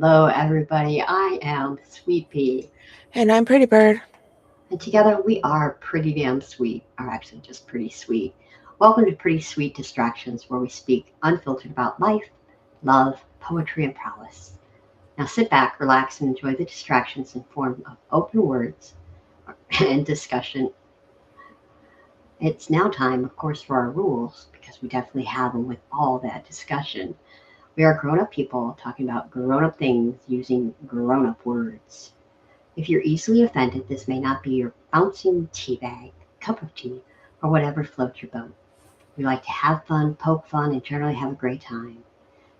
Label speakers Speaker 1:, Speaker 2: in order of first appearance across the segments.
Speaker 1: Hello, everybody. I am Sweet Pea,
Speaker 2: And I'm Pretty Bird.
Speaker 1: and together we are pretty damn sweet, or actually just pretty sweet. Welcome to Pretty Sweet Distractions, where we speak unfiltered about life, love, poetry, and prowess. Now sit back, relax, and enjoy the distractions in form of open words and discussion. It's now time, of course, for our rules, because we definitely have them with all that discussion. We are grown up people talking about grown up things using grown up words. If you're easily offended, this may not be your bouncing tea bag, cup of tea, or whatever floats your boat. We like to have fun, poke fun, and generally have a great time.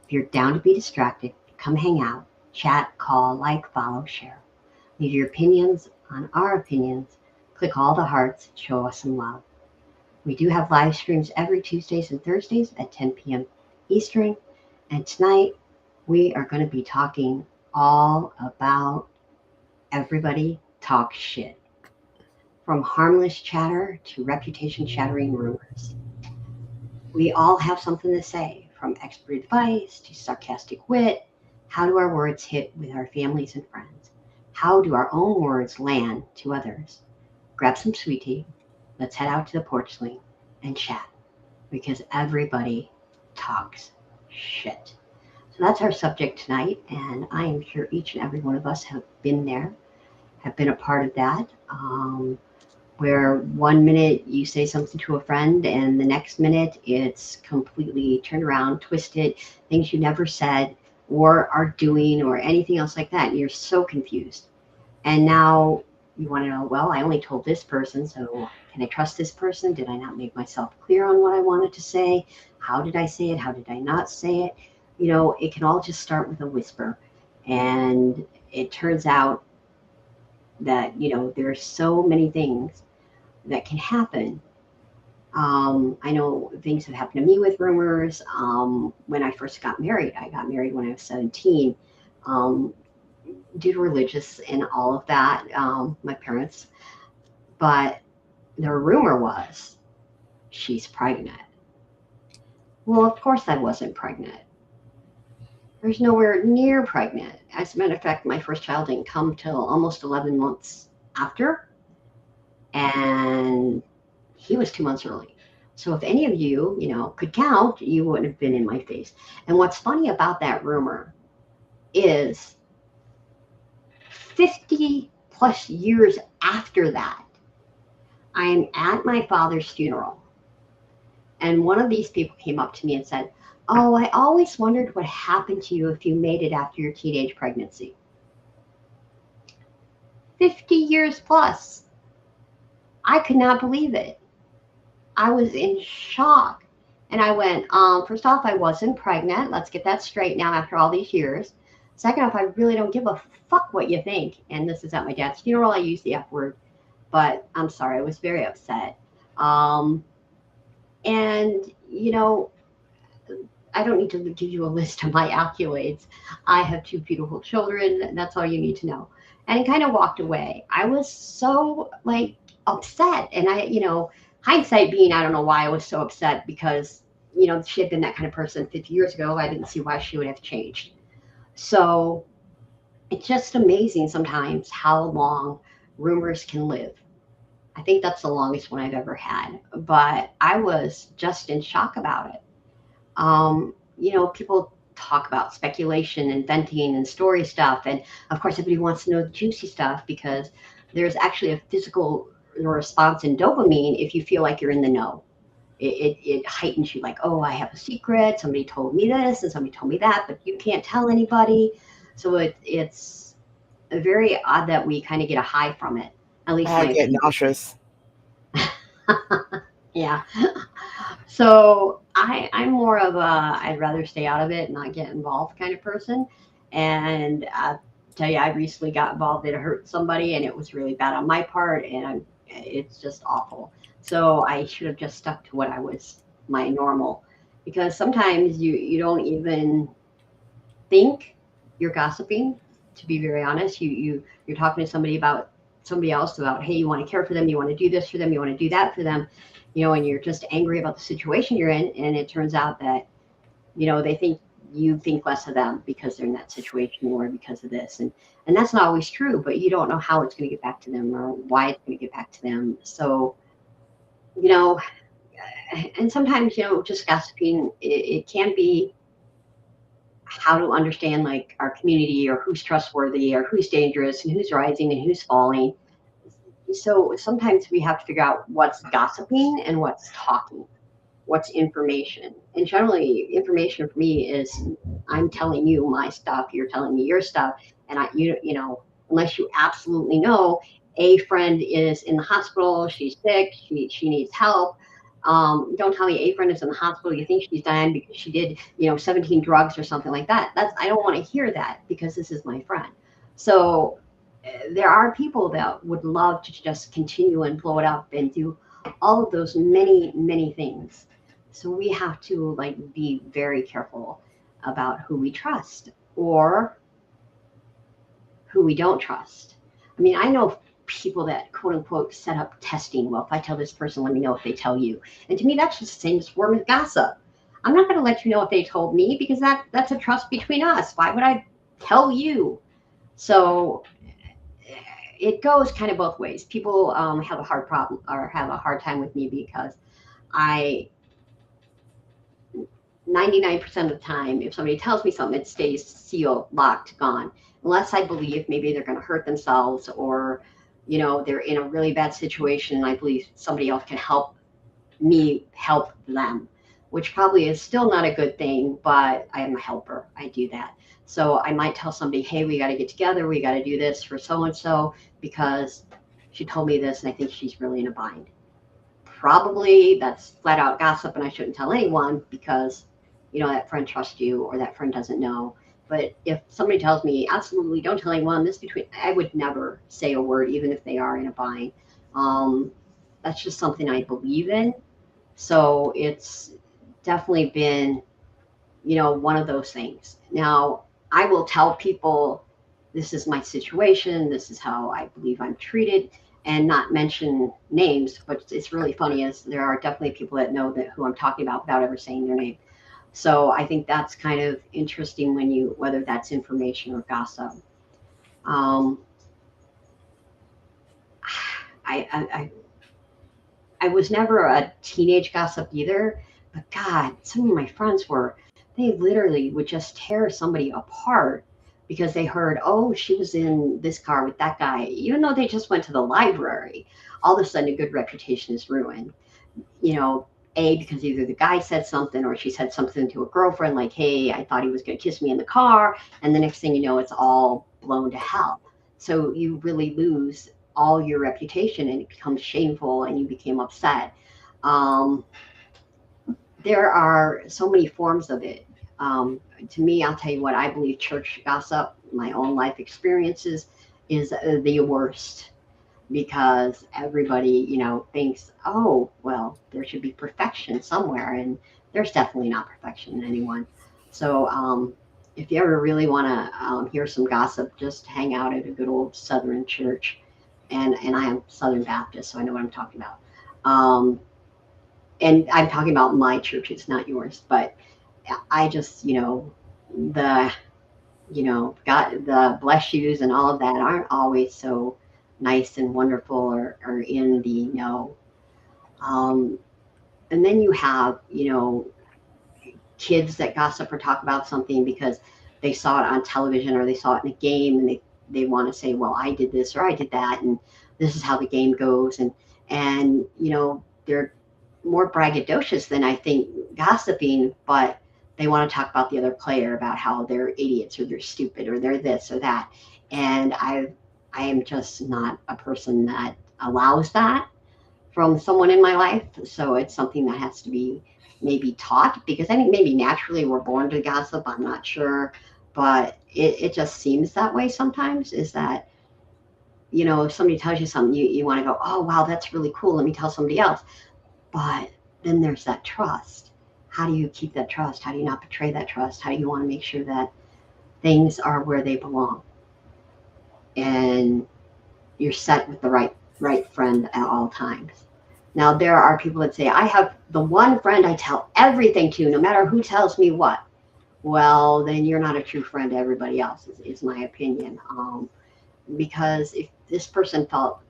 Speaker 1: If you're down to be distracted, come hang out, chat, call, like, follow, share. Leave your opinions on our opinions. Click all the hearts, show us some love. We do have live streams every Tuesdays and Thursdays at 10 p.m. Eastern. And tonight we are going to be talking all about everybody talk shit. From harmless chatter to reputation-shattering rumors. We all have something to say, from expert advice to sarcastic wit. How do our words hit with our families and friends? How do our own words land to others? Grab some sweet tea. Let's head out to the porch swing and chat because everybody talks shit. So that's our subject tonight, and I am sure each and every one of us have been there, have been a part of that. Where one minute you say something to a friend and the next minute it's completely turned around, twisted, things you never said or are doing or anything else like that. And you're so confused. And now you want to know, well, I only told this person, so can I trust this person? Did I not make myself clear on what I wanted to say? How did I say it? How did I not say it? It can all just start with a whisper. And it turns out that, there are so many things that can happen. I know things have happened to me with rumors. When I first got married, I got married when I was 17, um, due to religious and all of that, my parents. But the rumor was she's pregnant. Well, of course, I wasn't pregnant. There's nowhere near pregnant. As a matter of fact, my first child didn't come till almost 11 months after, and he was 2 months early. So if any of you, could count, you wouldn't have been in my face. And what's funny about that rumor is 50 plus years after that, I am at my father's funeral. And one of these people came up to me and said, "Oh, I always wondered what happened to you if you made it after your teenage pregnancy." 50 years plus. I could not believe it. I was in shock. And I went, first off, I wasn't pregnant. Let's get that straight now after all these years. Second off, I really don't give a fuck what you think. And this is at my dad's funeral. I used the F word, but I'm sorry. I was very upset. Um, and, you know, I don't need to give you a list of my accolades. I have two beautiful children. That's all you need to know. And kind of walked away. I was so like upset. And hindsight being, I don't know why I was so upset because, she had been that kind of person 50 years ago. I didn't see why she would have changed. So it's just amazing sometimes how long rumors can live. I think that's the longest one I've ever had. But I was just in shock about it. People talk about speculation and venting and story stuff. And of course, everybody wants to know the juicy stuff because there's actually a physical response in dopamine if you feel like you're in the know. It heightens you like, oh, I have a secret. Somebody told me this and somebody told me that, but you can't tell anybody. So it's very odd that we kind of get a high from it, at least
Speaker 2: I
Speaker 1: my
Speaker 2: get
Speaker 1: opinion.
Speaker 2: nauseous.
Speaker 1: Yeah. So I'm more of a I'd rather stay out of it, not get involved kind of person. And tell you, I recently got involved. It hurt somebody, and it was really bad on my part, and it's just awful. So I should have just stuck to what I was my normal, because sometimes you don't even think you're gossiping. To be very honest, you're talking to somebody about somebody else about, hey, you want to care for them, you want to do this for them, you want to do that for them, and you're just angry about the situation you're in, and it turns out that they think you think less of them because they're in that situation or because of this. And that's not always true, but you don't know how it's going to get back to them or why it's going to get back to them. So, you know, and sometimes, just gossiping, it can be how to understand like our community or who's trustworthy or who's dangerous and who's rising and who's falling. So sometimes we have to figure out what's gossiping and what's talking, what's information. And generally, information for me is I'm telling you my stuff, you're telling me your stuff, and unless you absolutely know a friend is in the hospital, she's sick, she needs help. Don't tell me a friend is in the hospital. You think she's dying because she did, 17 drugs or something like that. I don't want to hear that because this is my friend. So there are people that would love to just continue and blow it up and do all of those many, many things. So we have to be very careful about who we trust or who we don't trust. I mean, I know people that quote unquote set up testing. Well, if I tell this person, let me know if they tell you. And to me, that's just the same as form of gossip. I'm not going to let you know if they told me because that's a trust between us. Why would I tell you? So it goes kind of both ways. People have a hard problem or have a hard time with me because 99% of the time, if somebody tells me something, it stays sealed, locked, gone. Unless I believe maybe they're going to hurt themselves or, they're in a really bad situation and I believe somebody else can help me help them, which probably is still not a good thing, but I am a helper. I do that. So I might tell somebody, hey, we got to get together. We got to do this for so-and-so because she told me this and I think she's really in a bind. Probably that's flat out gossip and I shouldn't tell anyone because that friend trusts you or that friend doesn't know. But if somebody tells me, absolutely don't tell anyone, I would never say a word, even if they are in a bind. That's just something I believe in. So it's definitely been, one of those things. Now, I will tell people, this is my situation, this is how I believe I'm treated, and not mention names. But it's really funny as there are definitely people that know who I'm talking about without ever saying their name. So I think that's kind of interesting whether that's information or gossip. I was never a teenage gossip either, but God, some of my friends they literally would just tear somebody apart because they heard, oh, she was in this car with that guy, even though they just went to the library. All of a sudden, a good reputation is ruined. Because either the guy said something or she said something to a girlfriend like, hey, I thought he was going to kiss me in the car. And the next thing you know, it's all blown to hell. So you really lose all your reputation and it becomes shameful and you became upset. There are so many forms of it. To me, I'll tell you what, I believe church gossip, my own life experiences, is the worst. Because everybody, thinks, oh, well, there should be perfection somewhere. And there's definitely not perfection in anyone. So if you ever really want to hear some gossip, just hang out at a good old Southern church. And I am Southern Baptist, so I know what I'm talking about. And I'm talking about my church, it's not yours. But I just, God, the bless yous and all of that aren't always so nice and wonderful or in the know. And then you have, kids that gossip or talk about something because they saw it on television or they saw it in a game and they want to say, well, I did this or I did that. And this is how the game goes. And they're more braggadocious than I think gossiping, but they want to talk about the other player, about how they're idiots or they're stupid or they're this or that. And I am just not a person that allows that from someone in my life. So it's something that has to be maybe taught, because I think maybe naturally we're born to gossip. I'm not sure, but it just seems that way sometimes, is that, if somebody tells you something, you want to go, oh, wow, that's really cool. Let me tell somebody else. But then there's that trust. How do you keep that trust? How do you not betray that trust? How do you want to make sure that things are where they belong? And you're set with the right friend at all times. Now, there are people that say, I have the one friend I tell everything to, no matter who tells me what. well, then you're not a true friend to everybody else, is my opinion. Because if this person felt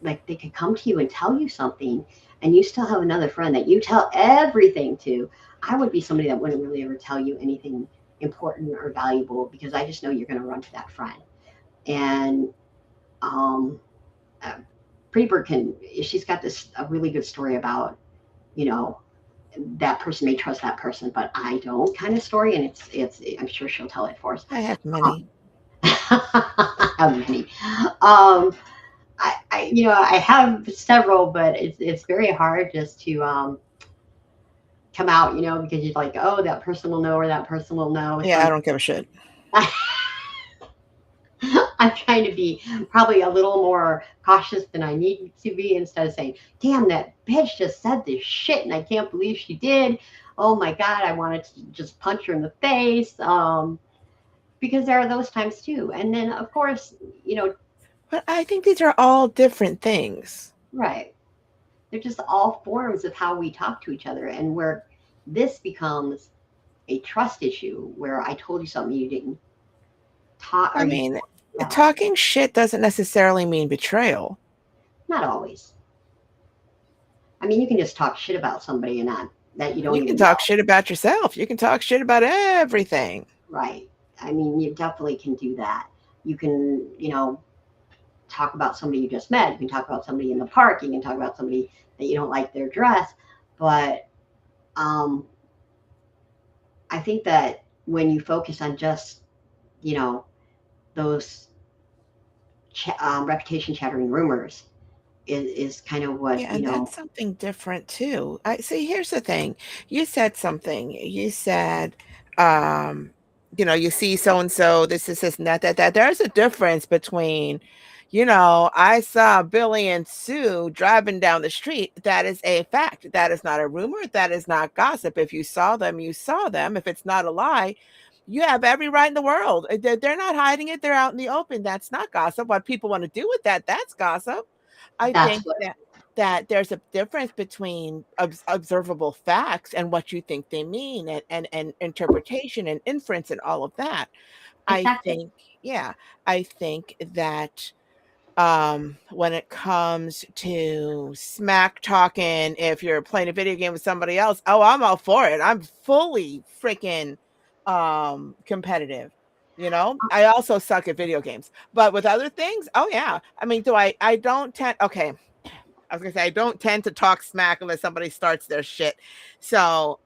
Speaker 1: like they could come to you and tell you something, and you still have another friend that you tell everything to, I would be somebody that wouldn't really ever tell you anything important or valuable because I just know you're going to run to that friend. And um, uh, Pretty Bird she's got this a really good story about, you know, that person may trust that person, but I don't kind of story, and I'm sure she'll tell it for us.
Speaker 2: I have
Speaker 1: Um,
Speaker 2: many.
Speaker 1: how many? Um, I have several, but it's very hard just to come out, because you're like, oh, that person will know or that person will know.
Speaker 2: Yeah, I don't give a shit.
Speaker 1: I'm trying to be probably a little more cautious than I need to be instead of saying, damn, that bitch just said this shit and I can't believe she did. Oh my God, I wanted to just punch her in the face. Because there are those times too. And then, of course,
Speaker 2: But I think these are all different things.
Speaker 1: right. They're just all forms of how we talk to each other. And where this becomes a trust issue, where I told you something you didn't talk, or
Speaker 2: I
Speaker 1: you,
Speaker 2: mean,
Speaker 1: yeah,
Speaker 2: talking shit doesn't necessarily mean betrayal.
Speaker 1: not always. I mean, you can just talk shit about somebody and not that you don't
Speaker 2: You can
Speaker 1: even
Speaker 2: talk
Speaker 1: know.
Speaker 2: shit about yourself. You can talk shit about everything.
Speaker 1: Right. I mean, you definitely can do that. You can, talk about somebody you just met. You can talk about somebody in the park. You can talk about somebody that you don't like their dress. But um, I think that when you focus on just, you know, those reputation shattering rumors is kind of what,
Speaker 2: Yeah, and that's something different too. I see. Here's the thing. You said something. You said, um, you see so and so, this, and that. There's a difference between, I saw Billy and Sue driving down the street. That is a fact. That is not a rumor. That is not gossip. If you saw them, you saw them. If it's not a lie, you have every right in the world. They're not hiding it. They're out in the open. That's not gossip. What people want to do with that, that's gossip. I
Speaker 1: that's
Speaker 2: think
Speaker 1: what,
Speaker 2: that there's a difference between observable facts and what you think they mean, and interpretation and inference and all of that. I
Speaker 1: exactly.
Speaker 2: think, yeah, I think that when it comes to smack talking, if you're playing a video game with somebody else, oh, I'm all for it. I'm fully freaking competitive. I also suck at video games, but with other things, oh yeah. I mean, I don't tend, okay, I was gonna say I don't tend to talk smack unless somebody starts their shit. So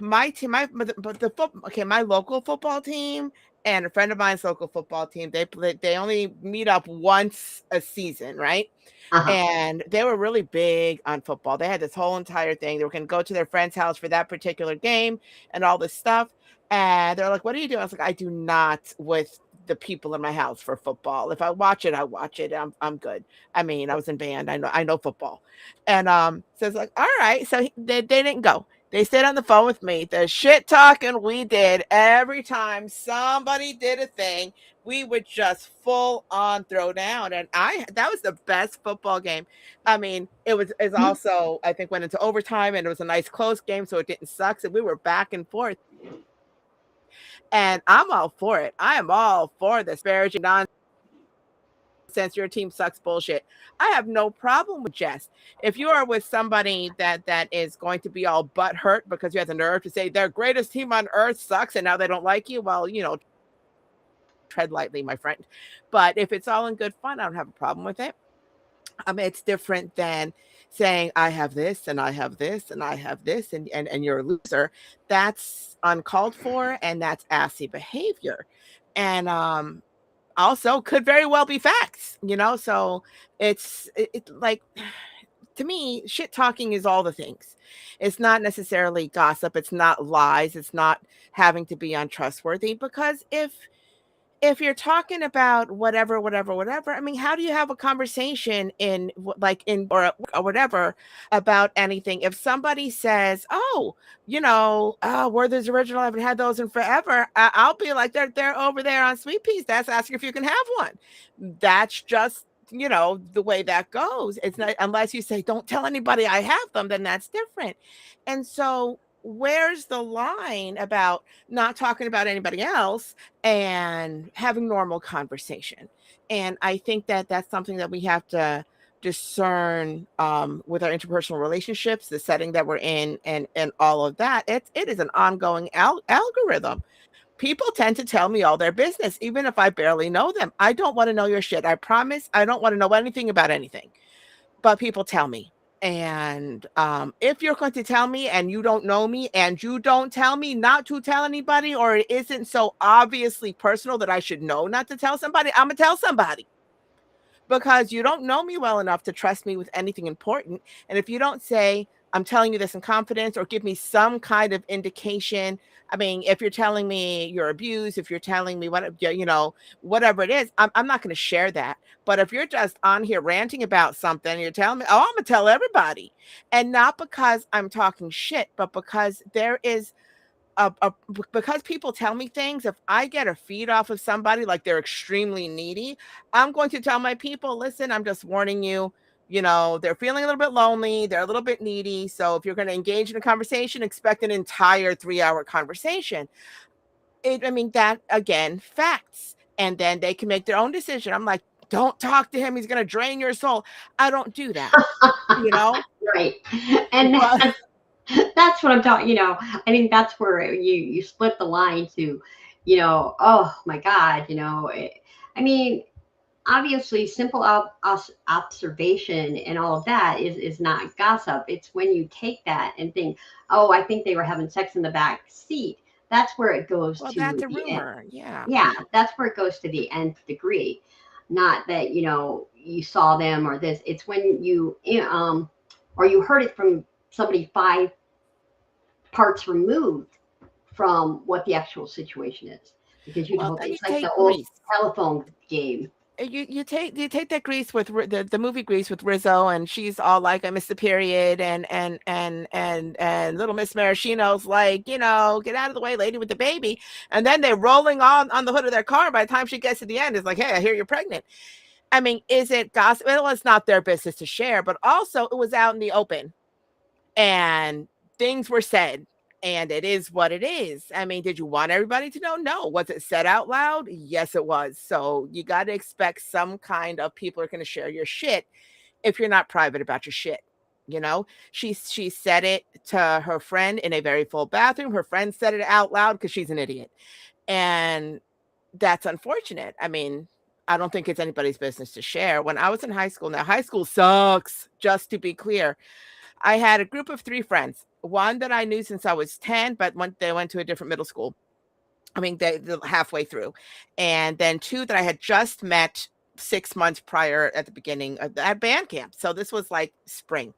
Speaker 2: my team, but okay, my local football team and a friend of mine's local football team, they only meet up once a season, right?
Speaker 1: Uh-huh.
Speaker 2: And they were really big on football. They had this whole entire thing. They were going to go to their friend's house for that particular game and all this stuff. And they're like, "What do you do?" I was like, "I do not with the people in my house for football. If I watch it, I watch it. I'm good. I mean, I was in band. I know football." And so it's like, all right. So they didn't go. They stayed on the phone with me. The shit talking we did every time somebody did a thing, we would just full on throw down. And that was the best football game. I mean, it's
Speaker 1: Mhm.
Speaker 2: also, I think, went into overtime and it was a nice close game, so it didn't suck. So we were back and forth. And I'm all for it. I am all for the disparaging nonsense. Your team sucks bullshit. I have no problem with jest. If you are with somebody that is going to be all butt hurt because you have the nerve to say their greatest team on earth sucks and now they don't like you, well, tread lightly, my friend. But if it's all in good fun, I don't have a problem with it. It's different than saying I have this and I have this and I have this, and you're a loser. That's uncalled for and that's assy behavior. And also could very well be facts, so it like, to me, shit talking is all the things. It's not necessarily gossip, it's not lies, it's not having to be untrustworthy, because if you're talking about whatever, I mean, how do you have a conversation in like in or whatever about anything? If somebody says, "Oh, Werther's original, I haven't had those in forever," I'll be like, "They're over there on Sweet Peas. That's asking if you can have one." That's just the way that goes. It's not, unless you say, "Don't tell anybody I have them," then that's different. And so where's the line about not talking about anybody else and having normal conversation? And I think that that's something that we have to discern with our interpersonal relationships, the setting that we're in, and all of that. It is an ongoing algorithm. People tend to tell me all their business, even if I barely know them. I don't want to know your shit. I promise. I don't want to know anything about anything, but people tell me. And if you're going to tell me and you don't know me and you don't tell me not to tell anybody, or it isn't so obviously personal that I should know not to tell somebody, I'm going to tell somebody, because you don't know me well enough to trust me with anything important. And if you don't say, I'm telling you this in confidence, or give me some kind of indication. I mean, if you're telling me you're abused, if you're telling me what, whatever it is, I'm not going to share that. But if you're just on here ranting about something, you're telling me, oh, I'm going to tell everybody. And not because I'm talking shit, but because there is because people tell me things. If I get a feed off of somebody like they're extremely needy, I'm going to tell my people, listen, I'm just warning you, they're feeling a little bit lonely, they're a little bit needy. So if you're going to engage in a conversation, expect an entire 3-hour conversation. I mean, that again, facts. And then they can make their own decision. I'm like, don't talk to him, he's going to drain your soul. I don't do that, you know
Speaker 1: Right. And
Speaker 2: but
Speaker 1: that's what I'm talking, I think that's where you split the line to, oh my God, I mean, obviously simple observation and all of that is not gossip. It's when you take that and think, oh, I think they were having sex in the back seat. That's where it goes
Speaker 2: well,
Speaker 1: to
Speaker 2: that's a
Speaker 1: the end.
Speaker 2: rumor. Yeah.
Speaker 1: Yeah, that's where it goes to the nth degree. Not that, you saw them or this. It's when or you heard it from somebody 5 parts removed from what the actual situation is. Because you
Speaker 2: Well,
Speaker 1: told,
Speaker 2: then you
Speaker 1: it's like the
Speaker 2: take
Speaker 1: old
Speaker 2: Grease.
Speaker 1: telephone game.
Speaker 2: You take that Grease with the movie Grease with Rizzo, and she's all like, I miss the period, and little Miss Maraschino's like, get out of the way, lady with the baby. And then they're rolling on the hood of their car. By the time she gets to the end, it's like, hey, I hear you're pregnant. I mean, is it gossip? Well, it's not their business to share, but also it was out in the open and things were said, and it is what it is. I mean, did you want everybody to know? No. Was it said out loud? Yes, it was. So you got to expect some kind of people are going to share your shit if you're not private about your shit. She said it to her friend in a very full bathroom. Her friend said it out loud because she's an idiot. And that's unfortunate. I mean, I don't think it's anybody's business to share. When I was in high school, now high school sucks, just to be clear. I had a group of 3 friends. One that I knew since I was 10, but they went to a different middle school. I mean, they're halfway through. And then 2 that I had just met 6 months prior at the beginning of at band camp. So this was like spring.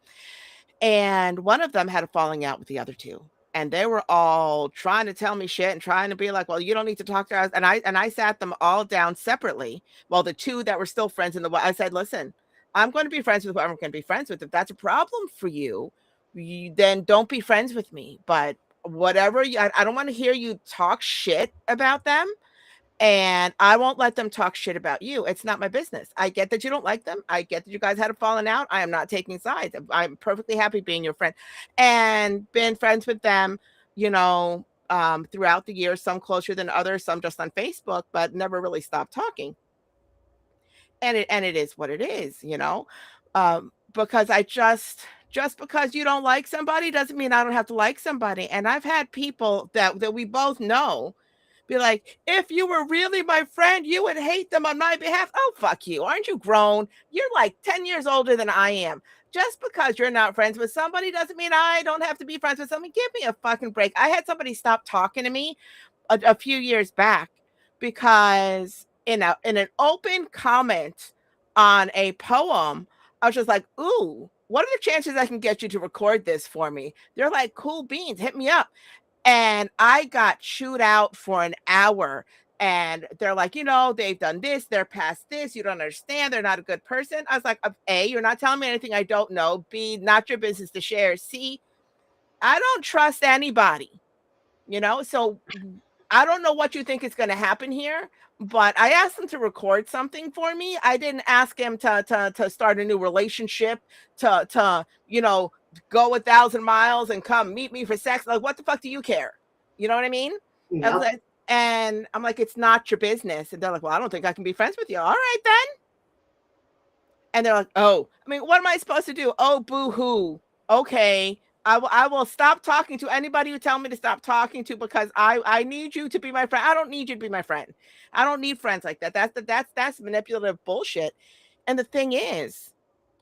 Speaker 2: And one of them had a falling out with the other 2. And they were all trying to tell me shit and trying to be like, well, you don't need to talk to us. And I sat them all down separately. Well, the 2 that were still friends I said, listen, I'm going to be friends with whoever I'm going to be friends with. If that's a problem for you, then don't be friends with me. But whatever, I don't want to hear you talk shit about them. And I won't let them talk shit about you. It's not my business. I get that you don't like them. I get that you guys had a falling out. I am not taking sides. I'm perfectly happy being your friend and been friends with them, throughout the years, some closer than others, some just on Facebook, but never really stopped talking. And it is what it is, because just because you don't like somebody doesn't mean I don't have to like somebody. And I've had people that we both know be like, if you were really my friend, you would hate them on my behalf. Oh, fuck you. Aren't you grown? You're like 10 years older than I am. Just because you're not friends with somebody doesn't mean I don't have to be friends with somebody. Give me a fucking break. I had somebody stop talking to me a few years back because in an open comment on a poem, I was just like, ooh, what are the chances I can get you to record this for me? They're like, cool beans, hit me up. And I got chewed out for an hour. And they're like, they've done this, they're past this, you don't understand, they're not a good person. I was like, A, you're not telling me anything I don't know. B, not your business to share. C, I don't trust anybody, so I don't know what you think is going to happen here, but I asked him to record something for me. I didn't ask him to start a new relationship, to go 1,000 miles and come meet me for sex. Like, what the fuck do you care? You know what I mean?
Speaker 1: Yep.
Speaker 2: And I'm like, it's not your business. And they're like, well, I don't think I can be friends with you. All right, then. And they're like, oh, I mean, what am I supposed to do? Oh, boo hoo. Okay. I will stop talking to anybody who tell me to stop talking to, because I need you to be my friend. I don't need you to be my friend. I don't need friends like that. That's manipulative bullshit. And the thing is,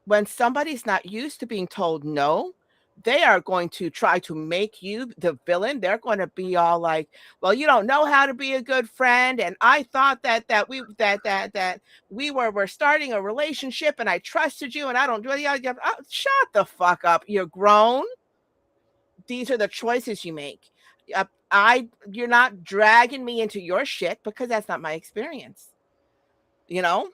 Speaker 2: when somebody's not used to being told no, they are going to try to make you the villain. They're going to be all like, "Well, you don't know how to be a good friend, and I thought that we were starting a relationship, and I trusted you, and I don't do it." Shut the fuck up. You're grown. These are the choices you make. You're not dragging me into your shit, because that's not my experience. You know,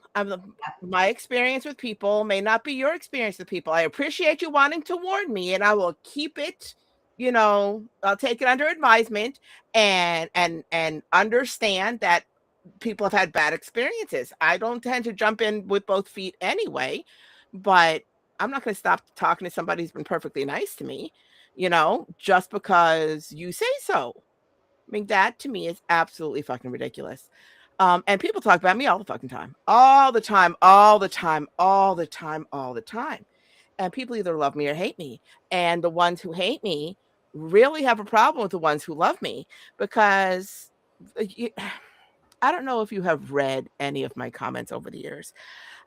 Speaker 2: my experience with people may not be your experience with people. I appreciate you wanting to warn me, and I will keep it, I'll take it under advisement, and understand that people have had bad experiences. I don't tend to jump in with both feet anyway, but I'm not going to stop talking to somebody who's been perfectly nice to me, just because you say so. I mean, that to me is absolutely fucking ridiculous. And people talk about me all the fucking time, all the time, all the time, all the time, all the time. And people either love me or hate me. And the ones who hate me really have a problem with the ones who love me, because I don't know if you have read any of my comments over the years.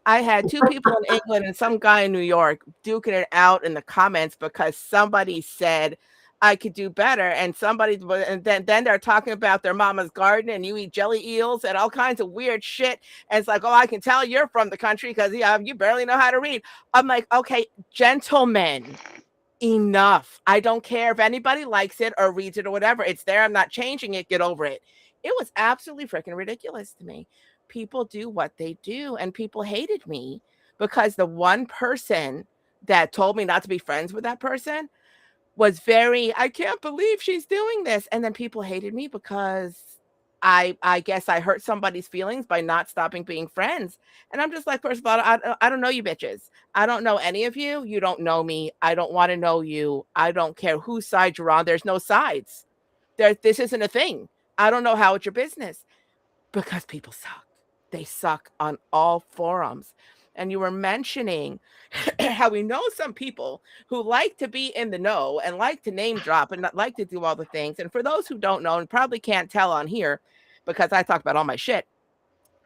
Speaker 2: I had 2 people in England and some guy in New York duking it out in the comments because somebody said I could do better, and then they're talking about their mama's garden, and you eat jelly eels and all kinds of weird shit, and it's like, "Oh, I can tell you're from the country because you barely know how to read." I'm like, "Okay, gentlemen, enough. I don't care if anybody likes it or reads it or whatever. It's there. I'm not changing it. Get over it." It was absolutely freaking ridiculous to me. People do what they do, and people hated me because the one person that told me not to be friends with that person was very, "I can't believe she's doing this." And then people hated me because I guess I hurt somebody's feelings by not stopping being friends. And I'm just like, first of all, I don't know you bitches. I don't know any of you. You don't know me. I don't want to know you. I don't care whose side you're on. There's no sides. This isn't a thing. I don't know how it's your business, because people suck. They suck on all forums. And you were mentioning how we know some people who like to be in the know and like to name drop and not like to do all the things. And for those who don't know and probably can't tell on here, because I talk about all my shit,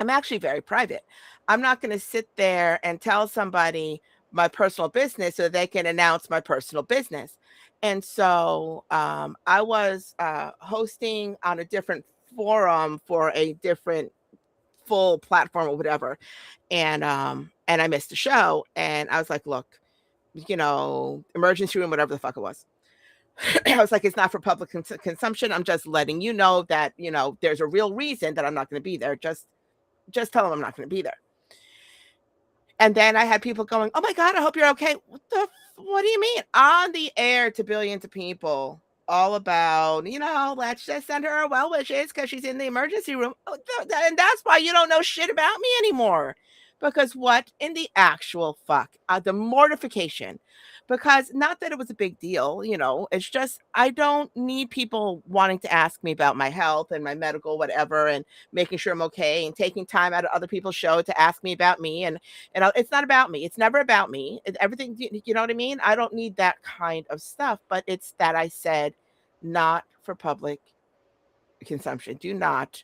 Speaker 2: I'm actually very private. I'm not going to sit there and tell somebody my personal business so they can announce my personal business. And so I was hosting on a different forum for a different full platform or whatever, and I missed the show, and I was like, "Look, emergency room, whatever the fuck it was." I was like, "It's not for public consumption. I'm just letting you know that there's a real reason that I'm not going to be there. Just tell them I'm not going to be there." And then I had people going, "Oh my God, I hope you're okay." What do you mean? On the air to billions of people, all about, let's just send her our well wishes because she's in the emergency room. And that's why you don't know shit about me anymore. Because what in the actual fuck? The mortification. Because not that it was a big deal, it's just I don't need people wanting to ask me about my health and my medical whatever, and making sure I'm okay, and taking time out of other people's show to ask me about me. And it's not about me. It's never about me. Everything, you know what I mean? I don't need that kind of stuff, but it's that I said, not for public consumption. Do not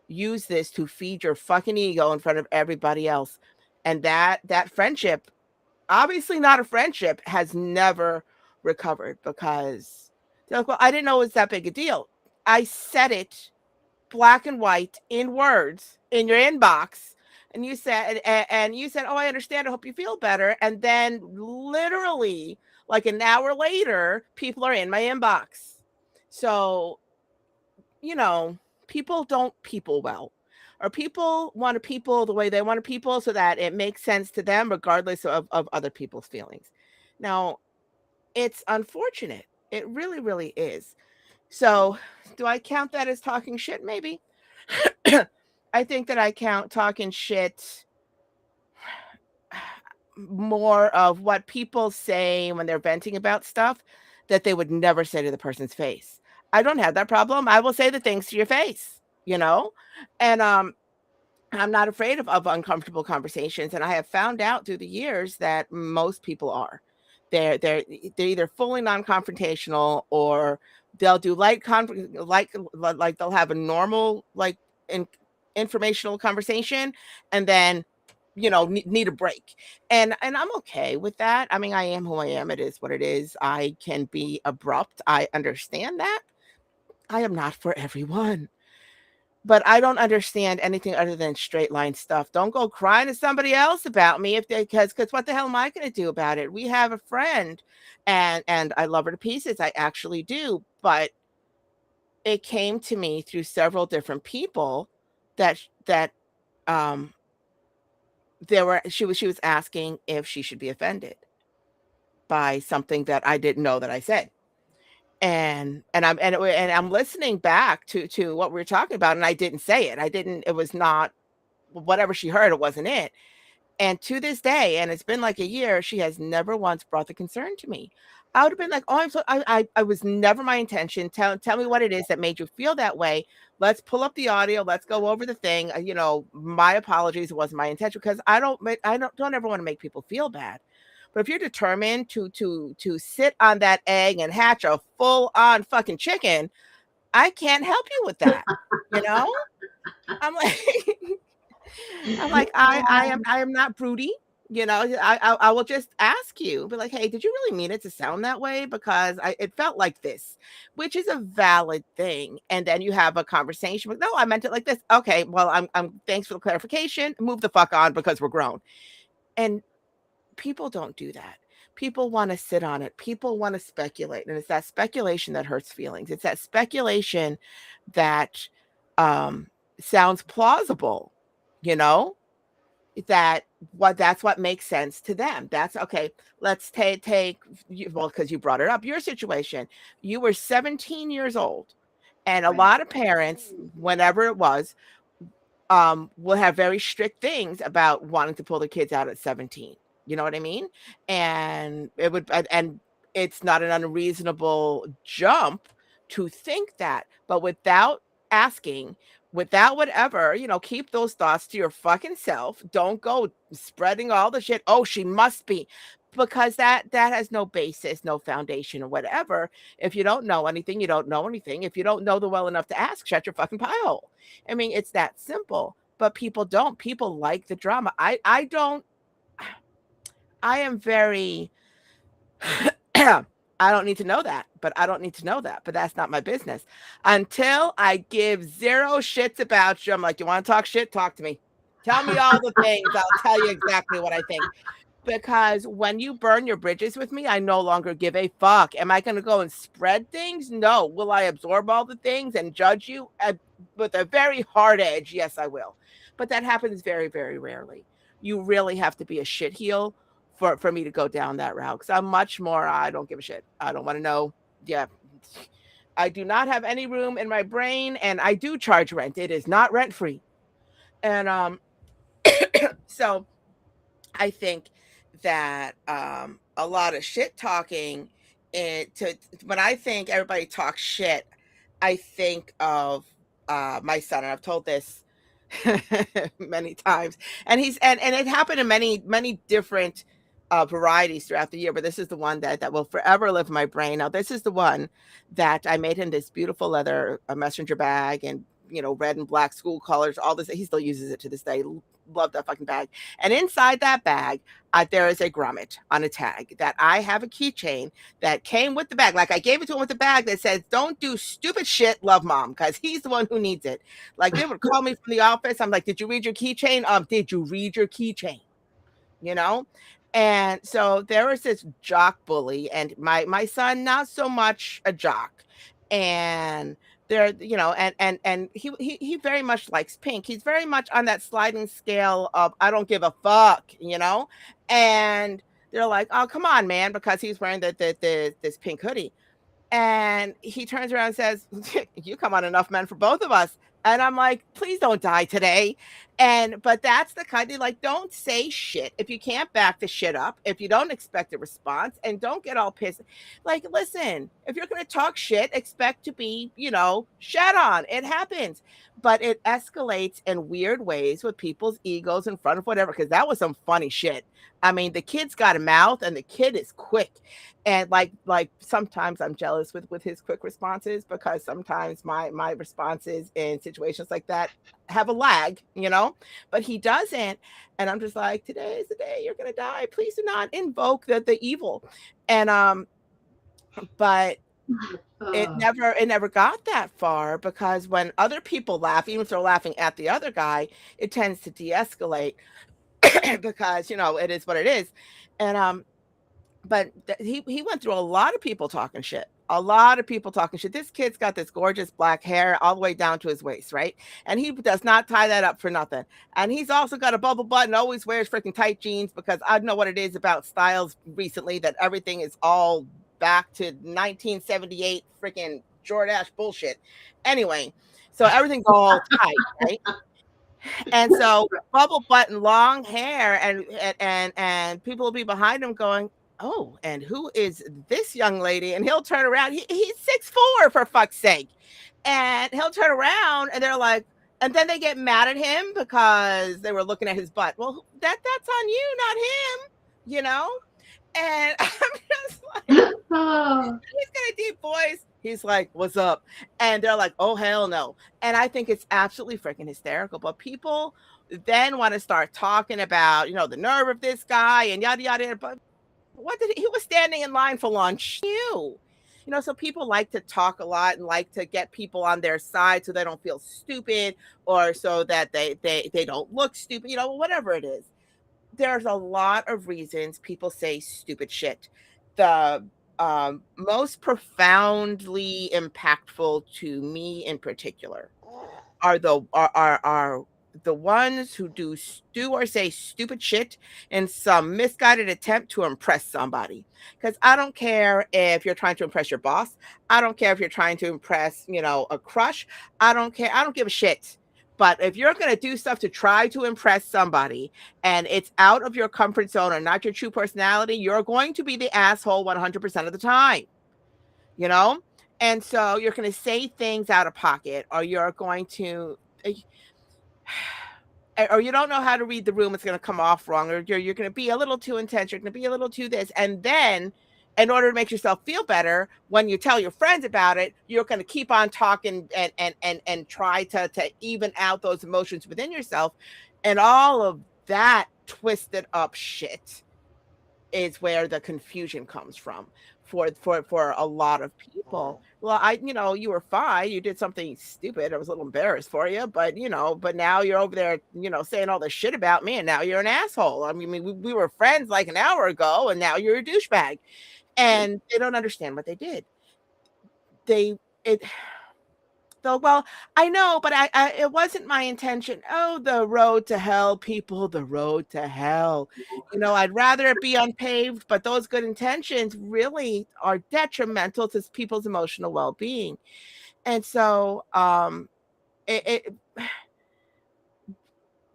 Speaker 2: use this to feed your fucking ego in front of everybody else. And that friendship, obviously not a friendship, has never recovered, because they're like, "Well, I didn't know it was that big a deal." I said it black and white in words in your inbox, and you said, "Oh, I understand. I hope you feel better." And then literally like an hour later, people are in my inbox. So, you know, people don't people well, or people want to people the way they want to people so that it makes sense to them regardless of other people's feelings. Now, it's unfortunate. It really, really is. So, do I count that as talking shit? Maybe. I think that I count talking shit more of what people say when they're venting about stuff that they would never say to the person's face. I don't have that problem. I will say the things to your face, you know? And I'm not afraid of uncomfortable conversations, and I have found out through the years that most people are. They're either fully non-confrontational, or they'll do like they'll have a normal in, informational conversation, and then need a break. And I'm okay with that. I mean, I am who I am. It is what it is. I can be abrupt. I understand that. I am not for everyone. But I don't understand anything other than straight line stuff. Don't go crying to somebody else about me if they because what the hell am I going to do about it? We have a friend, and I love her to pieces. I actually do, but it came to me through several different people that um she was asking if she should be offended by something that I didn't know that I said. And I'm listening back to what we were talking about, and I didn't say it. I didn't It was not whatever she heard, it wasn't it. And to this day, and it's been like a year, she has never once brought the concern to me. I would have been like, "Oh, I'm so I was never my intention. Tell me what it is that made you feel that way. Let's pull up the audio. Let's go over the thing. My apologies. It wasn't my intention, because I don't ever want to make people feel bad. But if you're determined to sit on that egg and hatch a full on fucking chicken, I can't help you with that. You know, I'm like, I'm like, I am not broody. I will just ask you, be like, hey, did you really mean it to sound that way? Because it felt like this, which is a valid thing. And then you have a conversation with, no, I meant it like this. Okay, well, I'm thanks for the clarification. Move the fuck on, because we're grown. And people don't do that. People want to sit on it. People want to speculate. And it's that speculation that hurts feelings. It's that speculation that um sounds plausible, you know, that's what makes sense to them. That's okay. Let's take well, because you brought it up, your situation. You were 17 years old, and a
Speaker 1: Right.
Speaker 2: lot of parents, whenever it was, will have very strict things about wanting to pull the kids out at 17. You know what I mean? And it's not an unreasonable jump to think that, but without asking, without whatever, keep those thoughts to your fucking self. Don't go spreading all the shit. Oh, she must be, because that has no basis, no foundation, or whatever. If you don't know anything, you don't know anything. If you don't know the well enough to ask, shut your fucking pie hole. I mean, it's that simple. But people don't. People like the drama. I don't. I am very I don't need to know that, but I don't need to know that, but that's not my business. Until I give zero shits about you, I'm like, you want to talk shit? Talk to me. Tell me all the things. I'll tell you exactly what I think. Because when you burn your bridges with me, I no longer give a fuck. Am I going to go and spread things? No. Will I absorb all the things and judge you with a very hard edge? Yes, I will. But that happens very, very rarely. You really have to be a shitheel for me to go down that route. Because I'm much more, I don't give a shit. I don't want to know. Yeah. I do not have any room in my brain, and I do charge rent. It is not rent free. And so I think that a lot of shit talking, when I think everybody talks shit, I think of my son, and I've told this many times, and it happened in many different varieties throughout the year, but this is the one that will forever live in my brain. Now, this is the one that I made him this beautiful leather messenger bag, and red and black school colors, all this. He still uses it to this day. Love that fucking bag. And inside that bag, there is a grommet on a tag that I have a keychain that came with the bag. Like, I gave it to him with the bag that says, "Don't do stupid shit, love mom," because he's the one who needs it. Like, they would call me from the office. I'm like, "Did you read your keychain?" Did you read your keychain? You know? And so there was this jock bully, and my son, not so much a jock. And there, and he very much likes pink. He's very much on that sliding scale of I don't give a fuck. And they're like, "Oh, come on, man," because he's wearing this pink hoodie. And he turns around and says, "You come on enough men for both of us." And I'm like, please don't die today. But that's the kind of like, don't say shit if you can't back the shit up, if you don't expect a response, and don't get all pissed. Like, listen, if you're going to talk shit, expect to be, shat on. It happens, but it escalates in weird ways with people's egos in front of whatever, because that was some funny shit. I mean, the kid's got a mouth and the kid is quick. And like sometimes I'm jealous with his quick responses, because sometimes my responses in situations like that have a lag, but he doesn't. And I'm just like, today is the day you're gonna die. Please do not invoke the evil. And but it never got that far, because when other people laugh, even if they're laughing at the other guy, it tends to de-escalate because it is what it is. And but he went through a lot of people talking shit. A lot of people talking shit. This kid's got this gorgeous black hair all the way down to his waist, right? And he does not tie that up for nothing. And he's also got a bubble butt and always wears freaking tight jeans, because I don't know what it is about styles recently that everything is all back to 1978 freaking Jordache bullshit. Anyway, so everything's all tight, right? And so bubble butt and long hair, and people will be behind him going, oh, and who is this young lady? And he'll turn around. He's 6'4", for fuck's sake. And he'll turn around and they're like, and then they get mad at him because they were looking at his butt. Well, that's on you, not him, you know? And I'm just like, he's got a deep voice. He's like, what's up? And they're like, oh, hell no. And I think it's absolutely freaking hysterical. But people then want to start talking about, the nerve of this guy and yada, yada. But he was standing in line for lunch. So people like to talk a lot and like to get people on their side so they don't feel stupid, or so that they don't look stupid, whatever it is. There's a lot of reasons people say stupid shit. The most profoundly impactful to me in particular are the ones who do or say stupid shit in some misguided attempt to impress somebody. Because I don't care if you're trying to impress your boss. I don't care if you're trying to impress, a crush. I don't care. I don't give a shit. But if you're going to do stuff to try to impress somebody and it's out of your comfort zone or not your true personality, you're going to be the asshole 100% of the time, And so you're going to say things out of pocket, or you're going to, or you don't know how to read the room. It's going to come off wrong, or you're going to be a little too intense. You're going to be a little too this. And then in order to make yourself feel better, when you tell your friends about it, you're going to keep on talking and try to even out those emotions within yourself. And all of that twisted up shit is where the confusion comes from for a lot of people. Well, you were fine. You did something stupid. I was a little embarrassed for you, but now you're over there, saying all this shit about me, and now you're an asshole. I mean, we were friends like an hour ago, and now you're a douchebag. And they don't understand what they did. Well, I know, but it wasn't my intention. Oh, the road to hell, people, the road to hell. I'd rather it be unpaved, but those good intentions really are detrimental to people's emotional well-being. And so,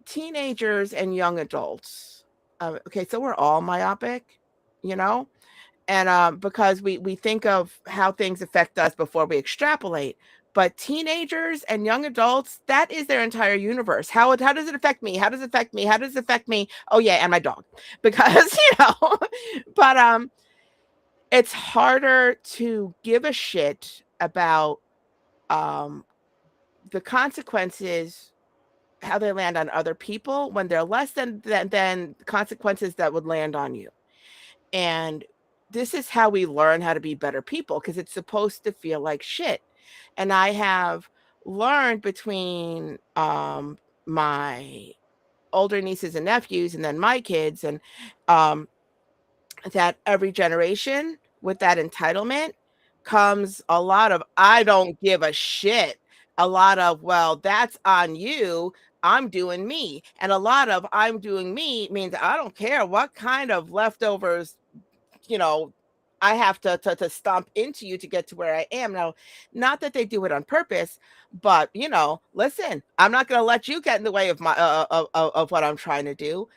Speaker 2: teenagers and young adults. Okay, so we're all myopic, and because we think of how things affect us before we extrapolate. But teenagers and young adults, that is their entire universe. How does it affect me? How does it affect me? How does it affect me? Oh yeah, and my dog. Because but it's harder to give a shit about the consequences, how they land on other people, when they're less than consequences that would land on you. And this is how we learn how to be better people, because it's supposed to feel like shit. And I have learned between my older nieces and nephews and then my kids, and that every generation with that entitlement comes a lot of I don't give a shit. A lot of, well, that's on you. I'm doing me. And a lot of I'm doing me means I don't care what kind of leftovers I have to stomp into you to get to where I am. Now, not that they do it on purpose, but listen, I'm not going to let you get in the way of my of what I'm trying to do.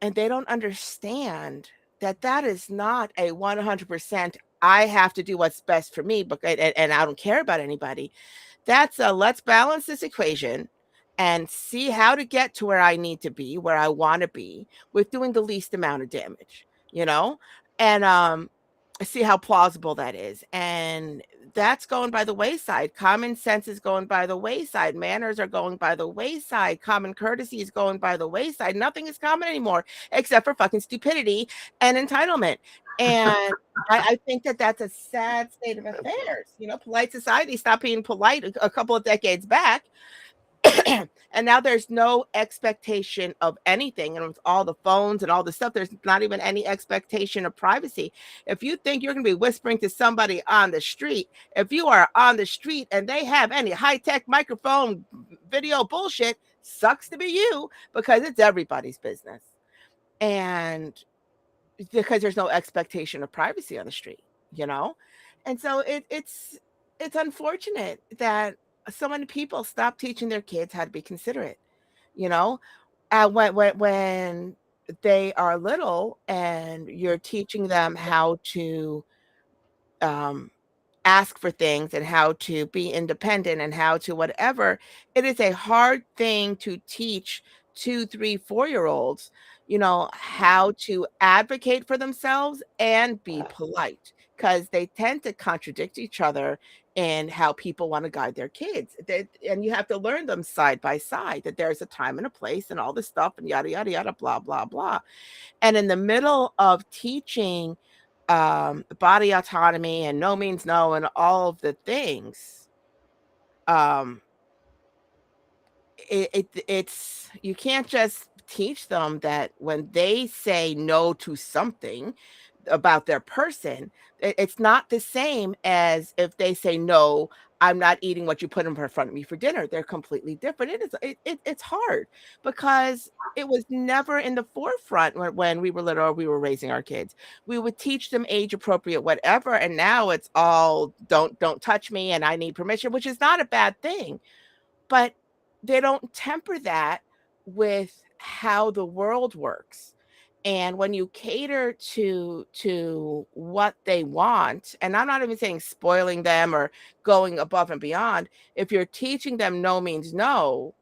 Speaker 2: And they don't understand that that is not a 100% I have to do what's best for me, but and I don't care about anybody. That's a let's balance this equation and see how to get to where I need to be, where I want to be, with doing the least amount of damage, you know? And see how plausible that is. And that's going by the wayside. Common sense is going by the wayside. Manners are going by the wayside. Common courtesy is going by the wayside. Nothing is common anymore except for fucking stupidity and entitlement. And I think that that's a sad state of affairs. Polite society stopped being polite a couple of decades back. And now there's no expectation of anything. And with all the phones and all the stuff, there's not even any expectation of privacy. If you think you're going to be whispering to somebody on the street, if you are on the street and they have any high-tech microphone video bullshit, sucks to be you, because it's everybody's business. And because there's no expectation of privacy on the street, And so it's unfortunate that so many people stop teaching their kids how to be considerate, when they are little, and you're teaching them how to ask for things and how to be independent and how to whatever. It is a hard thing to teach 2, 3, 4-year-olds, how to advocate for themselves and be polite, because they tend to contradict each other in how people want to guide their kids. And you have to learn them side by side, that there's a time and a place and all this stuff and yada, yada, yada, blah, blah, blah. And in the middle of teaching body autonomy and no means no and all of the things, um it's you can't just teach them that when they say no to something about their person, it's not the same as if they say, no, I'm not eating what you put in front of me for dinner. They're completely different. It's hard, because it was never in the forefront when we were little or we were raising our kids. We would teach them age appropriate whatever, and now it's all don't touch me and I need permission, which is not a bad thing, but they don't temper that with how the world works. And when you cater to what they want, and I'm not even saying spoiling them or going above and beyond, if you're teaching them no means no,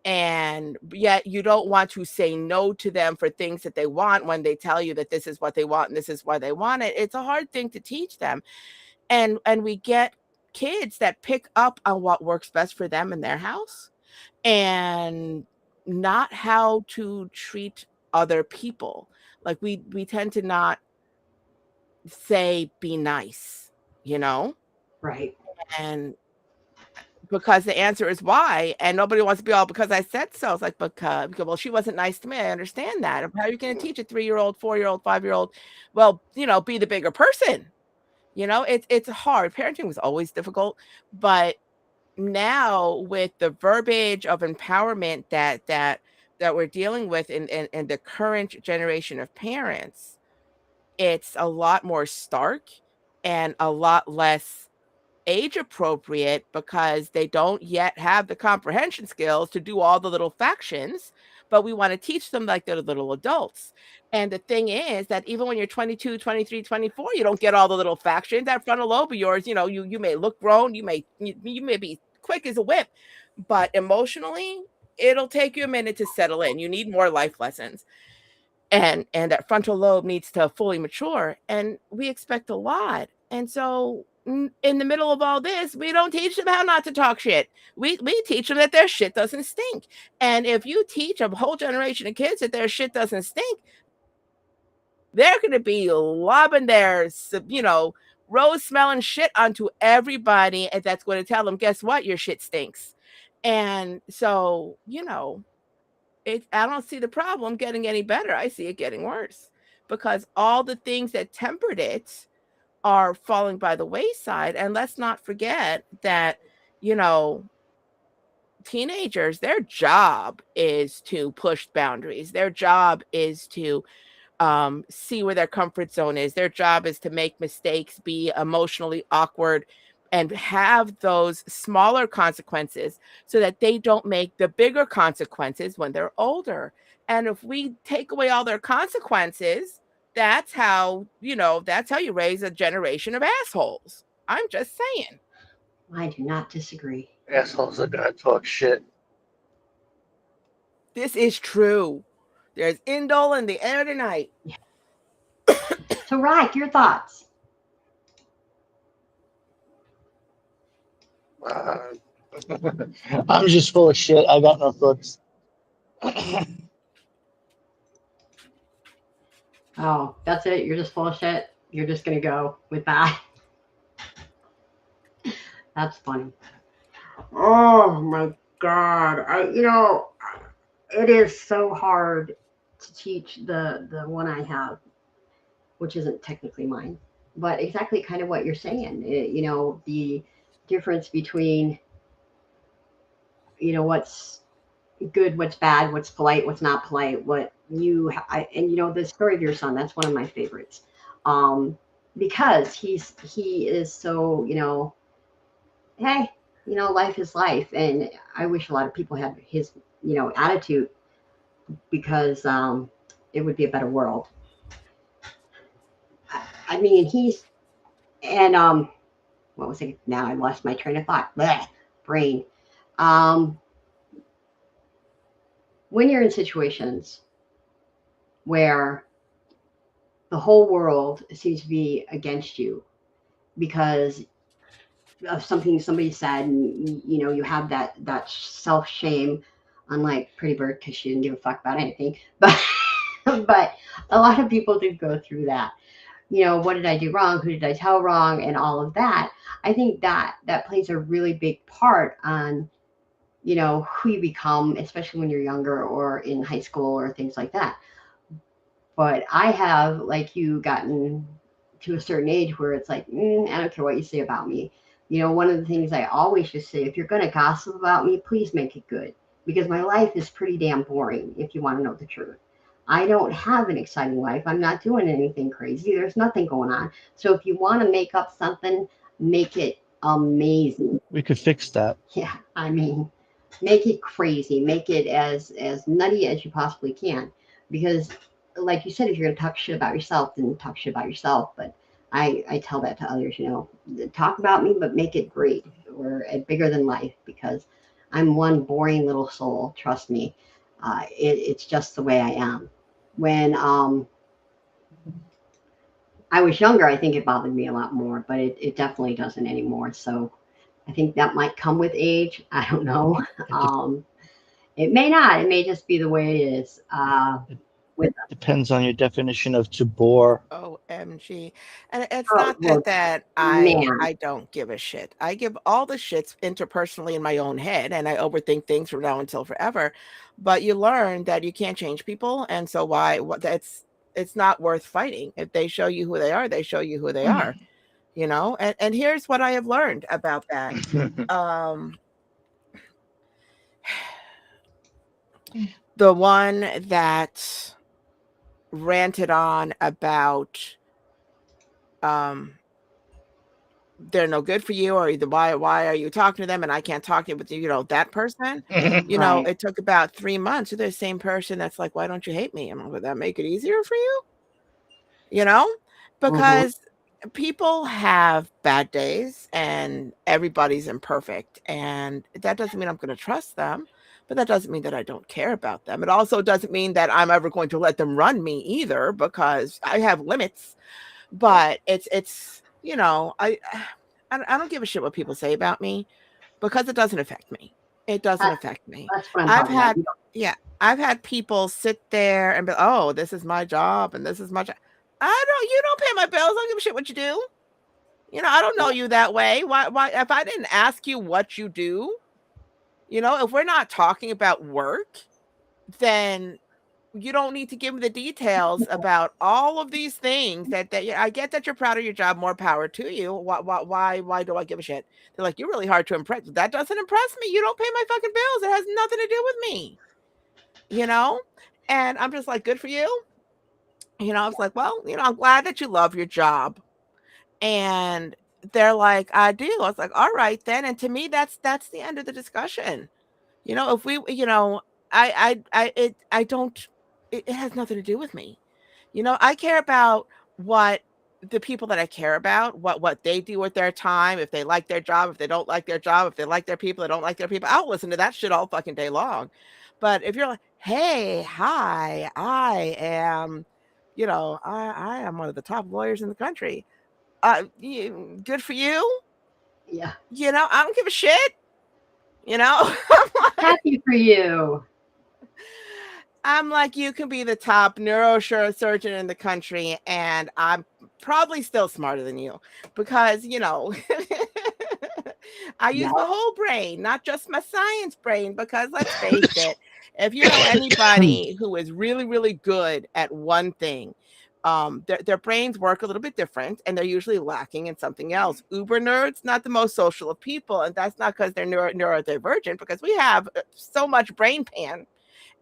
Speaker 2: and yet you don't want to say no to them for things that they want when they tell you that this is what they want and this is why they want it, it's a hard thing to teach them. And we get kids that pick up on what works best for them in their house, and not how to treat other people. Like we tend to not say be nice,
Speaker 1: Right.
Speaker 2: and because the answer is why, and nobody wants to be all because I said so. It's like, because well, she wasn't nice to me. I understand that. How are you going to teach a 3-year-old, 4-year-old, 5-year-old? Well, be the bigger person. It's hard. Parenting was always difficult, but now with the verbiage of empowerment that we're dealing with in the current generation of parents, it's a lot more stark and a lot less age appropriate, because they don't yet have the comprehension skills to do all the little factions, but we want to teach them like they're little adults. And the thing is that even when you're 22, 23, 24, you don't get all the little factions. That frontal lobe of yours, you may look grown, you may be quick as a whip, but emotionally it'll take you a minute to settle in. You need more life lessons, and that frontal lobe needs to fully mature, and we expect a lot. And so in the middle of all this, we don't teach them how not to talk shit. We teach them that their shit doesn't stink. And if you teach a whole generation of kids that their shit doesn't stink, they're going to be lobbing their rose smelling shit onto everybody, and that's going to tell them, guess what, your shit stinks. And so I don't see the problem getting any better. I see it getting worse, because all the things that tempered it are falling by the wayside. And let's not forget that, teenagers, their job is to push boundaries. Their job is to see where their comfort zone is. Their job is to make mistakes, be emotionally awkward, and have those smaller consequences so that they don't make the bigger consequences when they're older. And if we take away all their consequences, that's how you raise a generation of assholes. I'm just saying.
Speaker 1: I do not disagree.
Speaker 3: Assholes are gonna talk shit.
Speaker 2: This is true. There's indole in the air tonight.
Speaker 1: So, Reich, your thoughts?
Speaker 3: I'm just full of shit. I got no thoughts.
Speaker 1: Oh, that's it? You're just full of shit? You're just going to go with that? That's funny. Oh, my God. It is so hard to teach the one I have, which isn't technically mine, but exactly kind of what you're saying. The difference between, what's good, what's bad, what's polite, what's not polite, the story of your son, that's one of my favorites. Because he is so, hey, life is life. And I wish a lot of people had his, attitude, because it would be a better world. I mean, what was it? Now I lost my train of thought. Blech, brain. When you're in situations where the whole world seems to be against you because of something somebody said, and you have that self shame, unlike Pretty Bird, because she didn't give a fuck about anything, but but a lot of people did go through that. What did I do wrong? Who did I tell wrong? And all of that. I think that plays a really big part on, who you become, especially when you're younger or in high school or things like that. But I have, like you, gotten to a certain age where it's like, I don't care what you say about me. One of the things I always just say, if you're going to gossip about me, please make it good, because my life is pretty damn boring, if you want to know the truth. I don't have an exciting life. I'm not doing anything crazy. There's nothing going on. So if you want to make up something, make it amazing.
Speaker 3: We could fix that.
Speaker 1: Yeah, I mean, make it crazy. Make it as nutty as you possibly can. Because, like you said, if you're going to talk shit about yourself, then talk shit about yourself. But I tell that to others, talk about me, but make it great or bigger than life, because I'm one boring little soul. Trust me. It's just the way I am. When I was younger, I think it bothered me a lot more, but it definitely doesn't anymore. So I think that might come with age. I don't know. It may not. It may just be the way it is.
Speaker 3: Depends on your definition of to bore.
Speaker 2: OMG. And it's not that I don't give a shit. I give all the shits interpersonally in my own head, and I overthink things from now until forever. But you learn that you can't change people, and so it's not worth fighting. If they show you who they are, they show you who they are. And here's what I have learned about that. The one that ranted on about they're no good for you, or either why are you talking to them and I can't talk to you with that person.
Speaker 1: Right.
Speaker 2: It took about 3 months. You're the same person that's like, why don't you hate me? Would that make it easier for you? Because people have bad days and everybody's imperfect, and that doesn't mean I'm going to trust them, but that doesn't mean that I don't care about them. It also doesn't mean that I'm ever going to let them run me either, because I have limits. But it's I don't give a shit what people say about me, because it doesn't affect me. It doesn't affect me.
Speaker 1: That's what I'm talking about.
Speaker 2: I've had people sit there and be, oh, this is my job and this is my job. You don't pay my bills. I don't give a shit what you do. I don't know you that way. Why, if I didn't ask you what you do, if we're not talking about work, then you don't need to give me the details about all of these things that I get that you're proud of your job. More power to you. Why do I give a shit? They're like, you're really hard to impress. That doesn't impress me. You don't pay my fucking bills. It has nothing to do with me. And I'm just like, good for you. I was like, well, I'm glad that you love your job. And they're like, I do. I was like, all right then. And to me, that's the end of the discussion. If we, I don't, it has nothing to do with me. I care about what the people that I care about, what they do with their time, if they like their job, if they don't like their job, if they like their people, they don't like their people. I'll listen to that shit all fucking day long. But if you're like, hey, hi, I am, I am one of the top lawyers in the country. Good for you.
Speaker 1: Yeah.
Speaker 2: I don't give a shit.
Speaker 1: Happy for you.
Speaker 2: I'm like, you can be the top neurosurgeon in the country, and I'm probably still smarter than you because, I use
Speaker 1: Yep.
Speaker 2: my whole brain, not just my science brain, because let's face it, if you know anybody who is really, really good at one thing, their brains work a little bit different and they're usually lacking in something else. Uber nerds, not the most social of people. And that's not because they're neurodivergent, because we have so much brain pan.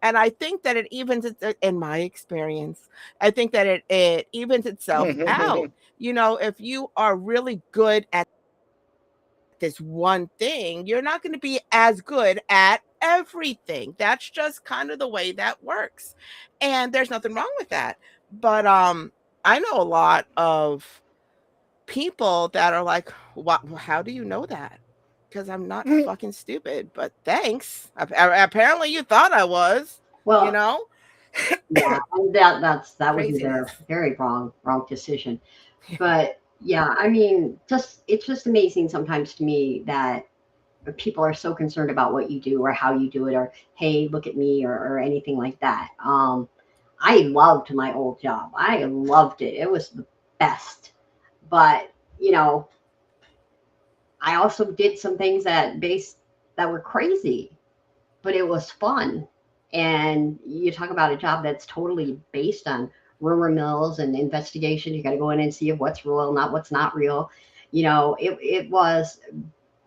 Speaker 2: And I think that it evens it, in my experience, I think that it evens itself out. If you are really good at this one thing, you're not going to be as good at everything. That's just kind of the way that works. And there's nothing wrong with that. But I know a lot of people that are like, what, how do you know that? Because I'm not fucking stupid, but thanks. Apparently you thought I was,
Speaker 1: Well, yeah, that would be their
Speaker 2: craziness.
Speaker 1: very wrong decision. But yeah, I mean, it's just amazing sometimes to me that people are so concerned about what you do or how you do it, or hey, look at me, or anything like that. I loved my old job. I loved it. It was the best. But I also did some things that were crazy, but it was fun. And you talk about a job that's totally based on rumor mills and investigation. You got to go in and see if what's real, not what's not real. It was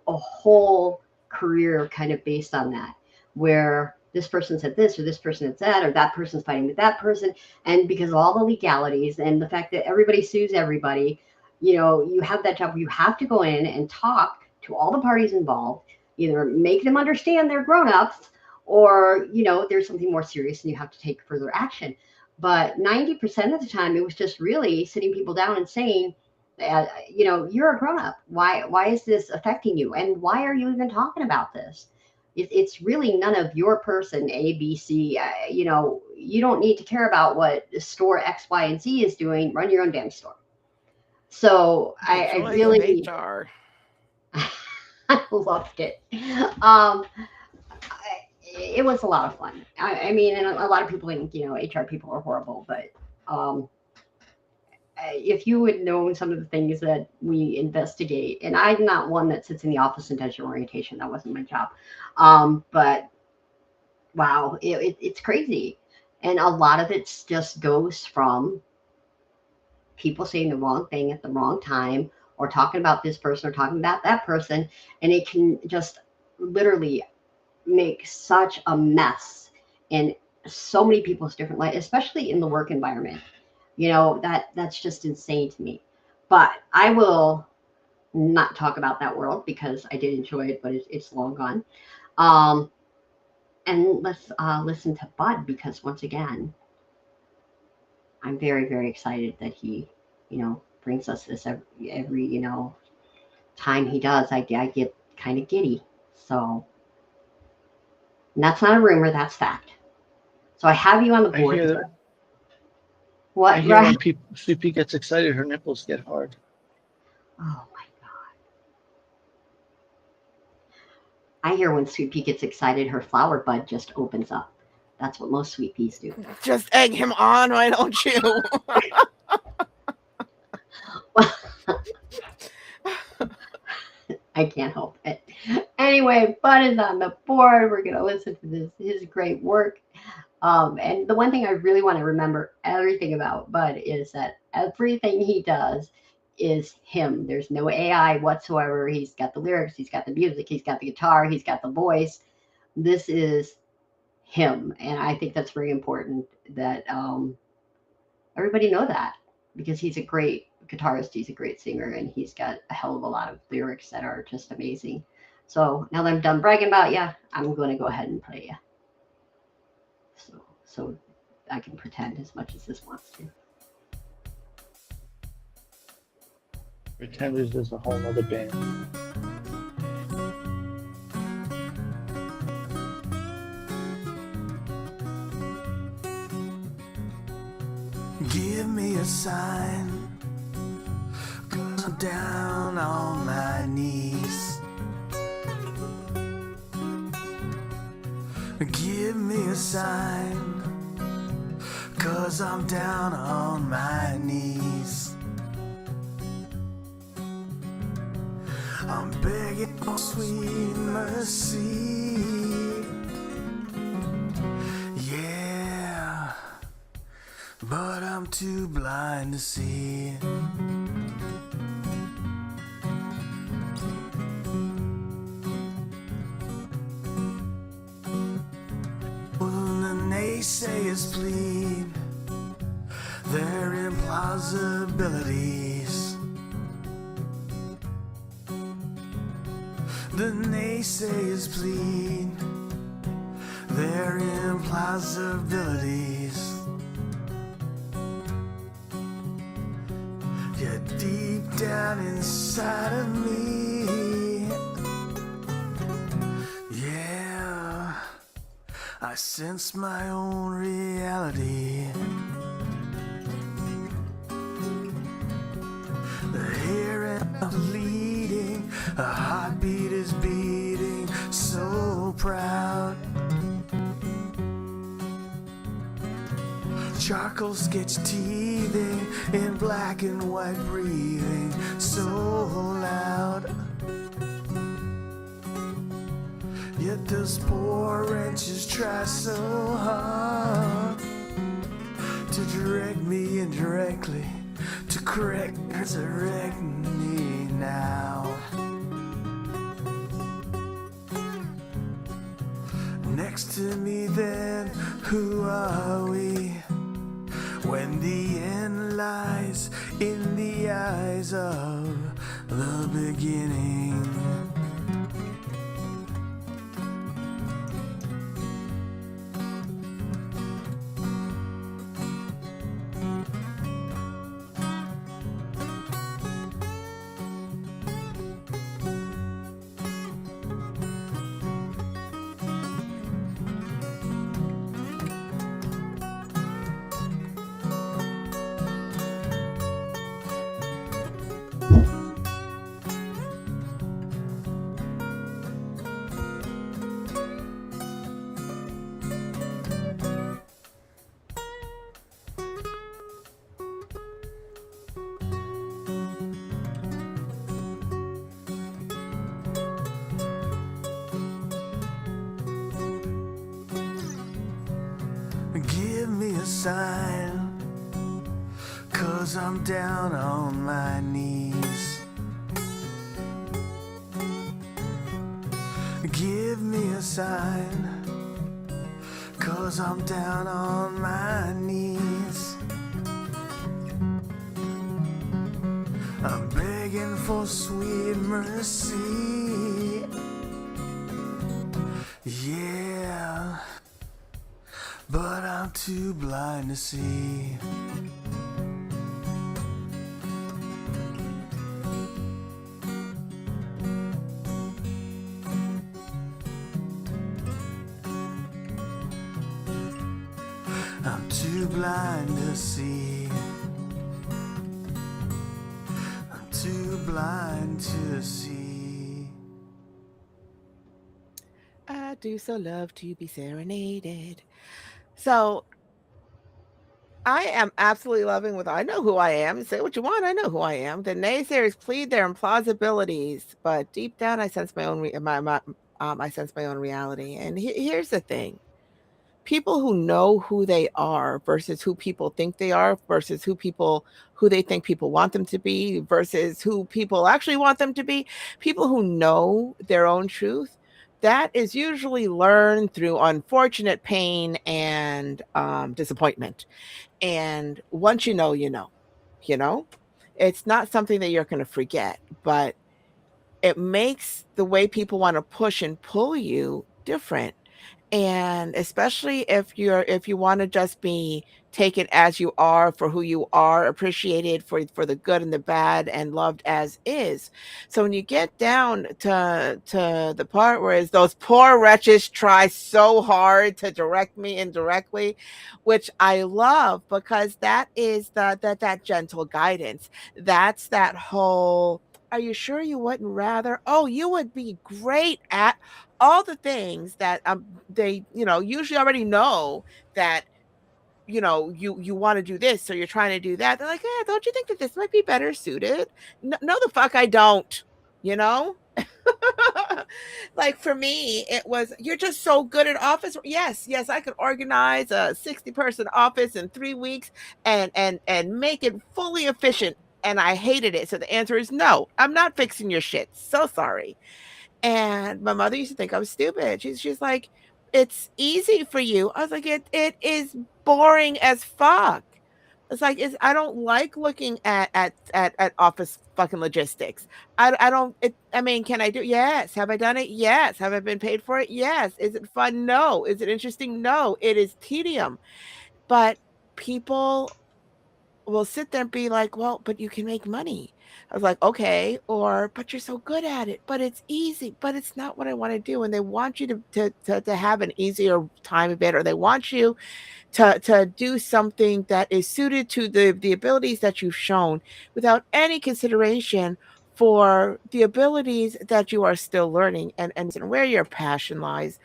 Speaker 1: a whole career kind of based on that, where this person said this, or this person said that, or that person's fighting with that person. And because of all the legalities and the fact that everybody sues everybody, you have that job where you have to go in and talk to all the parties involved, either make them understand they're grown-ups, or there's something more serious and you have to take further action. But 90% of the time it was just really sitting people down and saying, you're a grown up. Why is this affecting you? And why are you even talking about this? It's really none of your person, A, B, C. You don't need to care about what store X, Y, and Z is doing. Run your own damn store. So I really,
Speaker 2: HR.
Speaker 1: I loved it. It was a lot of fun. I mean, and a lot of people think, HR people are horrible, but if you would know some of the things that we investigate, and I'm not one that sits in the office and does your orientation, that wasn't my job. But wow, it's crazy. And a lot of it just goes from people saying the wrong thing at the wrong time, or talking about this person or talking about that person. And it can just literally make such a mess in so many people's different lives, especially in the work environment. That's just insane to me. But I will not talk about that world because I did enjoy it, but it's long gone. And let's listen to Bud, because once again, I'm very, very excited that he, brings us this every time he does. I get kind of giddy. So, and that's not a rumor, that's fact. So I have you on the
Speaker 3: I
Speaker 1: board.
Speaker 3: hear that.
Speaker 1: What?
Speaker 3: I hear
Speaker 1: Right?
Speaker 3: when Sweet Pea gets excited, her nipples get hard.
Speaker 1: Oh my God. I hear when Sweet Pea gets excited, her flower bud just opens up. That's what most sweet peas do.
Speaker 2: Just egg him on, why don't you?
Speaker 1: I can't help it. Anyway, Bud is on the board. We're going to listen to his great work. And the one thing I really want to remember everything about Bud is that everything he does is him. There's no AI whatsoever. He's got the lyrics, he's got the music, he's got the guitar, he's got the voice. This is him. And I think that's very important, that everybody know that because he's a great guitarist, he's a great singer, and he's got a hell of a lot of lyrics that are just amazing. So now that I'm done bragging about you, I'm going to go ahead and play you. So I can pretend as much as this wants to.
Speaker 3: Pretenders is a whole other band.
Speaker 4: Give me a sign, 'cause I'm down on my knees. Give me a sign, 'cause I'm down on my knees. I'm begging for sweet mercy. Yeah, but I'm too blind to see. When the naysayers plead their implausibilities, the naysayers plead their implausibilities. Yet deep down inside of me, yeah, I sense my own reality. The hair and bleeding, a heartbeat is beating so proud. Charcoal sketch teething in black and white breathing so loud. Yet those poor wrenches try so hard to direct me indirectly, to correct, resurrect me now. Next to me then, who are we? When the end lies in the eyes of the beginning. Give me a sign, 'cause I'm down on my knees. Give me a sign, 'cause I'm down on my knees. I'm begging for sweet mercy. Yeah, but I'm too blind to see. I'm too blind to see. I'm too blind to see.
Speaker 2: I do so love to be serenaded. So I am absolutely loving with I know who I am. Say what you want, I know who I am. The naysayers plead their implausibilities, but deep down I sense my own I sense my own reality. And here's the thing. People who know who they are versus who people think they are versus who they think people want them to be versus who people actually want them to be, people who know their own truth that is usually learned through unfortunate pain and disappointment. And once you know, you know, it's not something that you're going to forget, but it makes the way people want to push and pull you different. And especially if you want to just be taken as you are for who you are, appreciated for the good and the bad, and loved as is. So when you get down to the part where it's those poor wretches try so hard to direct me indirectly, which I love, because that is that gentle guidance. That's that whole, are you sure you wouldn't rather? Oh, you would be great at all the things that they, usually already know that, you want to do this, so you're trying to do that. They're like, yeah, don't you think that this might be better suited? No, no, the fuck I don't, you know? Like for me, it was, you're just so good at office. Yes, yes, I could organize a 60-person office in 3 weeks and make it fully efficient. And I hated it. So the answer is no, I'm not fixing your shit. So sorry. And my mother used to think I was stupid. She's like, it's easy for you. I was like, it is boring as fuck. It's like, I don't like looking at office fucking logistics. I don't it, I mean, can I do? Yes. Have I done it? Yes. Have I been paid for it? Yes. Is it fun? No. Is it interesting? No. It is tedium. But people will sit there and be like, well, but you can make money. I was like, okay, or but you're so good at it, but it's easy, but it's not what I want to do. And they want you to have an easier time of it, or they want you to do something that is suited to the abilities that you've shown, without any consideration for the abilities that you are still learning, and where your passion lies.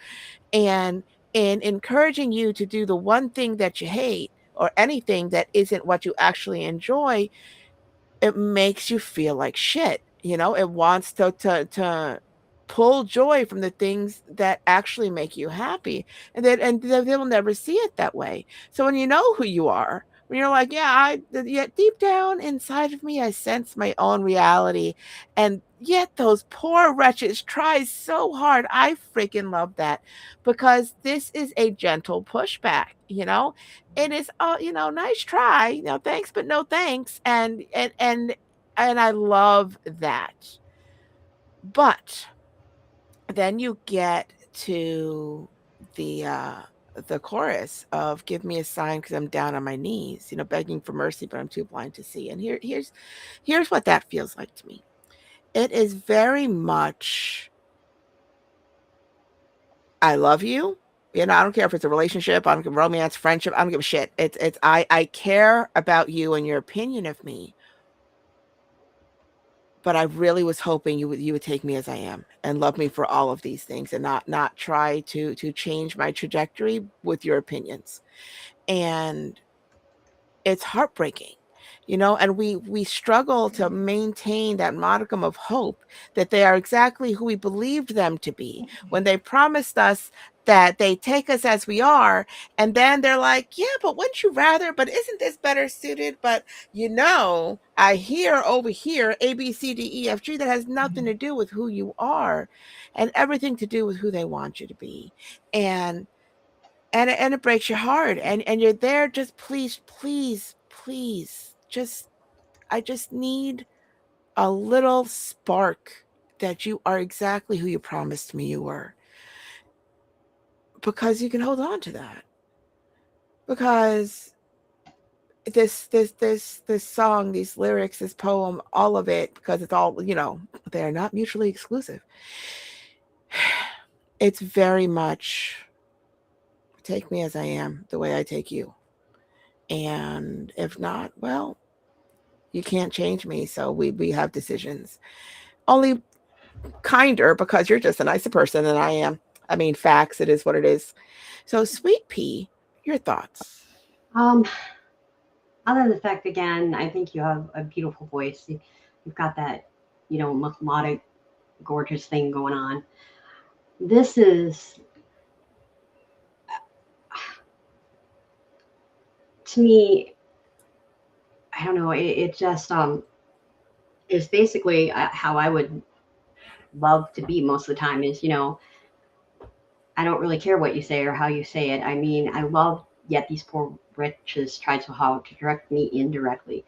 Speaker 2: And in encouraging you to do the one thing that you hate, or anything that isn't what you actually enjoy, it makes you feel like shit. It wants to pull joy from the things that actually make you happy, and they will never see it that way. So when you know who you are, when you're like, yeah, yet deep down inside of me, I sense my own reality, and yet those poor wretches try so hard. I freaking love that, because this is a gentle pushback. It is, oh, nice try, thanks, but no thanks. And I love that. But then you get to the chorus of give me a sign because I'm down on my knees, begging for mercy, but I'm too blind to see. And here's what that feels like to me. It is very much, I love you. I don't care if it's a relationship, I don't give romance, friendship, I don't give a shit. It's I care about you and your opinion of me. But I really was hoping you would take me as I am and love me for all of these things, and not try to change my trajectory with your opinions. And it's heartbreaking, and we struggle to maintain that modicum of hope that they are exactly who we believed them to be when they promised us that they take us as we are. And then they're like, yeah, but wouldn't you rather, but isn't this better suited? But I hear over here ABCDEFG that has nothing to do with who you are, and everything to do with who they want you to be. And it breaks your heart, and you're there, just please, please, please, I just need a little spark that you are exactly who you promised me you were, because you can hold on to that. Because this song, these lyrics, this poem, all of it, because it's all, they are not mutually exclusive. It's very much take me as I am, the way I take you. And if not, well, you can't change me. So we have decisions. Only kinder, because you're just a nicer person than I am. I mean, facts, it is what it is. So Sweet Pea, your thoughts?
Speaker 1: Other than the fact, again, I think you have a beautiful voice. You've got that, melodic, gorgeous thing going on. This is, to me, I don't know, it just is basically how I would love to be most of the time is, I don't really care what you say or how you say it. I mean, I love, yet these poor wretches tried so hard to direct me indirectly.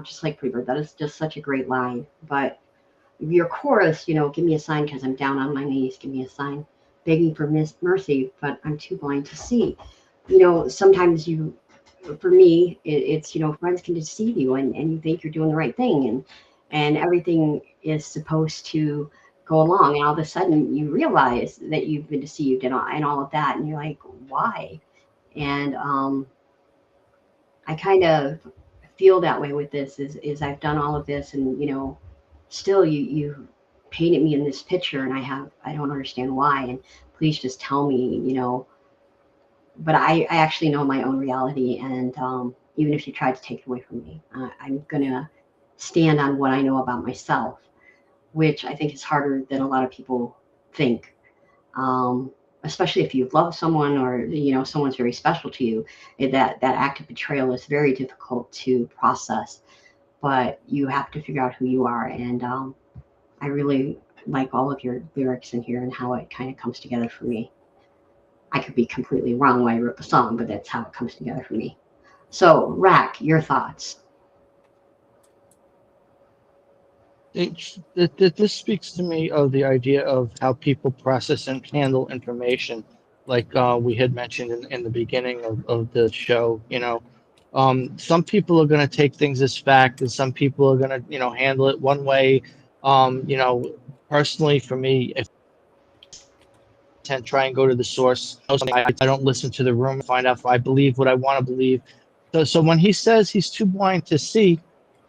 Speaker 1: Just like Preber, that is just such a great line. But your chorus, give me a sign because I'm down on my knees, give me a sign, begging for mercy, but I'm too blind to see. Sometimes for me, it's, friends can deceive you and you think you're doing the right thing and everything is supposed to go along. And all of a sudden you realize that you've been deceived and all of that. And you're like, why? And I kind of feel that way with this is I've done all of this and, still you painted me in this picture and I don't understand why. And please just tell me, but I actually know my own reality. And even if you tried to take it away from me, I'm going to stand on what I know about myself, which I think is harder than a lot of people think. Especially if you've loved someone or, someone's very special to you, that act of betrayal is very difficult to process, but you have to figure out who you are. And I really like all of your lyrics in here and how it kind of comes together for me. I could be completely wrong when I wrote the song, but that's how it comes together for me. So, Rack, your thoughts?
Speaker 3: This speaks to me of the idea of how people process and handle information, like we had mentioned in the beginning of the show. Some people are going to take things as fact, and some people are going to, handle it one way. Personally, for me, if I try and go to the source, I don't listen to the rumor, find out if I believe what I want to believe. So when he says he's too blind to see,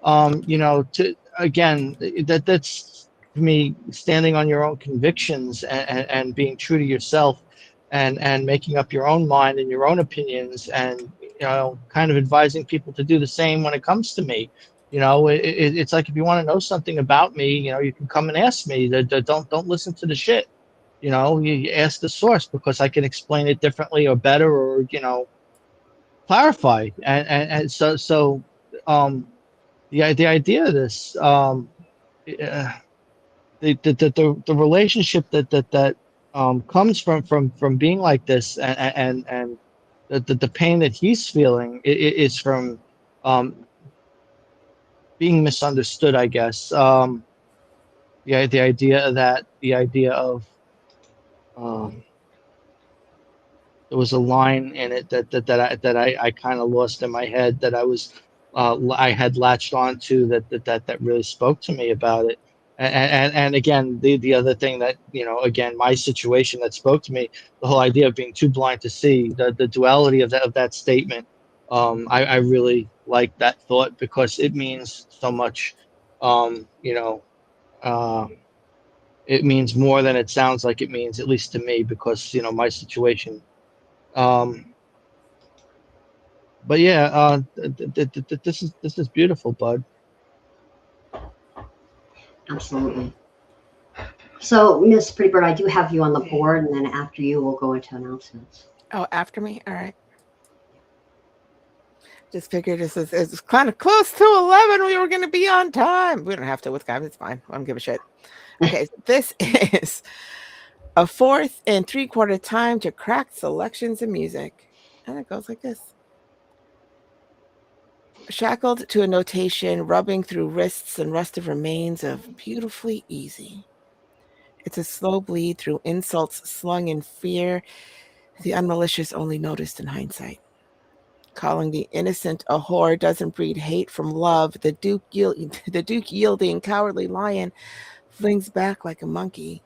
Speaker 3: to again, that's to me standing on your own convictions and being true to yourself and making up your own mind and your own opinions and kind of advising people to do the same when it comes to me. It's like if you want to know something about me, you can come and ask me. Don't listen to the shit. You ask the source because I can explain it differently or better or clarify. And so the idea of this uh, the relationship that comes from being like this and the pain that he's feeling is from being misunderstood, I guess. The idea of um, there was a line in it that I kind of lost in my head that I had latched onto that really spoke to me about it. And again, the other thing that again, my situation that spoke to me, the whole idea of being too blind to see, the duality of that statement. I really like that thought because it means so much. Um, you know, uh, it means more than it sounds like it means, at least to me, because my situation. Um, but yeah, this is beautiful, bud.
Speaker 1: Absolutely. So, Miss Pretty Bird, I do have you on the board, and then after you, we'll go into announcements.
Speaker 2: Oh, after me? All right. Just figured it's kind of close to 11. We were going to be on time. We don't have to with guys. It's fine. I don't give a shit. Okay, so this is a 4th and 3/4 time to crack selections of music. And it goes like this. Shackled to a notation, rubbing through wrists and rusted remains of beautifully easy. It's a slow bleed through insults slung in fear, the unmalicious only noticed in hindsight. Calling the innocent a whore doesn't breed hate from love. The Duke yielding cowardly lion flings back like a monkey.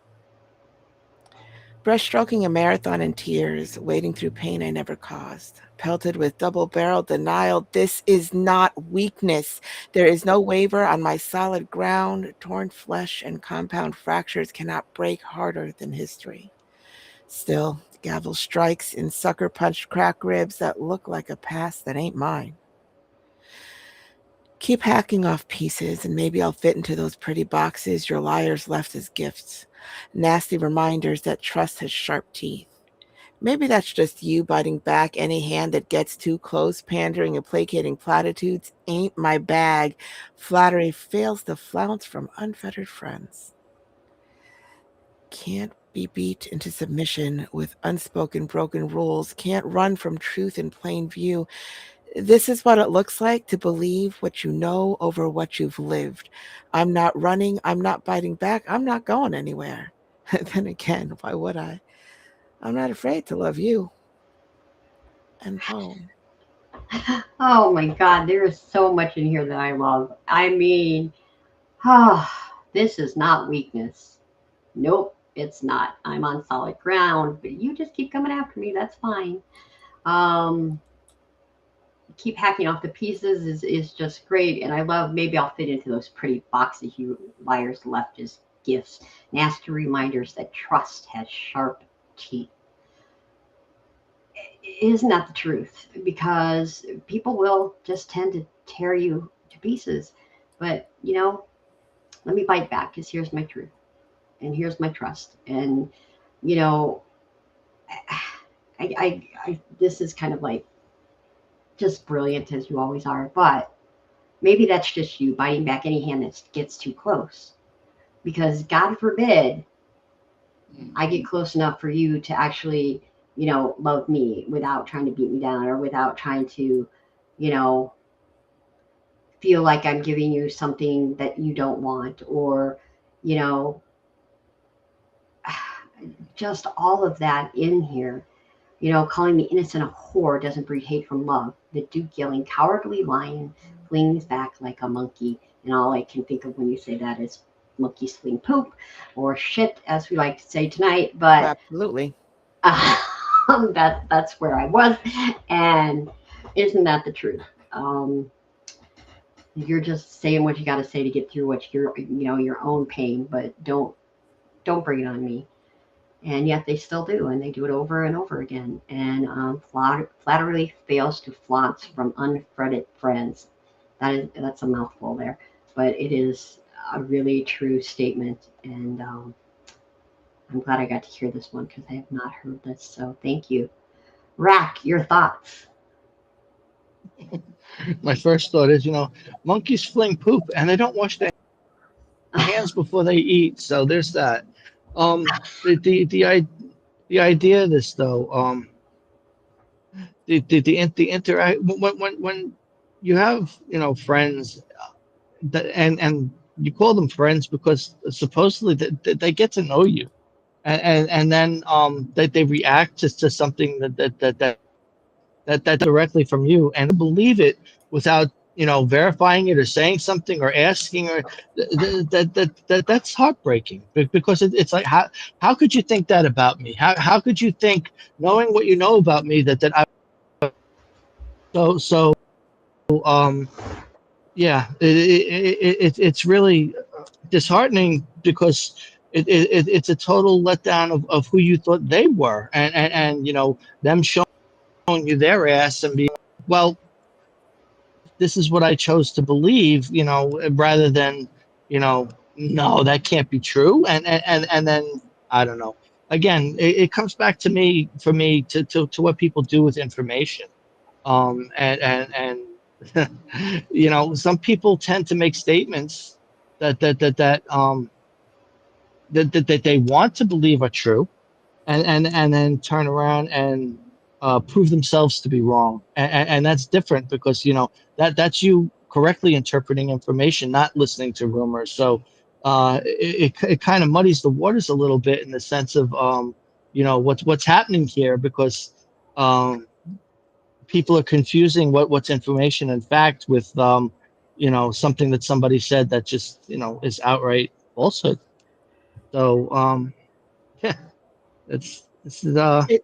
Speaker 2: Breaststroking a marathon in tears, wading through pain I never caused. Pelted with double-barreled denial, this is not weakness. There is no waiver on my solid ground. Torn flesh and compound fractures cannot break harder than history. Still, gavel strikes in sucker-punched crack ribs that look like a past that ain't mine. Keep hacking off pieces, and maybe I'll fit into those pretty boxes your liars left as gifts. Nasty reminders that trust has sharp teeth. Maybe that's just you biting back any hand that gets too close. Pandering and placating platitudes ain't my bag. Flattery fails to flounce from unfettered friends. Can't be beat into submission with unspoken broken rules, can't run from truth in plain view. This is what it looks like to believe what you know over what you've lived. I'm not running. I'm not biting back. I'm not going anywhere. Then again, why would I? I'm not afraid to love you. And poem.
Speaker 1: Oh my God, there is so much in here that I love. I mean, oh, this is not weakness. Nope, it's not. I'm on solid ground, but you just keep coming after me. That's fine. Um, keep hacking off the pieces is just great. And I love, maybe I'll fit into those pretty boxes you liars left as gifts. Nasty reminders that trust has sharp teeth. Isn't that the truth? Because people will just tend to tear you to pieces. But, let me bite back because here's my truth and here's my trust. And, you know, this is kind of like just brilliant as you always are. But maybe that's just you biting back any hand that gets too close. Because God forbid I get close enough for you to actually, love me without trying to beat me down or without trying to, feel like I'm giving you something that you don't want, or, just all of that in here. Calling the innocent a whore doesn't breed hate from love. The Duke yelling, cowardly lion flings back like a monkey. And all I can think of when you say that is monkeys fling poop, or shit, as we like to say tonight. But
Speaker 2: Absolutely.
Speaker 1: that's where I was. And isn't that the truth? You're just saying what you got to say to get through your own pain, but don't bring it on me. And yet they still do, and they do it over and over again. And flattery fails to flaunt from unfretted friends. That's a mouthful there, but it is a really true statement. And I'm glad I got to hear this one because I have not heard this. So thank you. Rack, your thoughts.
Speaker 3: My first thought is, monkeys fling poop and they don't wash their hands before they eat. So there's that. The idea of this though, the interact when you have friends that and you call them friends because supposedly they get to know you, and then they react to something that directly from you and believe it without verifying it or saying something or asking, or that's heartbreaking, because it's like, how could you think that about me? How could you think, knowing what you know about me, that I so um yeah, it's really disheartening, because it's a total letdown of who you thought they were, and them showing you their ass and being, well, this is what I chose to believe, rather than, no, that can't be true. And then, I don't know. Again, it comes back to me, for me, to what people do with information. And some people tend to make statements that they want to believe are true, and then turn around and prove themselves to be wrong, and that's different, because that's you correctly interpreting information, not listening to rumors. So it kind of muddies the waters a little bit, in the sense of what's happening here, because people are confusing what's information and fact with something that somebody said that just is outright falsehood. So yeah, it's
Speaker 2: It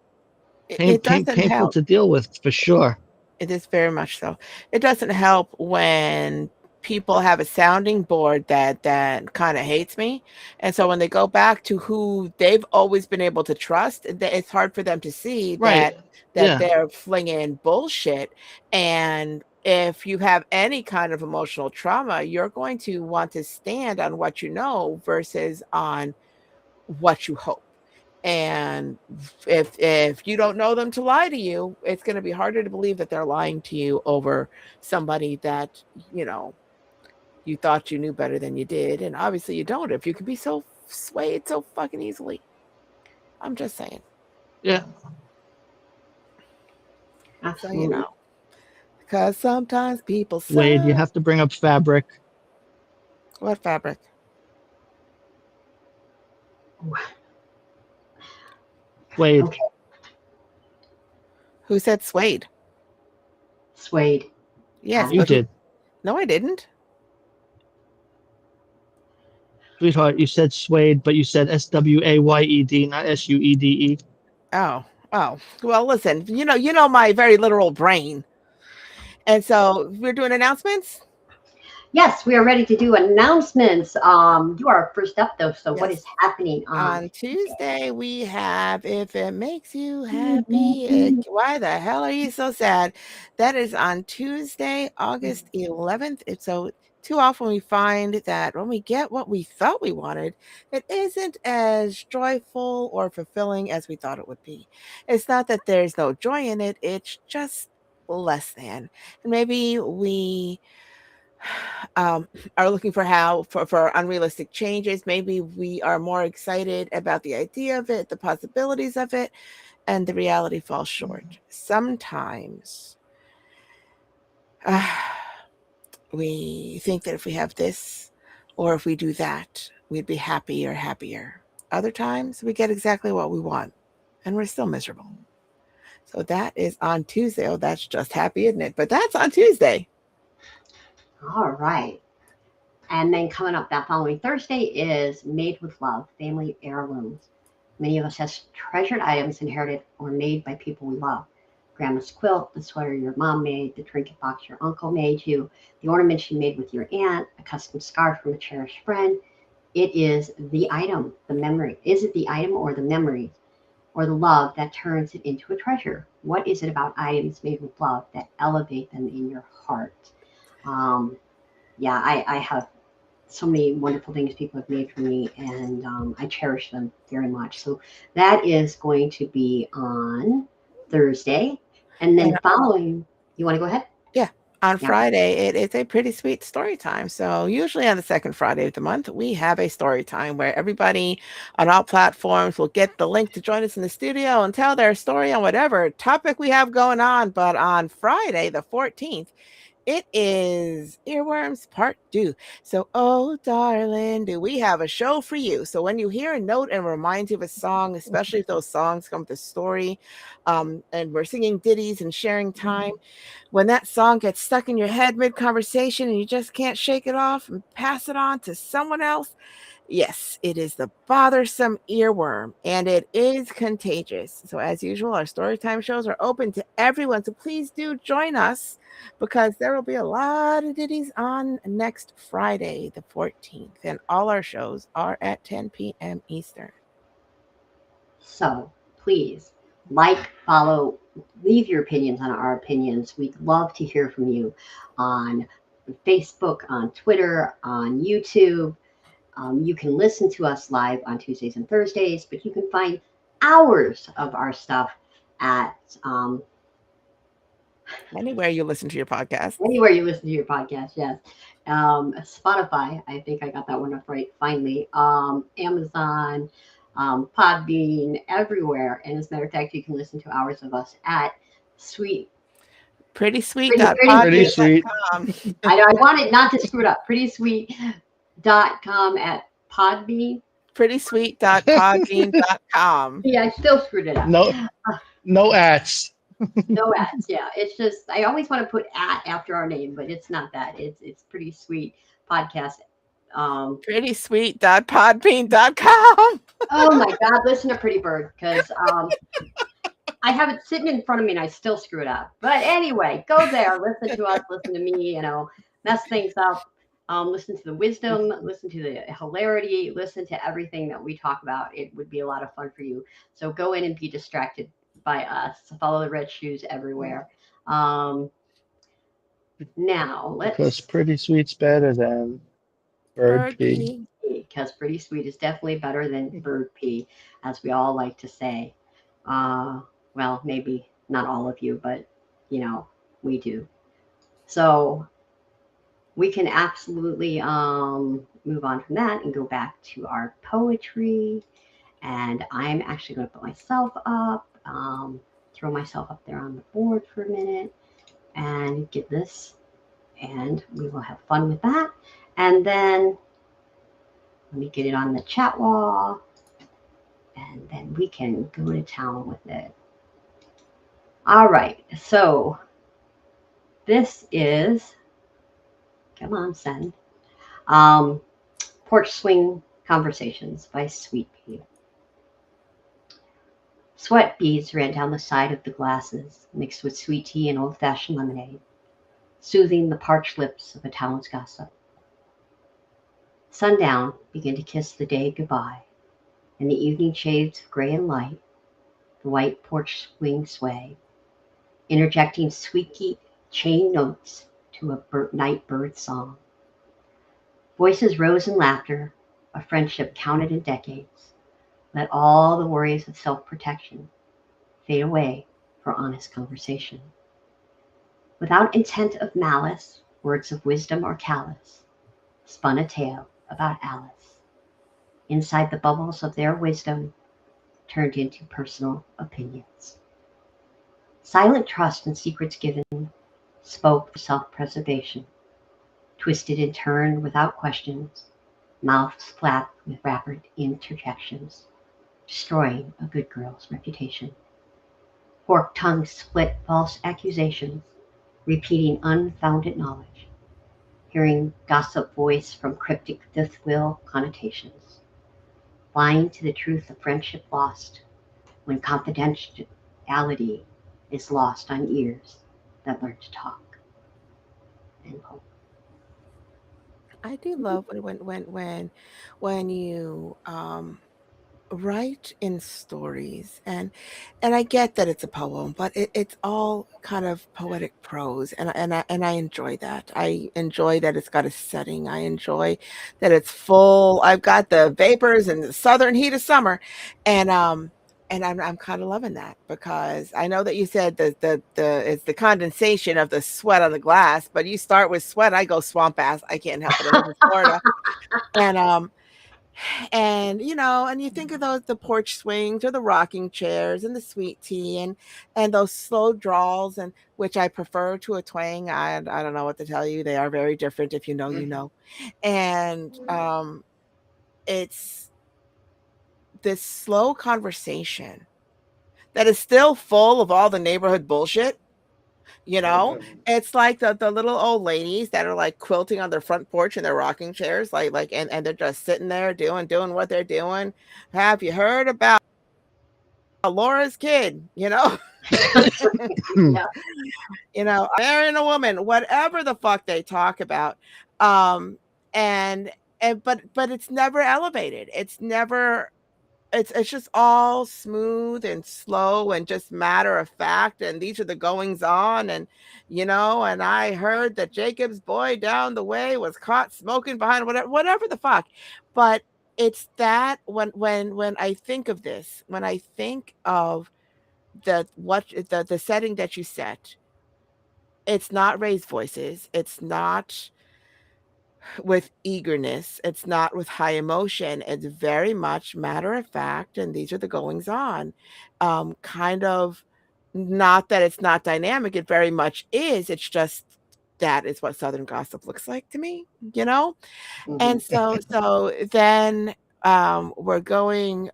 Speaker 2: it doesn't
Speaker 3: painful
Speaker 2: help.
Speaker 3: to deal with, for sure.
Speaker 2: It is very much so. It doesn't help when people have a sounding board that kind of hates me, and so when they go back to who they've always been able to trust, it's hard for them to see
Speaker 3: Right.
Speaker 2: that
Speaker 3: Yeah.
Speaker 2: they're flinging bullshit. And if you have any kind of emotional trauma, you're going to want to stand on what you know versus on what you hope. And if you don't know them to lie to you, it's going to be harder to believe that they're lying to you over somebody that you thought you knew better than you did, and obviously you don't. If you can be so swayed so fucking easily. I'm just saying.
Speaker 3: Yeah.
Speaker 2: So,
Speaker 1: Absolutely.
Speaker 2: because sometimes people
Speaker 3: Wade, you
Speaker 2: say,
Speaker 3: have to bring up fabric.
Speaker 2: what fabric?
Speaker 3: Wade,
Speaker 1: Okay.
Speaker 2: Who said suede?
Speaker 1: Suede.
Speaker 2: Yes,
Speaker 3: you
Speaker 2: but who?
Speaker 3: did.
Speaker 2: No, I didn't.
Speaker 3: Sweetheart, you said suede, but you said SWAYED, not SUEDE.
Speaker 2: Oh, oh. Well, listen, you know my very literal brain. And so we're doing announcements?
Speaker 1: Yes, we are ready to do announcements. You are first up though. So what is
Speaker 2: Yes.
Speaker 1: happening on
Speaker 2: On Tuesday, we have If It Makes You Happy.
Speaker 1: Tuesday?
Speaker 2: Why the hell are you so sad? That is on Tuesday, August 11th. It's so too often we find that when we get what we thought we wanted, it isn't as joyful or fulfilling as we thought it would be. It's not that there's no joy in it, it's just less than. And maybe we are looking for for unrealistic changes. Maybe we are more excited about the idea of it, the possibilities of it, and the reality falls short. Sometimes we think that if we have this or if we do that, we'd be happier. Other times we get exactly what we want and we're still miserable. So that is on Tuesday. Oh, that's just happy, isn't it? But that's on Tuesday.
Speaker 1: All right. And then coming up that following Thursday is Made with Love, Family Heirlooms. Many of us have treasured items inherited or made by people we love. Grandma's quilt, the sweater your mom made, the trinket box your uncle made you, the ornaments you made with your aunt, a custom scarf from a cherished friend. It is the item, the memory. Is it the item or the memory or the love that turns it into a treasure? What is it about items made with love that elevate them in your heart? Um, yeah, I have so many wonderful things people have made for me, and I cherish them very much. So that is going to be on Thursday, and
Speaker 2: And
Speaker 1: then following. You want to go ahead?
Speaker 2: yeah, on
Speaker 1: Yeah.
Speaker 2: Friday, it is a pretty sweet story time. So usually on the second Friday of the month, we have a story time where everybody on all platforms will get the link to join us in the studio and tell their story on whatever topic we have going on. But on Friday, the 14th, it is Earworms Part 2. So, oh, darling, do we have a show for you? So, when you hear a note and reminds you of a song, especially if those songs come with a story, and we're singing ditties and sharing time, when that song gets stuck in your head mid conversation and you just can't shake it off and pass it on to someone else, yes, it is the bothersome earworm and it is contagious. So, as usual, our storytime shows are open to everyone. So, please do join us because there will be a lot of ditties on next Friday, the 14th. And all our shows are at 10 p.m. Eastern.
Speaker 1: So please like, follow, leave your opinions on our opinions. We'd love to hear from you on Facebook, on Twitter, on YouTube. You can listen to us live on Tuesdays and Thursdays, but you can find hours of our stuff at
Speaker 2: Anywhere you listen to your podcast.
Speaker 1: anywhere you listen to your podcast. Yes, Spotify. I think I got that one up right finally. Amazon, Podbean, everywhere. And as a matter of fact, you can listen to hours of us at Sweet.
Speaker 2: Pretty sweet
Speaker 1: Pretty,
Speaker 2: dot
Speaker 1: pretty,
Speaker 3: Pretty
Speaker 2: podbean dot
Speaker 3: sweet.
Speaker 2: com.
Speaker 1: I wanted not to screw it up. Prettysweet.com at Podbean.
Speaker 2: Pretty sweet dot podbean dot com.
Speaker 1: Yeah, I still screwed it up.
Speaker 3: No, no ads.
Speaker 1: No ads. Yeah, it's just I always want to put at after our name, but it's not that. It's pretty sweet podcast.
Speaker 2: Pretty sweet dot podbean dot com.
Speaker 1: Oh my God, listen to Pretty Bird because I have it sitting in front of me and I still screw it up. But anyway, go there, listen to us, listen to me, mess things up. Listen to the wisdom, listen to the hilarity, listen to everything that we talk about. It would be a lot of fun for you. So go in and be distracted by us. Follow the red shoes everywhere. Now
Speaker 3: Because
Speaker 1: let's
Speaker 3: pretty sweet's better than bird
Speaker 2: Bird
Speaker 3: pee.
Speaker 2: pee.
Speaker 1: because pretty sweet is definitely better than bird pee, as we all like to say. Well, maybe not all of you, but we do. So we can absolutely move on from that and go back to our poetry. And I'm actually going to put myself up, throw myself up there on the board for a minute and get this, and we will have fun with that. And then let me get it on the chat wall, and then we can go to town with it. All right, so this is, come on, send. Porch Swing Conversations by Sweet Pea. Sweat beads ran down the side of the glasses, mixed with sweet tea and old-fashioned lemonade, soothing the parched lips of a town's gossip. Sundown began to kiss the day goodbye, and the evening shades of gray and light, the white porch swing sway, interjecting squeaky chain notes to a night bird song. Voices rose in laughter, a friendship counted in decades. Let all the worries of self-protection fade away for honest conversation. Without intent of malice, words of wisdom or callous, spun a tale about Alice. Inside the bubbles of their wisdom, turned into personal opinions. Silent trust and secrets given spoke for self-preservation, twisted and turned without questions, mouths flapped with rapid interjections, destroying a good girl's reputation. Forked tongues split false accusations, repeating unfounded knowledge, hearing gossip voice from cryptic fifth-wheel connotations, blind to the truth of friendship lost when confidentiality is lost on ears that learn to talk. End quote.
Speaker 2: I do love when you write in stories, and I get that it's a poem, but it's all kind of poetic prose, and I enjoy that. I enjoy that it's got a setting. I enjoy that it's full. I've got the vapors and the southern heat of summer, and I'm kind of loving that because I know that you said the it's the condensation of the sweat on the glass, but you start with sweat, I go swamp ass. I can't help it. I live in Florida, and and you think of those the porch swings or the rocking chairs and the sweet tea and those slow draws and which I prefer to a twang. I don't know what to tell you. They are very different if you know, you know. And it's this slow conversation that is still full of all the neighborhood bullshit. It's like the little old ladies that are like quilting on their front porch in their rocking chairs, and they're just sitting there doing what they're doing. Have you heard about Laura's kid?
Speaker 1: Yeah.
Speaker 2: Marrying a woman, whatever the fuck they talk about. Um and and but but it's never elevated. It's just all smooth and slow and just matter of fact, and these are the goings on, and I heard that Jacob's boy down the way was caught smoking behind whatever the fuck. But it's that when I think of this, when I think of the setting that you set, it's not raised voices, it's not with eagerness. It's not with high emotion. It's very much matter of fact, and these are the goings on. Kind of not that it's not dynamic, it very much is. It's just that is what Southern gossip looks like to me, you know?
Speaker 1: Mhm.
Speaker 2: And so then we're going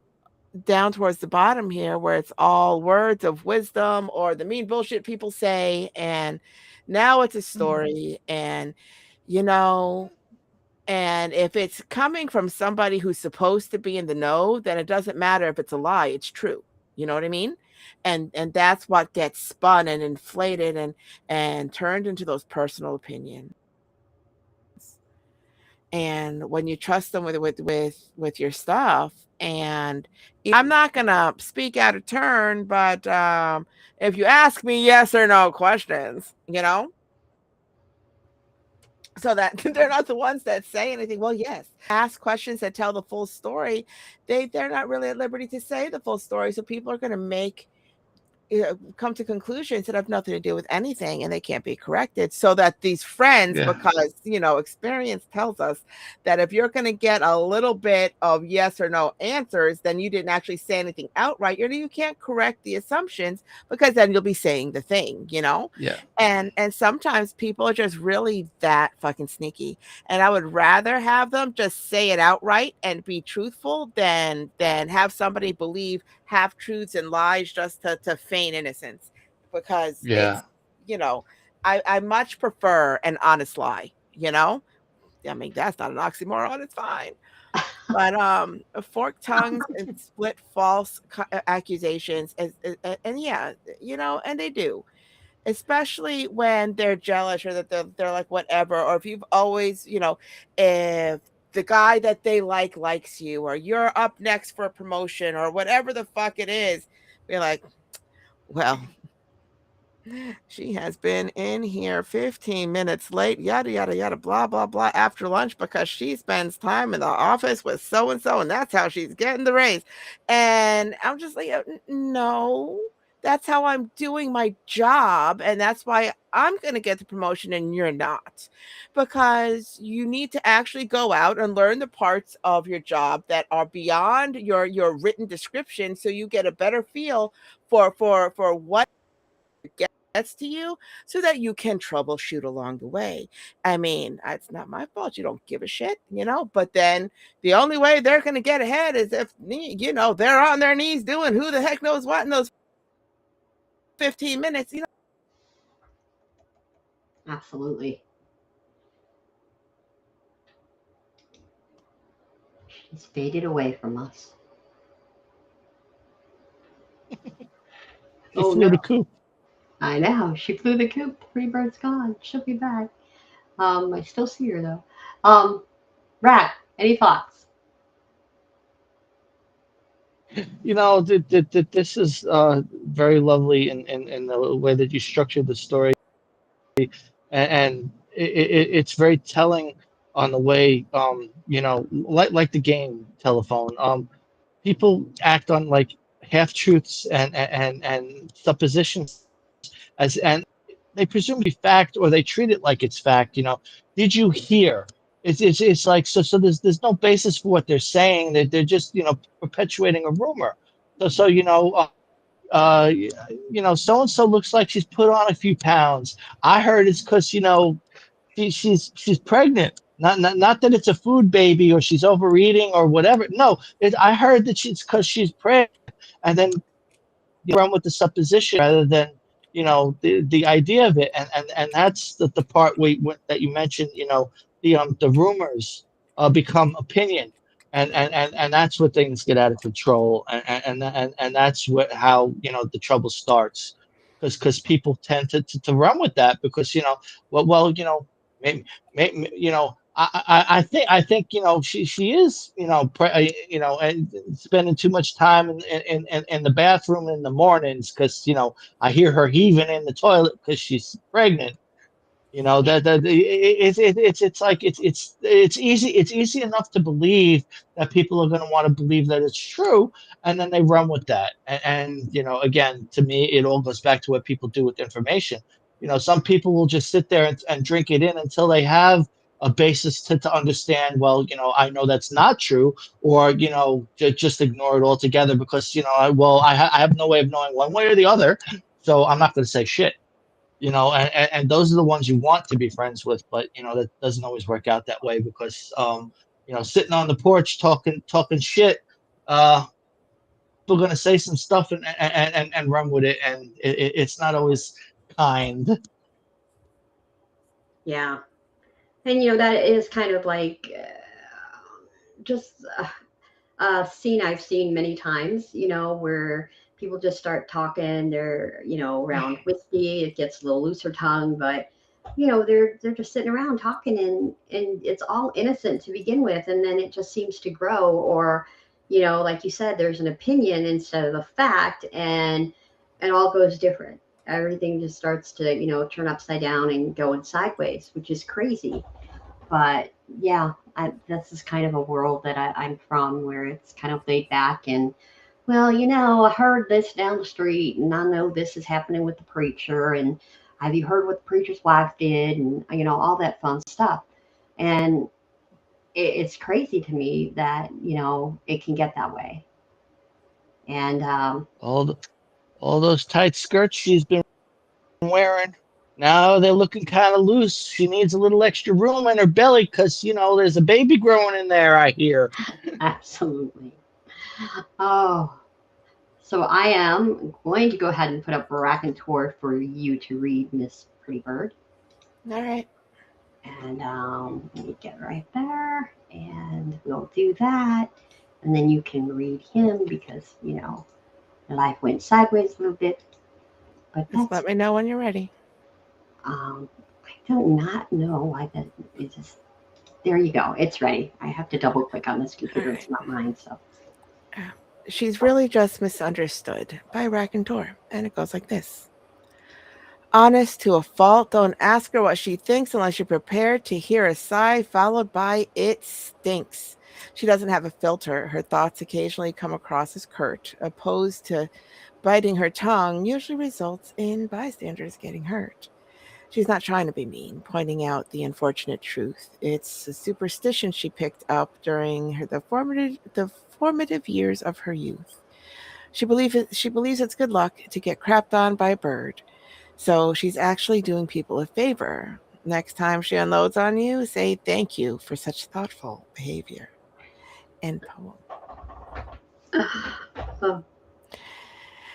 Speaker 2: down towards the bottom here where it's all words of wisdom or the mean bullshit people say, and now it's a story, and you know and if it's coming from somebody who's supposed to be in the know, then it doesn't matter if it's a lie, it's true. You know what I mean? And that's what gets spun and inflated and turned into those personal opinions. And when you trust them with your stuff, and I'm not gonna speak out of turn, but if you ask me yes or no questions, so that they're not the ones that say anything. Well, yes, ask questions that tell the full story. They're not really at liberty to say the full story, so people are going to make come to conclusions that have nothing to do with anything, and they can't be corrected, so that these friends,
Speaker 3: Yeah.
Speaker 2: because experience tells us that if you're going to get a little bit of yes or no answers, then you didn't actually say anything outright. You can't correct the assumptions, because then you'll be saying the thing.
Speaker 3: Yeah.
Speaker 2: And sometimes people are just really that fucking sneaky, and I would rather have them just say it outright and be truthful than have somebody believe half truths and lies just to feign innocence, because
Speaker 3: Yeah.
Speaker 2: it's I much prefer an honest lie. I mean, that's not an oxymoron, it's fine. But forked tongues and split false accusations, and yeah, and they do, especially when they're jealous, or that they're like whatever, or if you've always, if the guy that they likes you, or you're up next for a promotion, or whatever the fuck it is, you're like, well, she has been in here 15 minutes late, yada, yada, yada, blah, blah, blah, after lunch, because she spends time in the office with so and so, and that's how she's getting the raise. And I'm just like, no, that's how I'm doing my job. And that's why I'm going to get the promotion and you're not. Because you need to actually go out and learn the parts of your job that are beyond your written description, so you get a better feel for what gets to you, so that you can troubleshoot along the way. I mean, it's not my fault you don't give a shit, but then the only way they're going to get ahead is if, they're on their knees doing who the heck knows what in those 15 minutes.
Speaker 1: Absolutely. She's faded away from us.
Speaker 3: She
Speaker 1: Oh
Speaker 3: flew
Speaker 1: no.
Speaker 3: the coop.
Speaker 1: I know. She flew the coop. The free bird's gone. She'll be back. I still see her though. Rat, any thoughts?
Speaker 3: This is very lovely in the way that you structured the story, and it's very telling on the way, like the game telephone. People act on like half truths and suppositions, and they presume to be fact, or they treat it like it's fact. Did you hear? It's like, so there's no basis for what they're saying. They're just perpetuating a rumor. So uh, so and so looks like she's put on a few pounds. I heard it's because she's pregnant. Not that it's a food baby or she's overeating or whatever. No, I heard that she's because she's pregnant, and then run with the supposition rather than the idea of it. And that's the part that you mentioned. The rumors become opinion, and that's where things get out of control, and that's how the trouble starts, because people tend to run with that, because well, maybe, I think she is and spending too much time in the bathroom in the mornings, because I hear her heaving in the toilet because she's pregnant. That it's like it's easy enough to believe that people are going to want to believe that it's true, and then they run with that. And again, to me, it all goes back to what people do with information. Some people will just sit there and drink it in until they have a basis to understand. Well, I know that's not true, or just ignore it altogether, because I have no way of knowing one way or the other, so I'm not going to say shit. And those are the ones you want to be friends with, but that doesn't always work out that way, because sitting on the porch talking shit, we're going to say some stuff and run with it, and it's not always kind.
Speaker 1: Yeah. And that is kind of like just a scene I've seen many times, where people just start talking. They're, around whiskey, it gets a little looser tongue, but they're just sitting around talking, and it's all innocent to begin with, and then it just seems to grow, or like you said, there's an opinion instead of the fact, and it all goes different. Everything just starts to turn upside down and going sideways, which is crazy. But yeah, this is kind of a world that I'm from, where it's kind of laid back, and Well, I heard this down the street, and I know this is happening with the preacher. And have you heard what the preacher's wife did? And, all that fun stuff. And it's crazy to me that, it can get that way. And
Speaker 3: All those tight skirts she's been wearing, now they're looking kind of loose. She needs a little extra room in her belly because, there's a baby growing in there, I hear.
Speaker 1: absolutely. Oh, so I am going to go ahead and put up a raconteur for you to read, Miss Pretty Bird.
Speaker 2: All right.
Speaker 1: And let me get right there, and we'll do that. And then you can read him because, life went sideways a little bit. But
Speaker 2: Just let me know when you're ready.
Speaker 1: I do not know why that is just. There you go. It's ready. I have to double click on this computer.
Speaker 2: Right.
Speaker 1: It's not mine, so.
Speaker 2: She's really just misunderstood by raconteur, and it goes like this. Honest to a fault, don't ask her what she thinks unless you're prepared to hear a sigh followed by it stinks. She doesn't have a filter. Her thoughts occasionally come across as curt. Opposed to biting her tongue usually results in bystanders getting hurt. She's not trying to be mean, pointing out the unfortunate truth. It's a superstition she picked up during the formative years of her youth. She believes it's good luck to get crapped on by a bird. So she's actually doing people a favor. Next time she unloads on you, say thank you for such thoughtful behavior. End poem.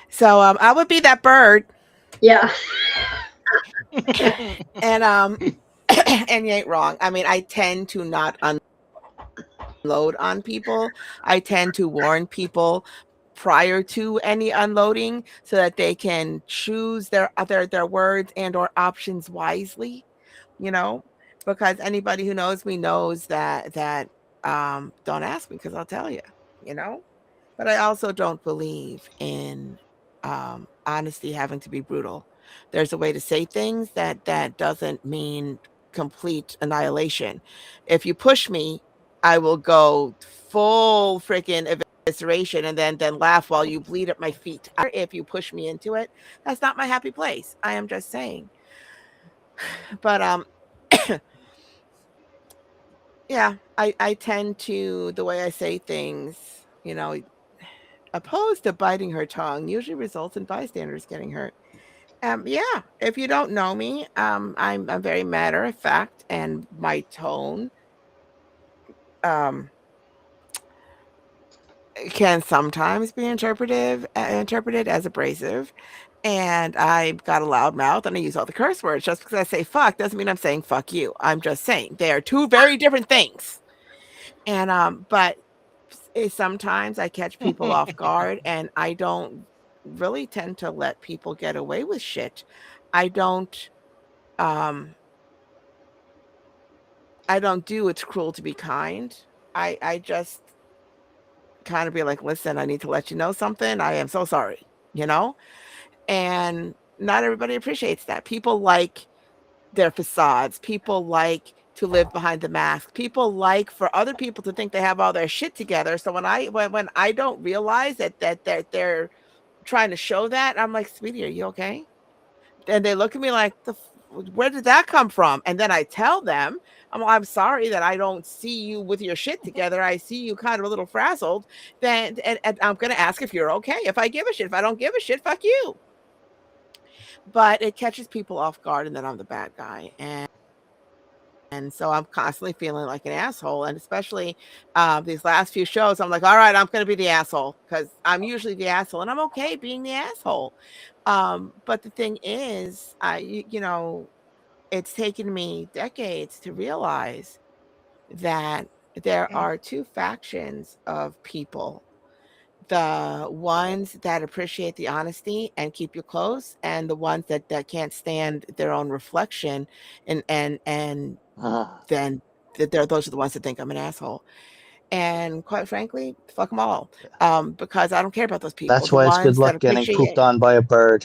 Speaker 2: So I would be that bird.
Speaker 1: Yeah.
Speaker 2: And and you ain't wrong. I mean, I tend to not unload on people. I tend to warn people prior to any unloading so that they can choose their words and or options wisely, because anybody who knows me knows that don't ask me because I'll tell you, but I also don't believe in honesty having to be brutal. There's a way to say things that doesn't mean complete annihilation. If you push me, I will go full freaking evisceration and then laugh while you bleed at my feet. If you push me into it, that's not my happy place. I am just saying. But yeah, I tend to, the way I say things, opposed to biting her tongue usually results in bystanders getting hurt. Yeah, if you don't know me, I'm very matter of fact, and my tone can sometimes be interpreted as abrasive. And I've got a loud mouth and I use all the curse words. Just because I say fuck doesn't mean I'm saying fuck you. I'm just saying they are two very different things. And but sometimes I catch people off guard, and I don't really tend to let people get away with shit. I don't do it's cruel to be kind. I just kind of be like, listen, I need to let you know something. I am so sorry, and not everybody appreciates that. People like their facades. People like to live behind the mask. People like for other people to think they have all their shit together. So when I don't realize that they're trying to show that, I'm like, sweetie, are you okay? And they look at me like, where did that come from? And then I tell them, I'm sorry that I don't see you with your shit together. I see you kind of a little frazzled. Then and I'm gonna ask if you're okay. If I give a shit, if I don't give a shit, fuck you. But it catches people off guard, and then I'm the bad guy. And so I'm constantly feeling like an asshole. And especially these last few shows, I'm like, all right, I'm going to be the asshole because I'm usually the asshole, and I'm okay being the asshole. But the thing is, it's taken me decades to realize that there are two factions of people. The ones that appreciate the honesty and keep you close, and the ones that can't stand their own reflection, and then those are the ones that think I'm an asshole. And quite frankly, fuck them all, because I don't care about those people.
Speaker 3: That's why it's good luck getting pooped on by a bird.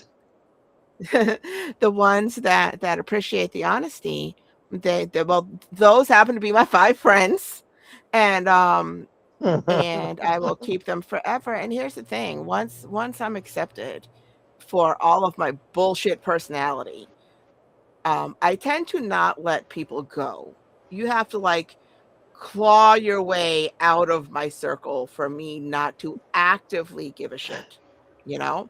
Speaker 2: The ones that appreciate the honesty, they well, those happen to be my 5 friends, and and I will keep them forever. And here's the thing: once I'm accepted for all of my bullshit personality, I tend to not let people go. You have to like claw your way out of my circle for me not to actively give a shit, you know?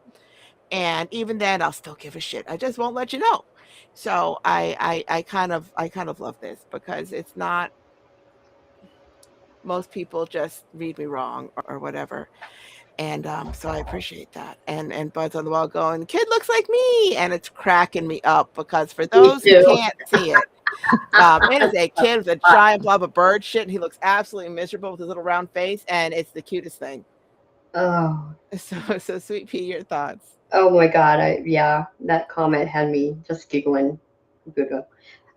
Speaker 2: And even then I'll still give a shit. I just won't let you know. So I kind of love this because it's not most people just read me wrong or whatever. And so I appreciate that. And Bud's on the wall going, kid looks like me, and it's cracking me up because for
Speaker 1: Me
Speaker 2: those who
Speaker 1: too.
Speaker 2: can't see it, it is a kid with a giant blob of bird shit, and he looks absolutely miserable with his little round face, and it's the cutest thing.
Speaker 1: Oh,
Speaker 2: So Sweet Pea, your thoughts?
Speaker 1: oh my God. Yeah, that comment had me just giggling. Giggle.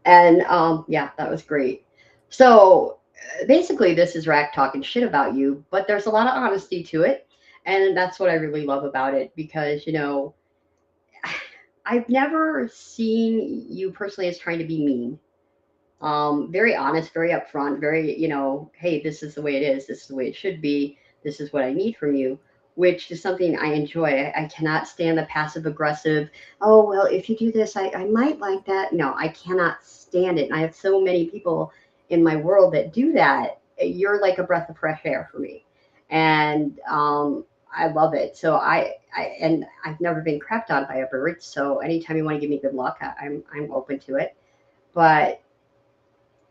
Speaker 1: And yeah, that was great. So basically, this is Rack talking shit about you, but there's a lot of honesty to it. And that's what I really love about it because, I've never seen you personally as trying to be mean. Very honest, very upfront, very, hey, this is the way it is. This is the way it should be. This is what I need from you, which is something I enjoy. I cannot stand the passive aggressive. Oh, well, if you do this, I might like that. No, I cannot stand it. And I have so many people in my world that do that. You're like a breath of fresh air for me. And I love it. So and I've never been crapped on by a bird. So anytime you want to give me good luck, I'm open to it. But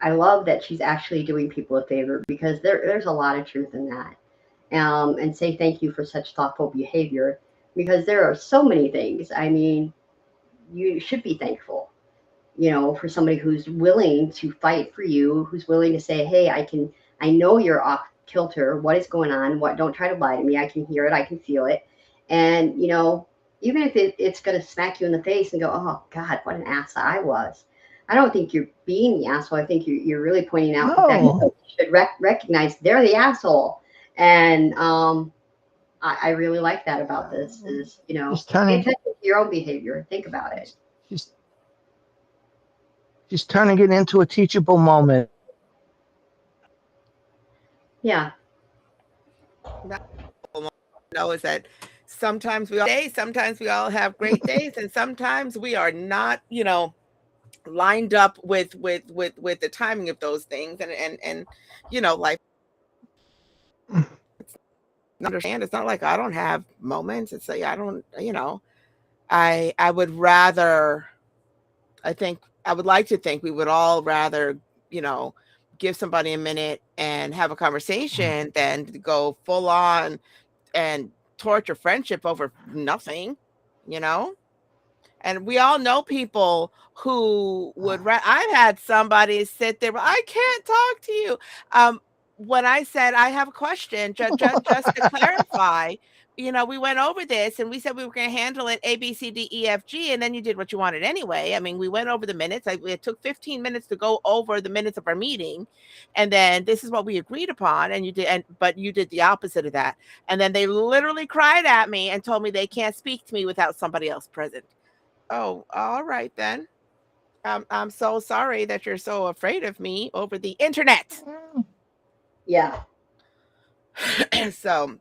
Speaker 1: I love that she's actually doing people a favor because there's a lot of truth in that. And say thank you for such thoughtful behavior because there are so many things. I mean, you should be thankful, for somebody who's willing to fight for you, who's willing to say, hey, I know you're off kilter. What is going on? Don't try to lie to me. I can hear it. I can feel it. And, even if it's going to smack you in the face and go, oh, God, what an ass I was. I don't think you're being the asshole. I think you're really pointing out the fact that
Speaker 3: No,
Speaker 1: you should recognize they're the asshole. And I really like that about this is,
Speaker 3: she's
Speaker 1: pay
Speaker 3: turning.
Speaker 1: attention to your own behavior. Think about it.
Speaker 3: She's she's turning it into a teachable moment.
Speaker 1: Yeah.
Speaker 2: Know is that sometimes we all have great days, and sometimes we are not, lined up with the timing of those things, and life. Understand, it's not like I don't have moments. It's like I don't, I would rather, I would like to think we would all rather, you know, give somebody a minute and have a conversation than to go full on and torture friendship over nothing, you know? And we all know people who would. I've had somebody sit there, but I can't talk to you. When I said I have a question, just to clarify, we went over this and we said we were going to handle it A, B, C, D, E, F, G, and then you did what you wanted anyway. I mean, we went over the minutes. It took 15 minutes to go over the minutes of our meeting, and then this is what we agreed upon, and you did, but you did the opposite of that. And then they literally cried at me and told me they can't speak to me without somebody else present. Oh, all right then. I'm so sorry that you're so afraid of me over the internet.
Speaker 1: Yeah.
Speaker 2: So,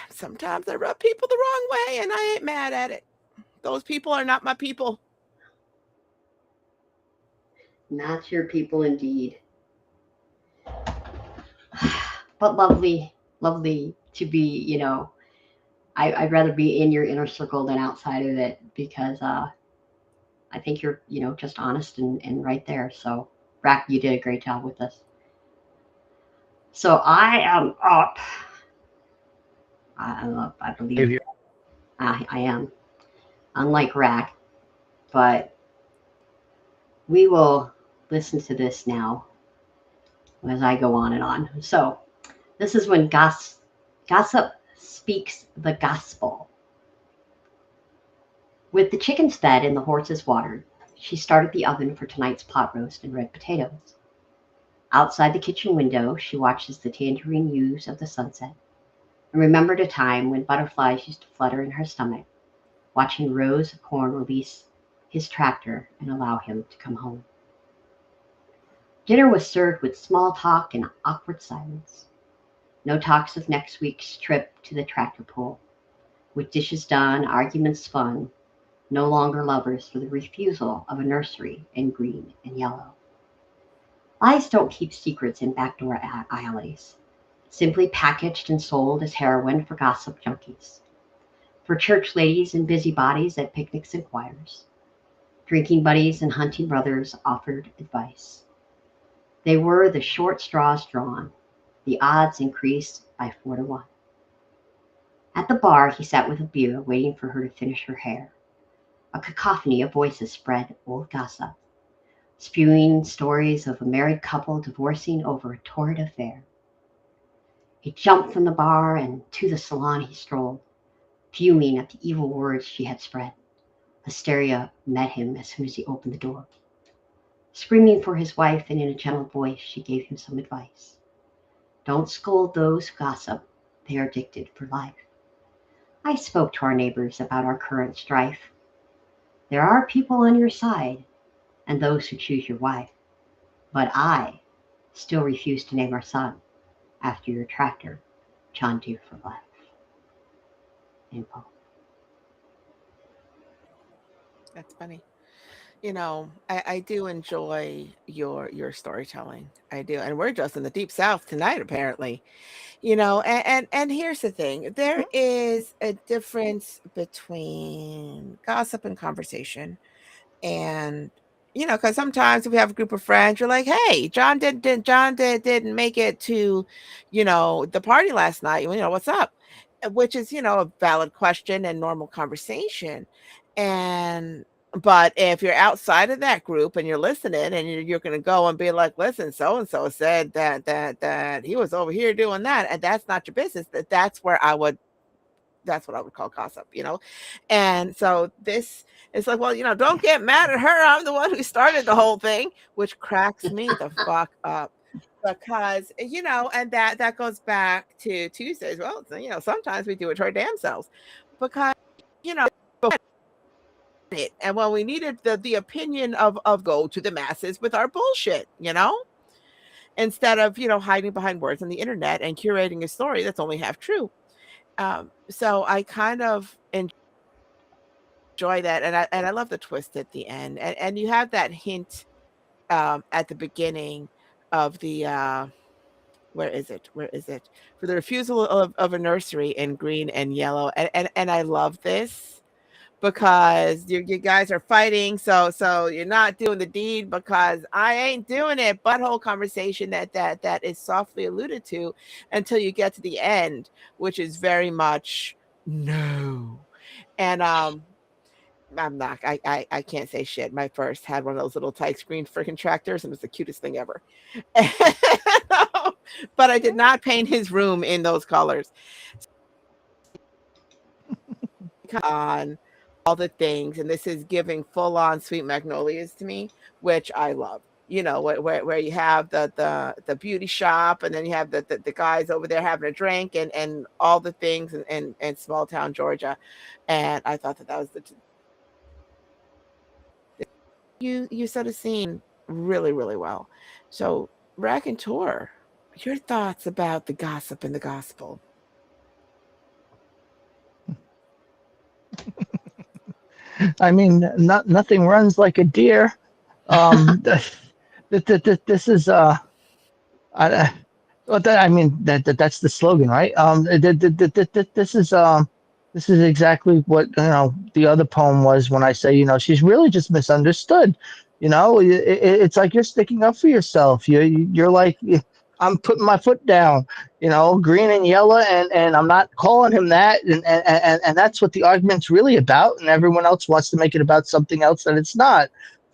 Speaker 2: sometimes I rub people the wrong way and I ain't mad at it. Those people are not my people.
Speaker 1: Not your people indeed. But lovely, lovely to be, I'd rather be in your inner circle than outside of it because I think you're, just honest and right there. So, Rack, you did a great job with this. So I am up. I'm up, I believe. I am. Unlike Rack, but we will listen to this now as I go on and on. So, this is when gossip speaks the gospel. With the chickens fed and the horses watered, she started the oven for tonight's pot roast and red potatoes. Outside the kitchen window, she watches the tangerine hues of the sunset and remembered a time when butterflies used to flutter in her stomach, watching rows of corn release his tractor and allow him to come home. Dinner was served with small talk and awkward silence. No talks of next week's trip to the tractor pull. With dishes done, arguments fun, no longer lovers for the refusal of a nursery in green and yellow. Lies don't keep secrets in backdoor alleys, simply packaged and sold as heroin for gossip junkies, for church ladies and busybodies at picnics and choirs. Drinking buddies and hunting brothers offered advice. They were the short straws drawn. The odds increased by 4 to 1. At the bar, he sat with a beer, waiting for her to finish her hair. A cacophony of voices spread old gossip, spewing stories of a married couple divorcing over a torrid affair. He jumped from the bar and to the salon he strolled, fuming at the evil words she had spread. Hysteria met him as soon as he opened the door. Screaming for his wife and in a gentle voice, she gave him some advice. Don't scold those who gossip. They are addicted for life. I spoke to our neighbors about our current strife. There are people on your side and those who choose your wife, but I still refuse to name our son after your tractor, John Deere for life. Info.
Speaker 2: That's funny. I do enjoy your storytelling. I do. And we're just in the deep south tonight, apparently. And here's the thing. There is a difference between gossip and conversation. And because sometimes if we have a group of friends, you're like, hey, didn't make it to, the party last night. What's up? Which is, a valid question and normal conversation. But if you're outside of that group and you're listening and you're going to go and be like, listen, so and so said that he was over here doing that, and that's not your business. That's what I would call gossip. And so this is like, well, don't get mad at her. I'm the one who started the whole thing, which cracks me the fuck up. Because, and that goes back to Tuesdays. Well, sometimes we do it to our damn selves because, and when we needed the opinion of go to the masses with our bullshit, instead of, hiding behind words on the internet and curating a story that's only half true. So I kind of enjoy that. And I love the twist at the end. And you have that hint at the beginning of the where is it? For the refusal of a nursery in green and yellow. And I love this because you guys are fighting. So you're not doing the deed because I ain't doing it. Butthole conversation that is softly alluded to until you get to the end, which is very much no. And I'm not. I can't say shit. My first had one of those little tight screen freaking tractors, and it was the cutest thing ever. But I did not paint his room in those colors. On all the things, and this is giving full on Sweet Magnolias to me, which I love. Where you have the beauty shop, and then you have the guys over there having a drink, and all the things in small town Georgia, and I thought that was you set a scene really, really well. So, Raconteur, your thoughts about the gossip and the gospel?
Speaker 3: I mean, nothing runs like a deer. This is I, well, I mean that's the slogan, right? This is exactly what the other poem was when I say she's really just misunderstood. It's like you're sticking up for yourself. You're like I'm putting my foot down. Green and yellow, and I'm not calling him that, and that's what the argument's really about. And everyone else wants to make it about something else that it's not.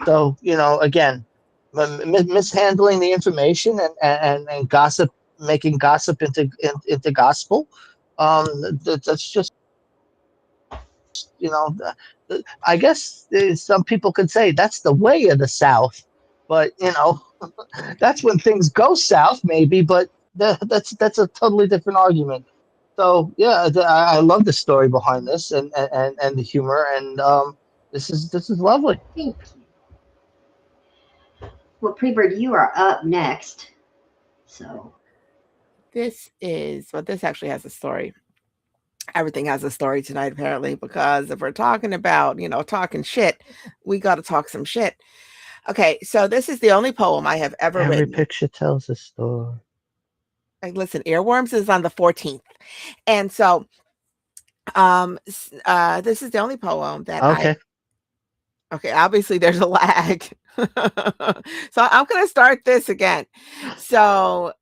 Speaker 3: So again, mishandling the information and gossip, making gossip into gospel. That's just I guess some people could say that's the way of the South, but that's when things go south, maybe. But that's a totally different argument. So yeah, I love the story behind this and the humor, and this is lovely.
Speaker 1: Thank you. Well, Pre-Bird, you are up next. So
Speaker 2: This actually has a story. Everything has a story tonight, apparently, because if we're talking about, talking shit, we got to talk some shit. Okay, so this is the only poem I have ever
Speaker 3: Every
Speaker 2: written.
Speaker 3: picture tells a story.
Speaker 2: Listen, Earworms is on the 14th. And so this is the only poem that
Speaker 3: Okay.
Speaker 2: Okay, obviously there's a lag. So I'm going to start this again. So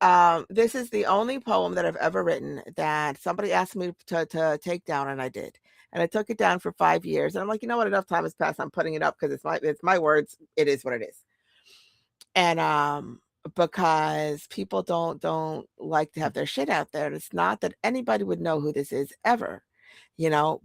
Speaker 2: this is the only poem that I've ever written that somebody asked me to take down, and I did. And I took it down for 5 years. And I'm like, you know what? Enough time has passed. I'm putting it up because it's my words. It is what it is. And because people don't like to have their shit out there. And it's not that anybody would know who this is ever, you know,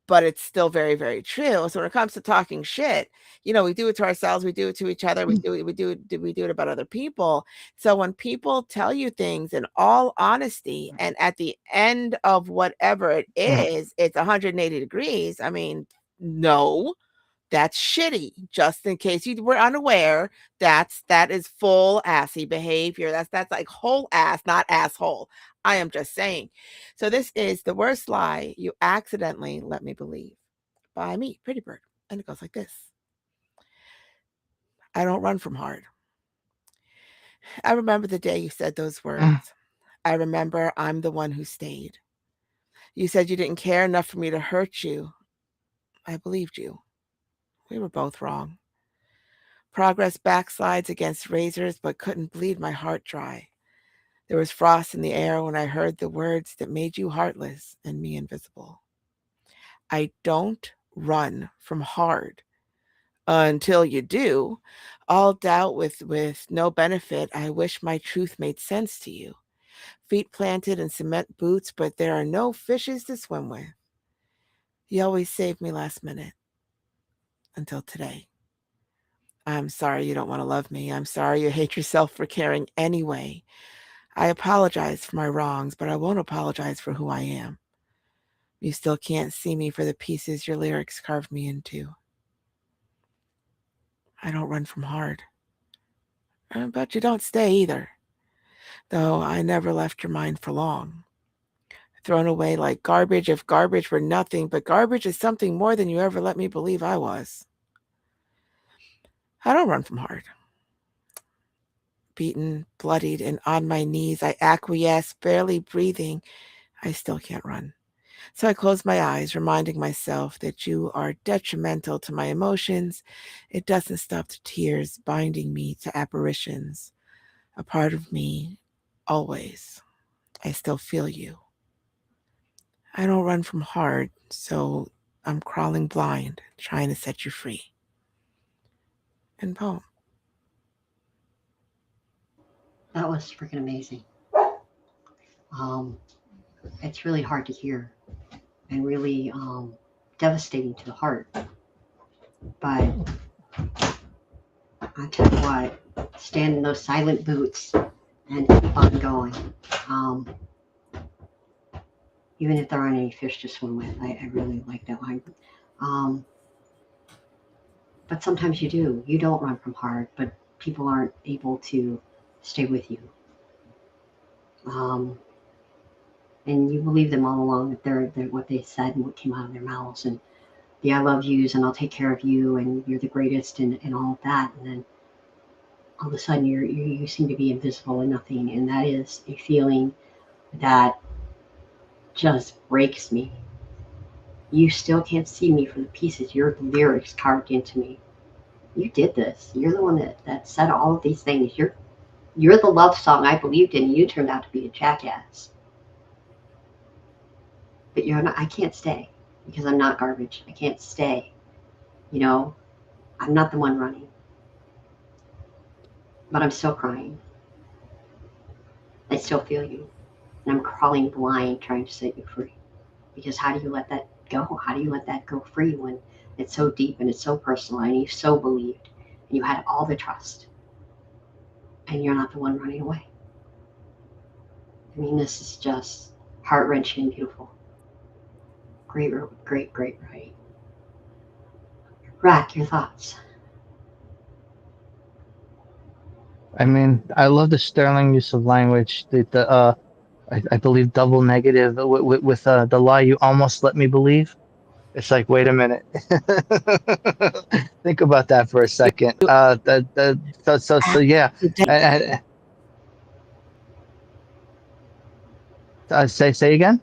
Speaker 2: but it's still very, very true. So when it comes to talking shit, we do it to ourselves, we do it to each other, we do it about other people. So when people tell you things in all honesty, and at the end of whatever it is, it's 180 degrees. I mean, no, that's shitty. Just in case you were unaware, that is full assy behavior. That's like whole ass, not asshole. I am just saying. So this is the worst lie you accidentally let me believe, by me, Pretty Bird. And it goes like this. I don't run from hard. I remember the day you said those words. I remember I'm the one who stayed. You said you didn't care enough for me to hurt you. I believed you. We were both wrong. Progress backslides against razors, but couldn't bleed my heart dry. There was frost in the air when I heard the words that made you heartless and me invisible. I don't run from hard until you do. All doubt with no benefit. I wish my truth made sense to you. Feet planted in cement boots, but there are no fishes to swim with. You always saved me last minute until today. I'm sorry you don't want to love me. I'm sorry you hate yourself for caring anyway. I apologize for my wrongs, but I won't apologize for who I am. You still can't see me for the pieces your lyrics carved me into. I don't run from hard. But you don't stay either, though I never left your mind for long. Thrown away like garbage if garbage were nothing, but garbage is something more than you ever let me believe I was. I don't run from hard. Beaten, bloodied, and on my knees, I acquiesce, barely breathing. I still can't run. So I close my eyes, reminding myself that you are detrimental to my emotions. It doesn't stop the tears binding me to apparitions. A part of me, always. I still feel you. I don't run from hard, so I'm crawling blind, trying to set you free. And poem.
Speaker 1: that was freaking amazing. It's really hard to hear and really devastating to the heart. But I tell you what, stand in those silent boots and keep on going. Um, Even if there aren't any fish to swim with, I really like that line. Um, but sometimes you do. You don't run from hard, but people aren't able to stay with you. Um, and you believe them all along that they're what they said and what came out of their mouths, and the I love yous and I'll take care of you and you're the greatest and all of that. And then all of a sudden you seem to be invisible and nothing. And that is a feeling that just breaks me. You still can't see me for the pieces your lyrics carved into me. You did this. You're the one that said all of these things. You're the love song I believed in. You turned out to be a jackass. But you're not. I can't stay because I'm not garbage. I can't stay. You know, I'm not the one running. But I'm still crying. I still feel you. And I'm crawling blind trying to set you free. Because how do you let that go? How do you let that go free when it's so deep and it's so personal and you so believed and you had all the trust and you're not the one running away? I mean, this is just heart-wrenching and beautiful. Great, great, great writing. Rack, your thoughts.
Speaker 3: I mean, I love the sterling use of language. I believe double negative with the lie you almost let me believe. It's like, wait a minute. Think about that for a second. So yeah.
Speaker 2: Accidentally.
Speaker 3: Say again.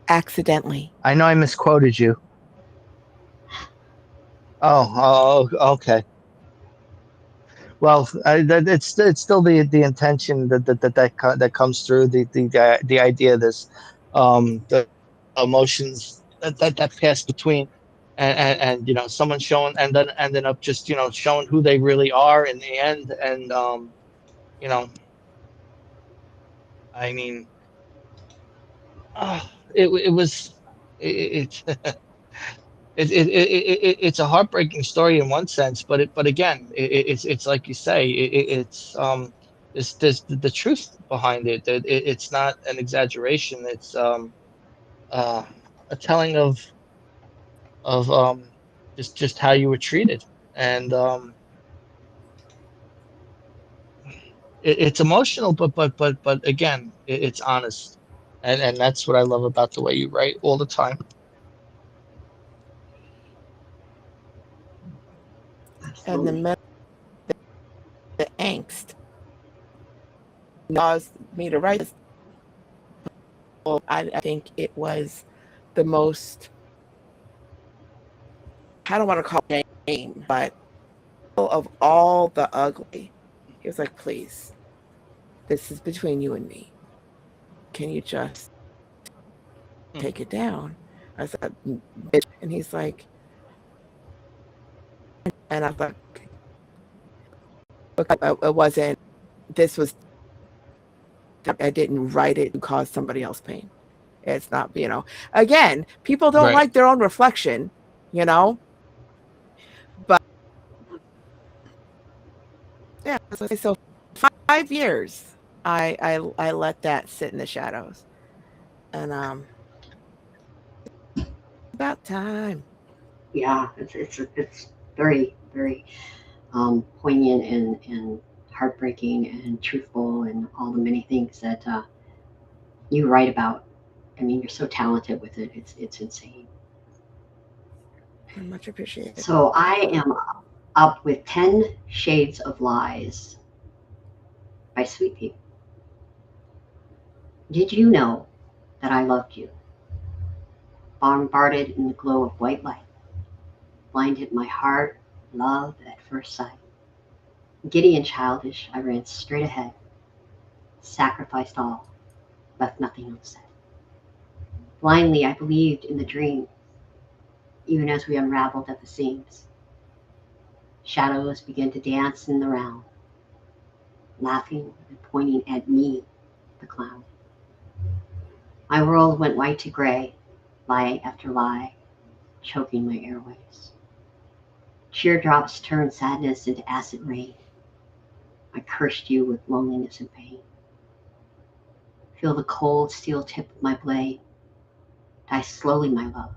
Speaker 2: Accidentally.
Speaker 3: I know I misquoted you. Okay. Well, it's still the intention that comes through the idea of this, the emotions that pass between, and someone showing and then ending up just showing who they really are in the end, and you know I mean, uh, it was it, it's a heartbreaking story in one sense, but again, it's like you say, there's the truth behind it. It's not an exaggeration. It's uh, a telling of just how you were treated, and it's emotional, but again, it's honest, and that's what I love about the way you write all the time.
Speaker 2: And the
Speaker 1: Absolutely.
Speaker 2: the angst caused me to write this. I think it was the most, I don't want to call it shame, but of all the ugly, he was like, please, this is between you and me. Can you just take it down? I said, bitch. And he's like, and I was like, it wasn't, this was, I didn't write it to cause somebody else pain. It's not, again, people don't
Speaker 3: Right.
Speaker 2: like their own reflection, but yeah, so 5 years, I let that sit in the shadows, and about time.
Speaker 1: Yeah, it's very, very poignant and heartbreaking and truthful and all the many things that you write about. I mean, you're so talented with it. It's insane.
Speaker 2: I much appreciate it.
Speaker 1: So I am up with 10 Shades of Lies by Sweet Pea. Did you know that I loved you? Bombarded in the glow of white light, blinded my heart, love at first sight. Giddy and childish, I ran straight ahead, sacrificed all, left nothing unsaid. Blindly, I believed in the dream, even as we unraveled at the seams. Shadows began to dance in the round, laughing and pointing at me, the clown. My world went white to gray, lie after lie, choking my airways. Teardrops turned sadness into acid rain. I cursed you with loneliness and pain. Feel the cold steel tip of my blade. Die slowly, my love.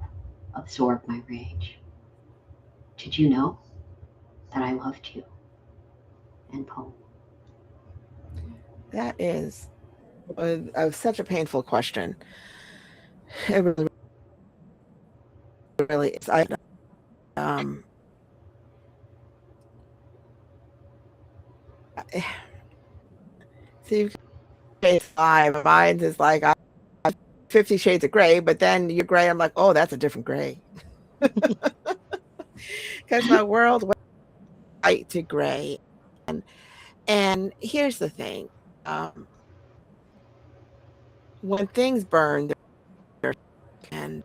Speaker 1: Absorb my rage. Did you know that I loved you? End poem.
Speaker 2: That is such a painful question. It really is. Um, see, it's 5. Mine is like 50 Shades of Gray, but then you're gray. I'm like, oh, that's a different gray. Because my world went white to gray. And here's the thing. When things burn, and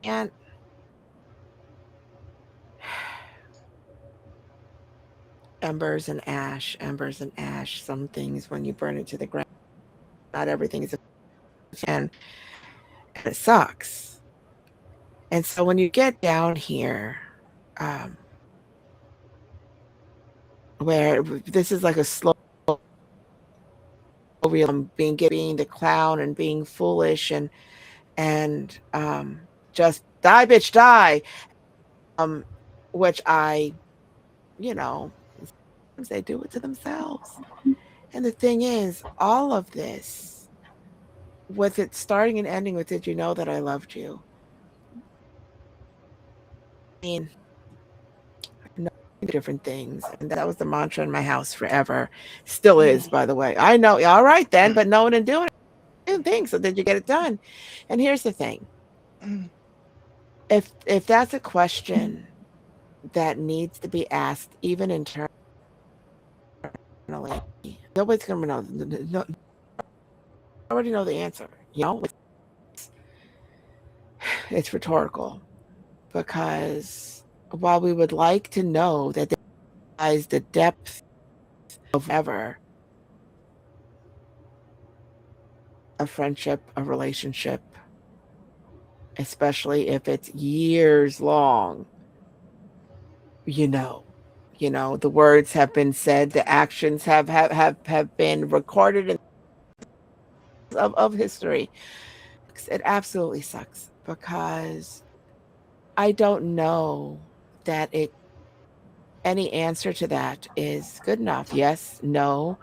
Speaker 2: and embers and ash, embers and ash. Some things, when you burn it to the ground, not everything is, and it sucks. And so when you get down here, um, where this is like a slow real, being the clown and being foolish and just die, bitch, die. Which I, you know, they do it to themselves. And the thing is, all of this, with it starting and ending with, did you know that I loved you? I mean, no, different things. And that was the mantra in my house forever. Still is, by the way. I know, all right then, but no one and doing things. So did you get it done? And here's the thing. If that's a question that needs to be asked, even internally, nobody's gonna know. No, I already know the answer. It's rhetorical, because while we would like to know that there lies the depth of ever a friendship, a relationship, especially if it's years long, you know, the words have been said, the actions have been recorded in of history. It absolutely sucks, because I don't know that any answer to that is good enough. Yes, no.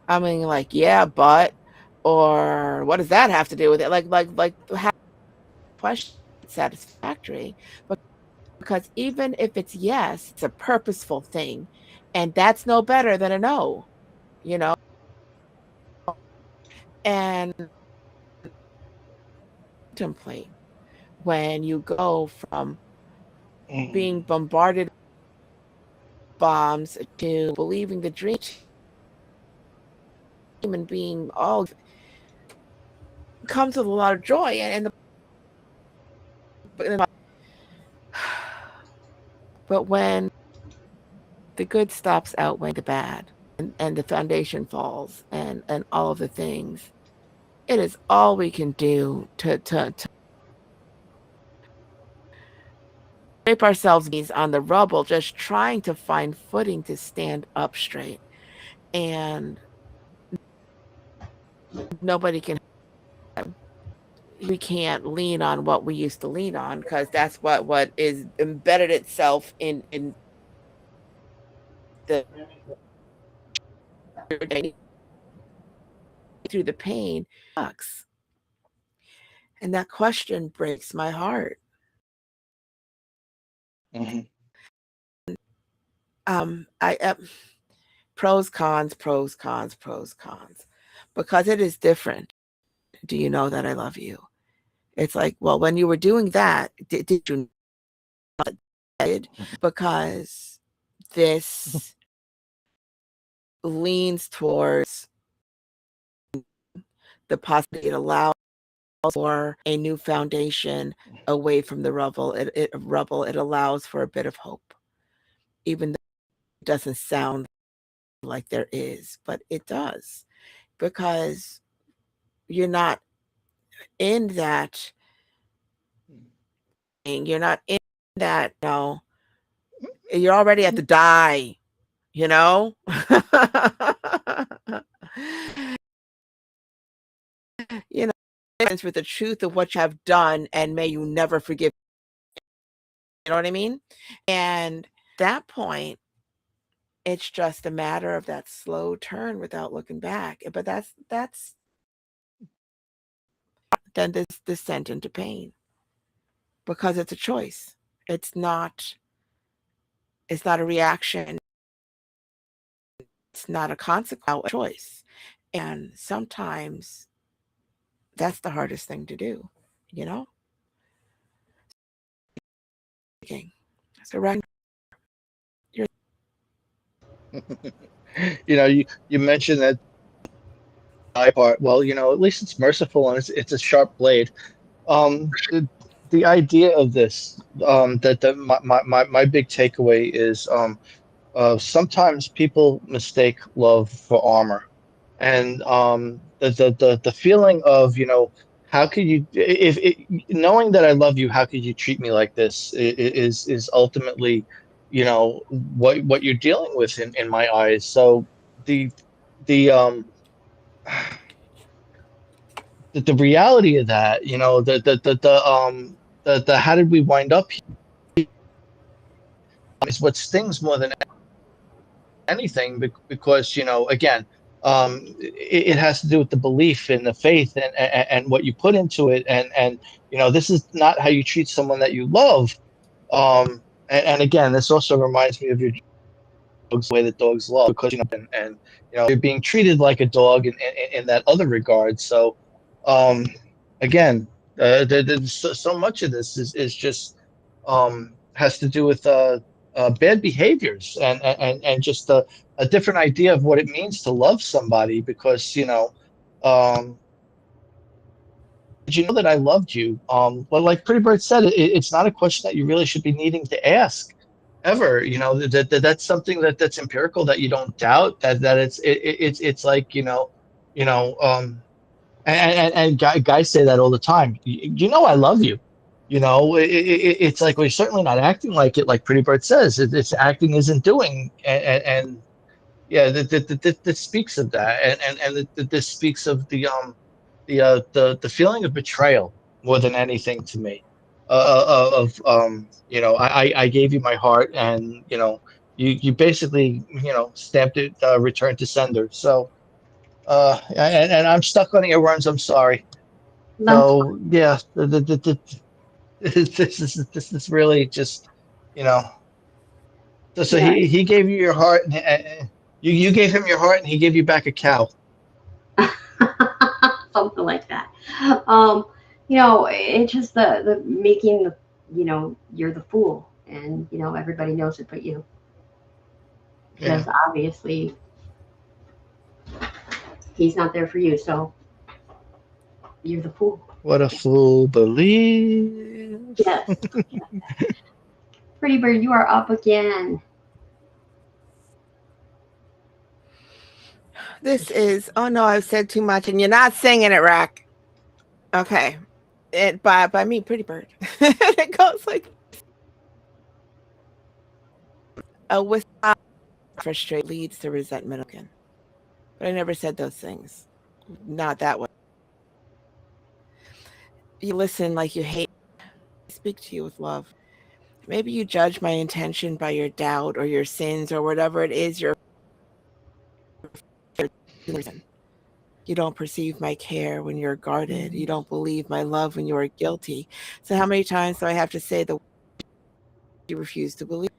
Speaker 2: I mean, like, yeah, but, or what does that have to do with it? Like, how question satisfactory, because even if it's yes, it's a purposeful thing, and that's no better than a no, you know. And contemplate when you go from being bombarded bombs to believing the dream and being all comes with a lot of joy, but when the good stops outweighing the bad, and the foundation falls, and all of the things, it is all we can do to scrape ourselves knees on the rubble, just trying to find footing to stand up straight. And nobody can, we can't lean on what we used to lean on, because that's what is embedded itself in the through the pain sucks. And that question breaks my heart.
Speaker 3: Mhm.
Speaker 2: I pros, cons, pros, cons, pros, cons, because it is different. Do you know that I love you? It's like, well, when you were doing that, did you not? Because this leans towards the possibility, it allows for a new foundation away from the rubble. It allows for a bit of hope, even though it doesn't sound like there is, but it does, because you're not in that thing. You're not in that, you're already at the die, you know? you know, with the truth of what you have done, and may you never forgive. You know what I mean? And that point, it's just a matter of that slow turn without looking back. But that's then this descent into pain, because it's a choice. It's not a reaction. It's not a consequence, choice. And sometimes that's the hardest thing to do, you know? So right, you're
Speaker 3: You mentioned that eye part. Well, at least it's merciful, and it's a sharp blade. The idea of this, that my big takeaway is, sometimes people mistake love for armor, and the feeling of, how could you, if knowing that I love you, how could you treat me like this, is ultimately, what you're dealing with in my eyes. So the the the reality of that, the how did we wind up here, is what stings more than anything because again, it has to do with the belief in the faith and what you put into it, and this is not how you treat someone that you love. And again, this also reminds me of your dogs, the way that dogs love, because and you're being treated like a dog in that other regard. So um again, there's so much of this is just has to do with bad behaviors and just a different idea of what it means to love somebody, because um did you know that I loved you? Well, like Pretty Bird said, it's not a question that you really should be needing to ask ever. That's something that's empirical, that you don't doubt, that it's like you know and guys say that all the time. I love you. It's like we're certainly not acting like it, like Pretty Bird says. It's acting isn't doing, and yeah, that speaks of that, and this speaks of the feeling of betrayal more than anything to me. Of I gave you my heart, and you basically stamped it, return to sender. So and I'm stuck on earworms. I'm sorry.
Speaker 1: That's
Speaker 3: So yeah, this is really just you know. So
Speaker 1: yeah,
Speaker 3: he gave you your heart, and you gave him your heart, and he gave you back a cow.
Speaker 1: something like that. Um, it's just the making you're the fool, and everybody knows it but you, because
Speaker 3: Yeah.
Speaker 1: obviously he's not there for you, so you're the fool.
Speaker 3: What a fool believes.
Speaker 1: Yes. Pretty Bird, you are up again.
Speaker 2: This is, oh no, I've said too much and you're not singing it, Rack. Okay. It by me, Pretty Bird. It goes like a whisper frustrate leads to resentment again. But I never said those things. Not that way. You listen like you hate me. I speak to you with love. Maybe you judge my intention by your doubt or your sins or whatever it is you're. You don't perceive my care when you're guarded. You don't believe my love when you are guilty. So how many times do I have to say the you refuse to believe?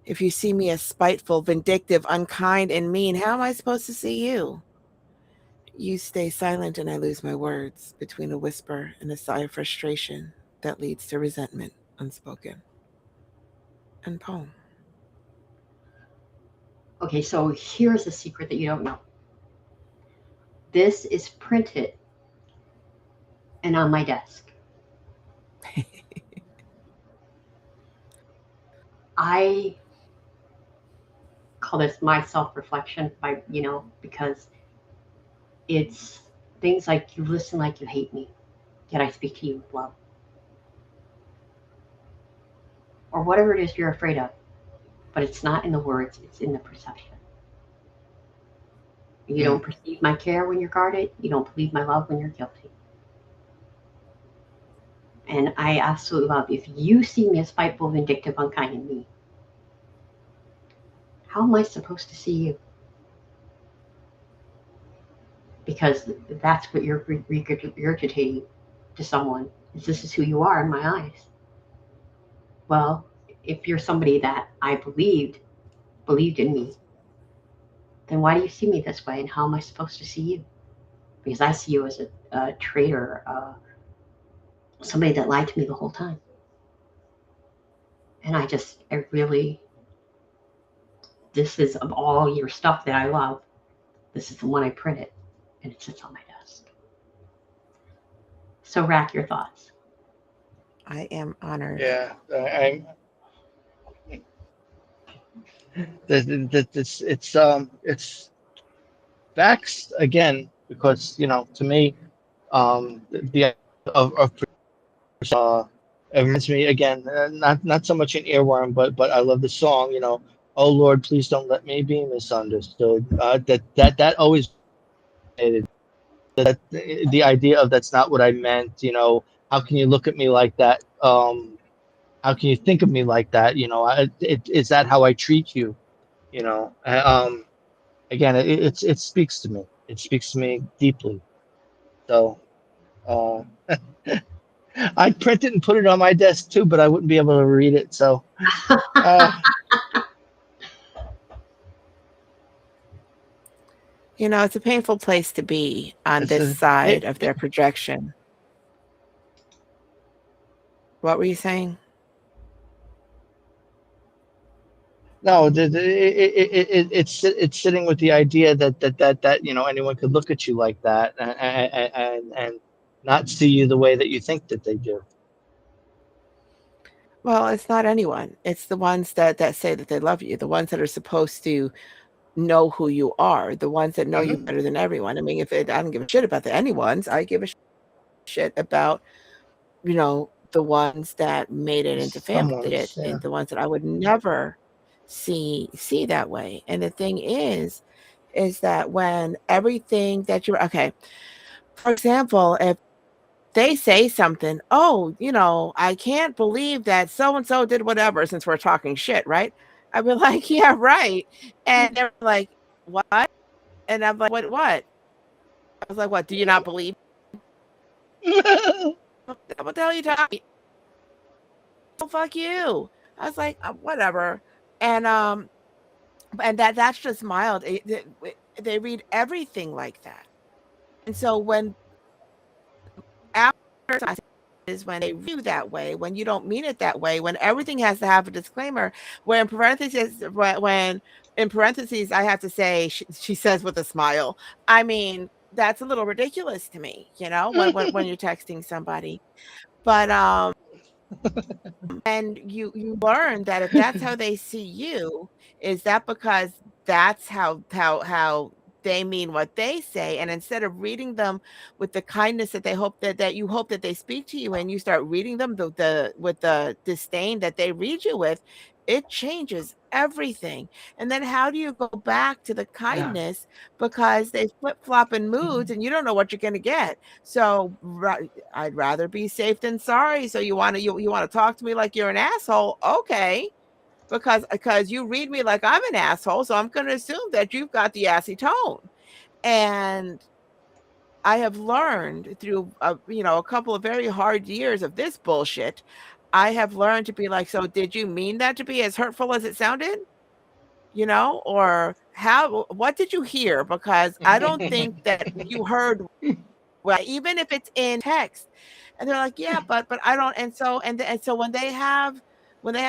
Speaker 2: If you see me as spiteful, vindictive, unkind, and mean, how am I supposed to see you? You stay silent and I lose my words between a whisper and a sigh of frustration that leads to resentment unspoken. And poem.
Speaker 1: Okay, so here's a secret that you don't know. This is printed and on my desk. I call this my self-reflection because it's things like, you listen like you hate me, yet I speak to you with love. Or whatever it is you're afraid of. But it's not in the words, it's in the perception. You don't perceive my care when you're guarded. You don't believe my love when you're guilty. And I absolutely love, if you see me as spiteful, vindictive, unkind, and mean, how am I supposed to see you? Because that's what you're regurgitating to someone. This is who you are in my eyes. Well, if you're somebody that I believed in me, then why do you see me this way? And how am I supposed to see you? Because I see you as a traitor, somebody that lied to me the whole time. And I really, this is, of all your stuff that I love, this is the one I printed, and it sits on my desk. So, Rack, your thoughts.
Speaker 2: I am honored.
Speaker 3: Yeah, it's facts again, because to me, the idea of uh it reminds me again, not so much an earworm, but I love the song. Oh Lord, please don't let me be misunderstood. That always that the idea of that's not what I meant. How can you look at me like that? How can you think of me like that? Is that how I treat you? You know, again, it speaks to me. It speaks to me deeply. So, uh, I'd print it and put it on my desk too, but I wouldn't be able to read it. So, uh,
Speaker 2: You know, it's a painful place to be on
Speaker 3: it's
Speaker 2: this
Speaker 3: a,
Speaker 2: side of their projection. What were you saying?
Speaker 3: no, it's sitting with the idea that you know anyone could look at you like that and not see you the way that you think that they do.
Speaker 2: Well, it's not anyone. It's the ones that say that they love you, the ones that are supposed to know who you are, the ones that know you
Speaker 3: Mhm.
Speaker 2: better than everyone. I mean, I don't give a shit about the anyone's. I give a shit about, you know, the ones that made it into family,
Speaker 3: Someone's, yeah.
Speaker 2: and the ones that I would never see that way. And the thing is that when everything that you're okay, for example, if they say something, oh, you know, I can't believe that so and so did whatever, since we're talking shit, right? I'd be like, yeah, right. And they're like, what? And I'm like, what? I was like, what? Do you not believe? What the hell are you talking? Oh, fuck you. I was like, whatever. And and that's just mild. They read everything like that. And so when after is when they view that way, when you don't mean it that way, when everything has to have a disclaimer, where in parentheses, when in parentheses, I have to say, she says with a smile. I mean, that's a little ridiculous to me, you know, when you're texting somebody. But and you learn that if that's how they see you, is that because that's how they mean what they say, and instead of reading them with the kindness that they hope that you hope that they speak to you, and you start reading them the with the disdain that they read you with, it changes everything. And then how do you go back to the
Speaker 3: Yeah.
Speaker 2: kindness, because they flip-flop in moods and you don't know what you're going to get. So I'd rather be safe than sorry. So you want to talk to me like you're an asshole? Okay. Because you read me like I'm an asshole, so I'm going to assume that you've got the assy tone. And I have learned through a couple of very hard years of this bullshit. I have learned to be like, so did you mean that to be as hurtful as it sounded? You know, or what did you hear? Because I don't think that you heard well, even if it's in text. And they're like, yeah, but I don't. And so when they have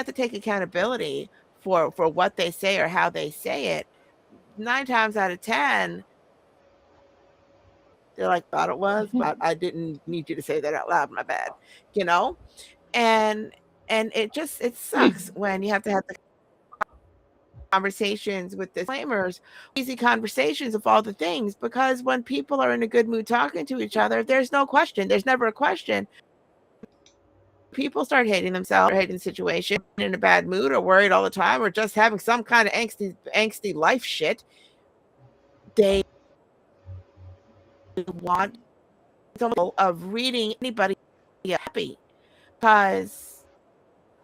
Speaker 2: to take accountability for what they say or how they say it, 9 times out of 10, they're like, thought it was, but I didn't need you to say that out loud. My bad, you know. And it sucks when you have to have the conversations with disclaimers, easy conversations of all the things, because when people are in a good mood talking to each other, there's no question. There's never a question. People start hating themselves or hating the situation, in a bad mood or worried all the time or just having some kind of angsty life shit. They want some of reading anybody happy, because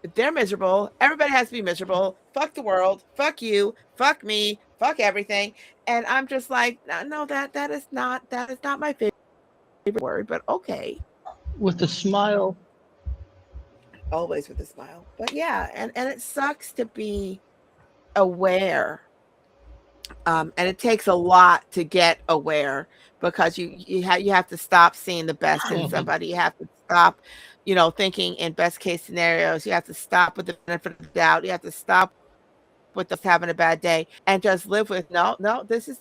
Speaker 2: if they're miserable, everybody has to be miserable. Fuck the world, fuck you, fuck me, fuck everything. And I'm just like, no, that is not my favorite word, but okay.
Speaker 3: With a smile.
Speaker 2: Always with a smile. But yeah, and it sucks to be aware. And it takes a lot to get aware, because you have to stop seeing the best in somebody. You have to stop, thinking in best case scenarios. You have to stop with the benefit of the doubt. You have to stop with us having a bad day and just live with, no, this is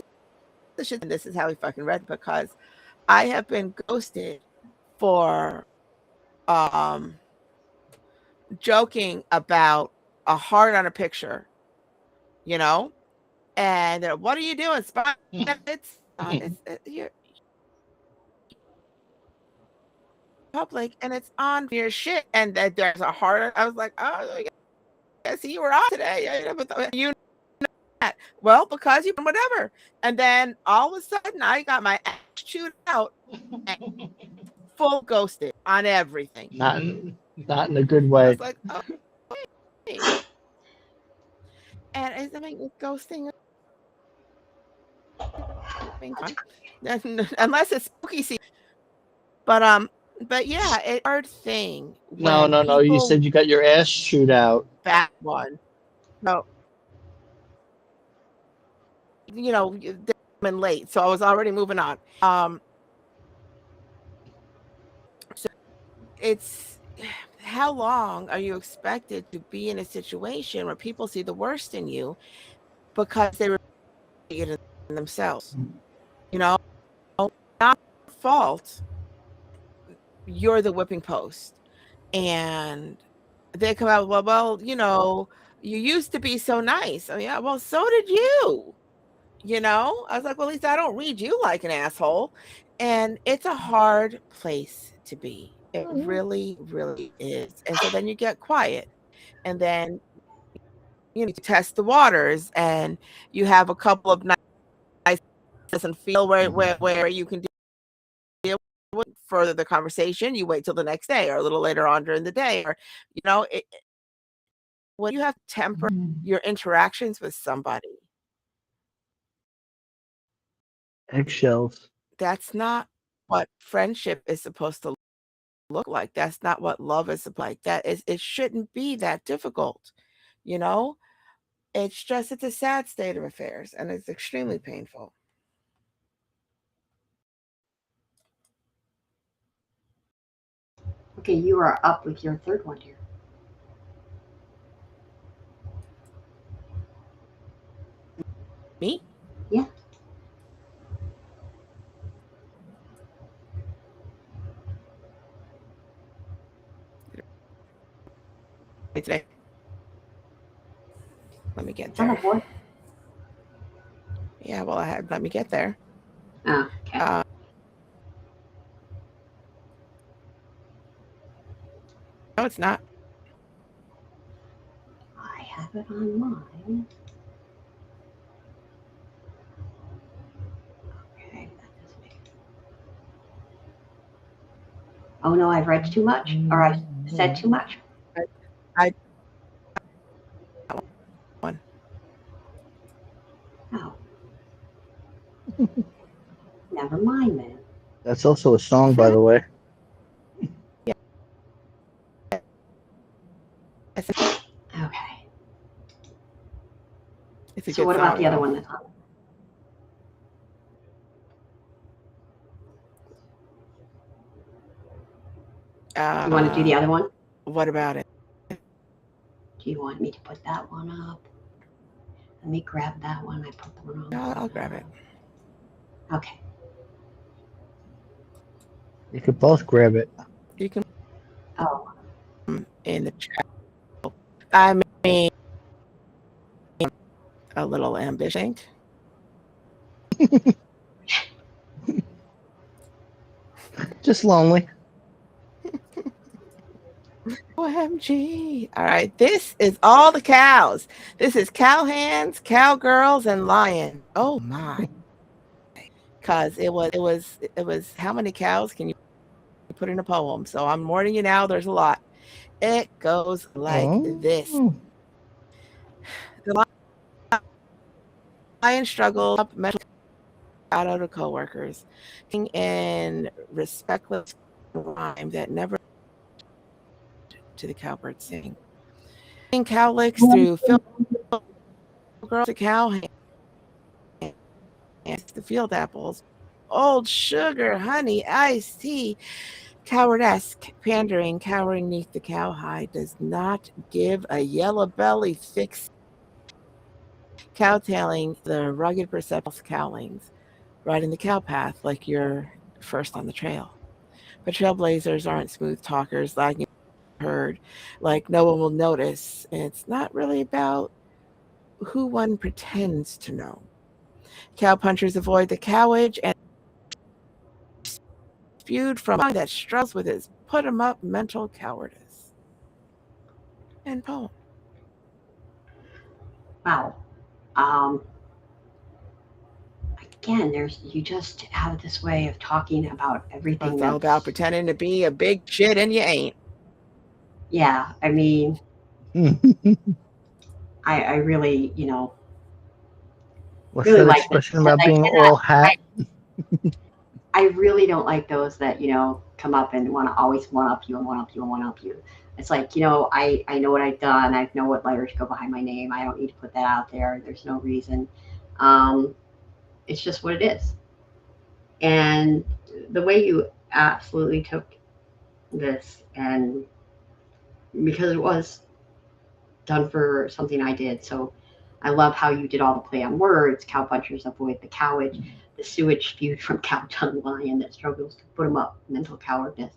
Speaker 2: the shit, and this is how we fucking read. Because I have been ghosted for joking about a heart on a picture, you know. And what are you doing? You're public, and it's on your shit, and that there's a heart. I was like, oh, I see you were on today. You know that. Well, because you whatever. And then all of a sudden, I got my ass chewed out and full ghosted on everything.
Speaker 3: Not in a good
Speaker 2: I
Speaker 3: way.
Speaker 2: was like, oh, hey. And I mean, ghosting,
Speaker 1: That's
Speaker 2: unless it's spooky season. But yeah, it's a hard thing
Speaker 3: No,
Speaker 2: when
Speaker 3: no, no. You
Speaker 2: people
Speaker 3: said you got your ass chewed out.
Speaker 2: that one. No, they're coming late, so I was already moving on. So it's how long are you expected to be in a situation where people see the worst in you because they it in themselves? You know, not your fault. You're the whipping post, and they come out, well, you used to be so nice. Oh yeah, well, so did you. I was like, well, at least I don't read you like an asshole. And it's a hard place to be. It really, really is. And so then you get quiet, and then you test the waters, and you have a couple of nice doesn't feel where you can deal with further the conversation. You wait till the next day or a little later on during the day, or when you have to temper your interactions with somebody,
Speaker 3: Eggshells.
Speaker 2: that's not what friendship is supposed to look like. That's not what love is like. It shouldn't be that difficult. You know, it's a sad state of affairs, and it's extremely painful.
Speaker 1: okay. You are up with your third one, dear.
Speaker 2: Me?
Speaker 1: Yeah.
Speaker 2: Today. Let me get
Speaker 1: Come
Speaker 2: there.
Speaker 1: on, boy.
Speaker 2: Yeah, well, let me get there.
Speaker 1: Oh, okay.
Speaker 2: No, it's not.
Speaker 1: I have it on mine. Okay, that doesn't make it. Oh no, I've read too much, or I said too much.
Speaker 2: I one.
Speaker 1: Oh. Never mind then.
Speaker 3: That's also a song, by the way.
Speaker 2: Yeah.
Speaker 1: Okay.
Speaker 2: It's a
Speaker 1: So
Speaker 2: good
Speaker 1: what about
Speaker 2: song,
Speaker 1: the other
Speaker 2: though.
Speaker 1: one that's on? You want to do the other one?
Speaker 2: What about it?
Speaker 1: Do you want me to put that one up? Let me grab that one. I put the one on.
Speaker 2: No, I'll grab it.
Speaker 1: Okay.
Speaker 3: You could both grab it.
Speaker 2: You can
Speaker 1: Oh.
Speaker 2: in the chat. I mean, a little ambition.
Speaker 3: Just lonely.
Speaker 2: OMG. All right. This is all the cows. This is cowhands, cowgirls, and lion. Oh my. Because it was how many cows can you put in a poem? So I'm warning you now, there's a lot. It goes like this. The lion struggled up mentally out of the co-workers in respectless rhyme that never to the cowbird sing. Cow licks through field girls to cow hands, the field apples, old sugar, honey, iced tea, coward-esque, pandering, cowering neath the cowhide does not give a yellow belly fix, cowtailing the rugged perceptive cowlings, riding the cow path like you're first on the trail. But trailblazers aren't smooth talkers lagging herd, like no one will notice. And it's not really about who one pretends to know. Cowpunchers avoid the cowage and spewed from that struggles with his put 'em up mental cowardice. And poem.
Speaker 1: Wow. Again, you just have this way of talking about everything.
Speaker 2: It's all about pretending to be a big shit and you ain't.
Speaker 1: Yeah, I mean, I really,
Speaker 3: What's
Speaker 1: really
Speaker 3: that
Speaker 1: like this
Speaker 3: expression
Speaker 1: because
Speaker 3: about being all hat?
Speaker 1: I really don't like those that, come up and want to always one up you and one up you and one up you. It's like, I know what I've done. I know what letters go behind my name. I don't need to put that out there. There's no reason. Um, it's just what it is. And the way you absolutely took this, and because it was done for something I did. So I love how you did all the play on words. Cowpunchers avoid the cowage, the sewage spewed from cow-tongued lion that struggles to put them up, mental cowardness.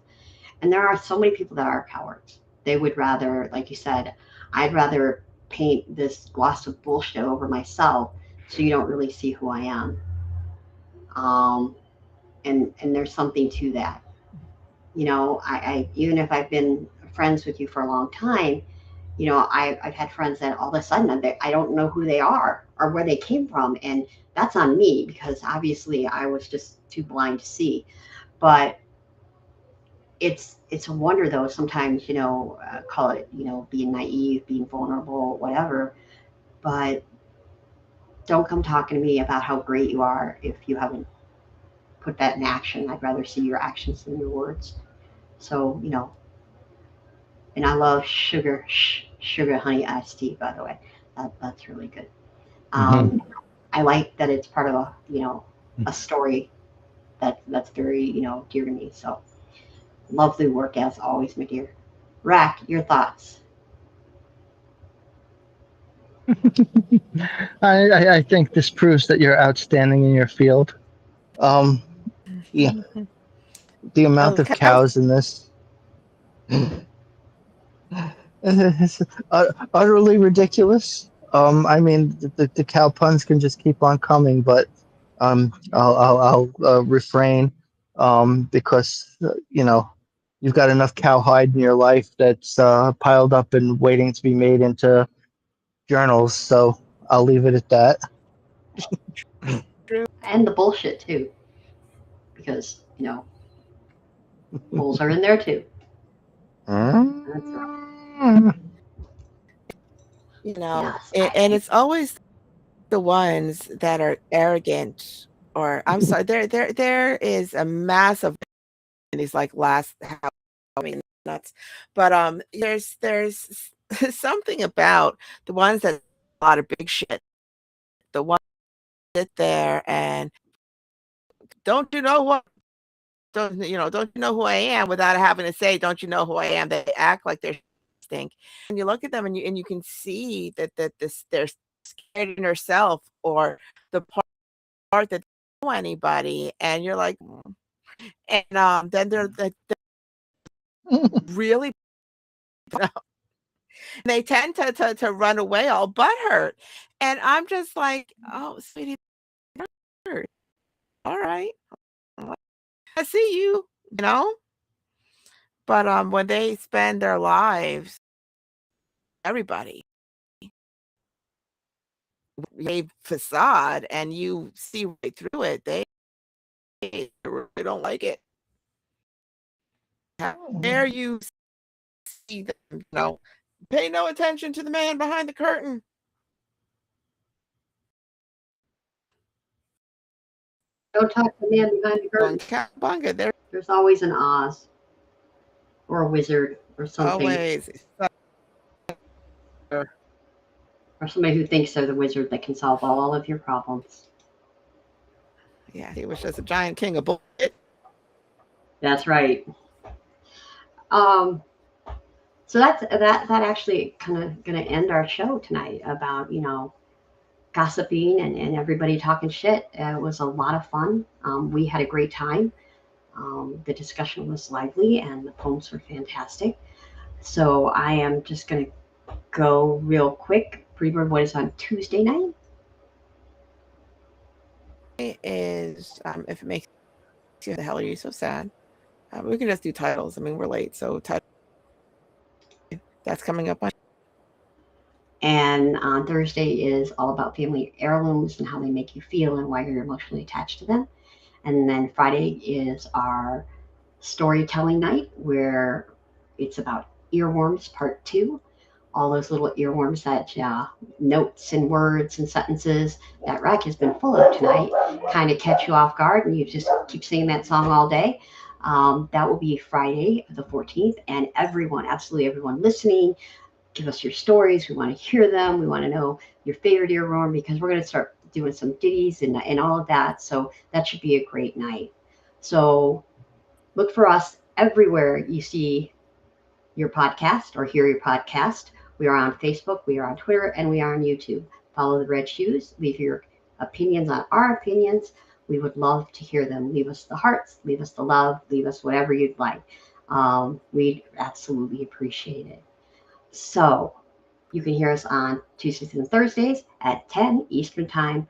Speaker 1: And there are so many people that are cowards. They would rather, like you said, I'd rather paint this gloss of bullshit over myself so you don't really see who I am. Um, and there's something to that. I even if I've been friends with you for a long time, I've had friends that all of a sudden I don't know who they are or where they came from. And that's on me because obviously I was just too blind to see. But it's a wonder though, sometimes, call it, being naive, being vulnerable, whatever. But don't come talking to me about how great you are if you haven't put that in action. I'd rather see your actions than your words. So, and I love sugar honey iced tea, by the way. That's really good.
Speaker 3: Mm-hmm.
Speaker 1: I like that it's part of a story that's very, dear to me. So lovely work as always, my dear. Rack, your thoughts.
Speaker 3: I think this proves that you're outstanding in your field. Um, yeah, the amount
Speaker 2: Oh,
Speaker 3: of
Speaker 2: cows.
Speaker 3: cows in this is utterly ridiculous. I mean, the cow puns can just keep on coming, but I'll refrain because you've got enough cowhide in your life that's piled up and waiting to be made into journals. So I'll leave it at that.
Speaker 1: And the bullshit too, because, bulls are in there too. That's right. Yes,
Speaker 2: And it's always the ones that are arrogant, or I'm sorry, there is a massive in these like last Halloween nuts. But there's something about the ones that a lot of big shit. The ones that sit there and don't you know what don't you know who I am without having to say, don't you know who I am? They act like they're stink. And you look at them and you can see that this they're scared in herself or the part that they know anybody, and you're like, "Mm." And then they're really they tend to run away all butthurt. And I'm just like, oh, sweetie, hurt. All right. I see you, you know? But when they spend their lives, everybody, a facade and you see right through it, they really don't like it. How dare you see them, pay no attention to the man behind the curtain.
Speaker 1: Don't talk to the man behind the
Speaker 2: On
Speaker 1: curtain.
Speaker 2: Cowabunga, there's
Speaker 1: There's always an Oz or a wizard or something,
Speaker 2: always
Speaker 1: or somebody who thinks they're the wizard that can solve all of your problems.
Speaker 2: yeah, he was just a giant king of bullshit.
Speaker 1: That's right. Um, so that actually kind of going to end our show tonight about gossiping and everybody talking shit. It was a lot of fun. We had a great time. The discussion was lively and the poems were fantastic. So I am just going to go real quick. Freebird, what is on Tuesday night?
Speaker 2: Is if it makes you, the hell are you so sad? We can just do titles. I mean, we're late, so that's coming up on.
Speaker 1: And on Thursday is all about family heirlooms and how they make you feel and why you're emotionally attached to them. And then Friday is our storytelling night where it's about earworms part 2. all those little earworms, that notes and words and sentences that Rack has been full of tonight kind of catch you off guard and you just keep singing that song all day. That will be Friday the 14th. And everyone, absolutely everyone listening, give us your stories. We want to hear them. We want to know your favorite earworm, because we're going to start doing some ditties and all of that. So that should be a great night. So look for us everywhere you see your podcast or hear your podcast. We are on Facebook, we are on Twitter, and we are on YouTube. Follow the Red Shoes. Leave your opinions on our opinions. We would love to hear them. Leave us the hearts, leave us the love, leave us whatever you'd like. We'd absolutely appreciate it. So you can hear us on Tuesdays and Thursdays at 10 Eastern Time,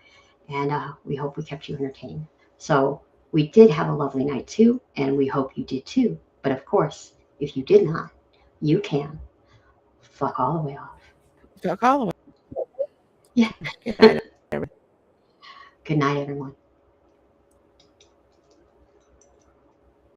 Speaker 1: and we hope we kept you entertained. So we did have a lovely night too, and we hope you did too. But of course, if you did not, you can fuck all the way off.
Speaker 2: Fuck all the way.
Speaker 1: Yeah.
Speaker 2: Good night, everyone.
Speaker 1: Good night, everyone.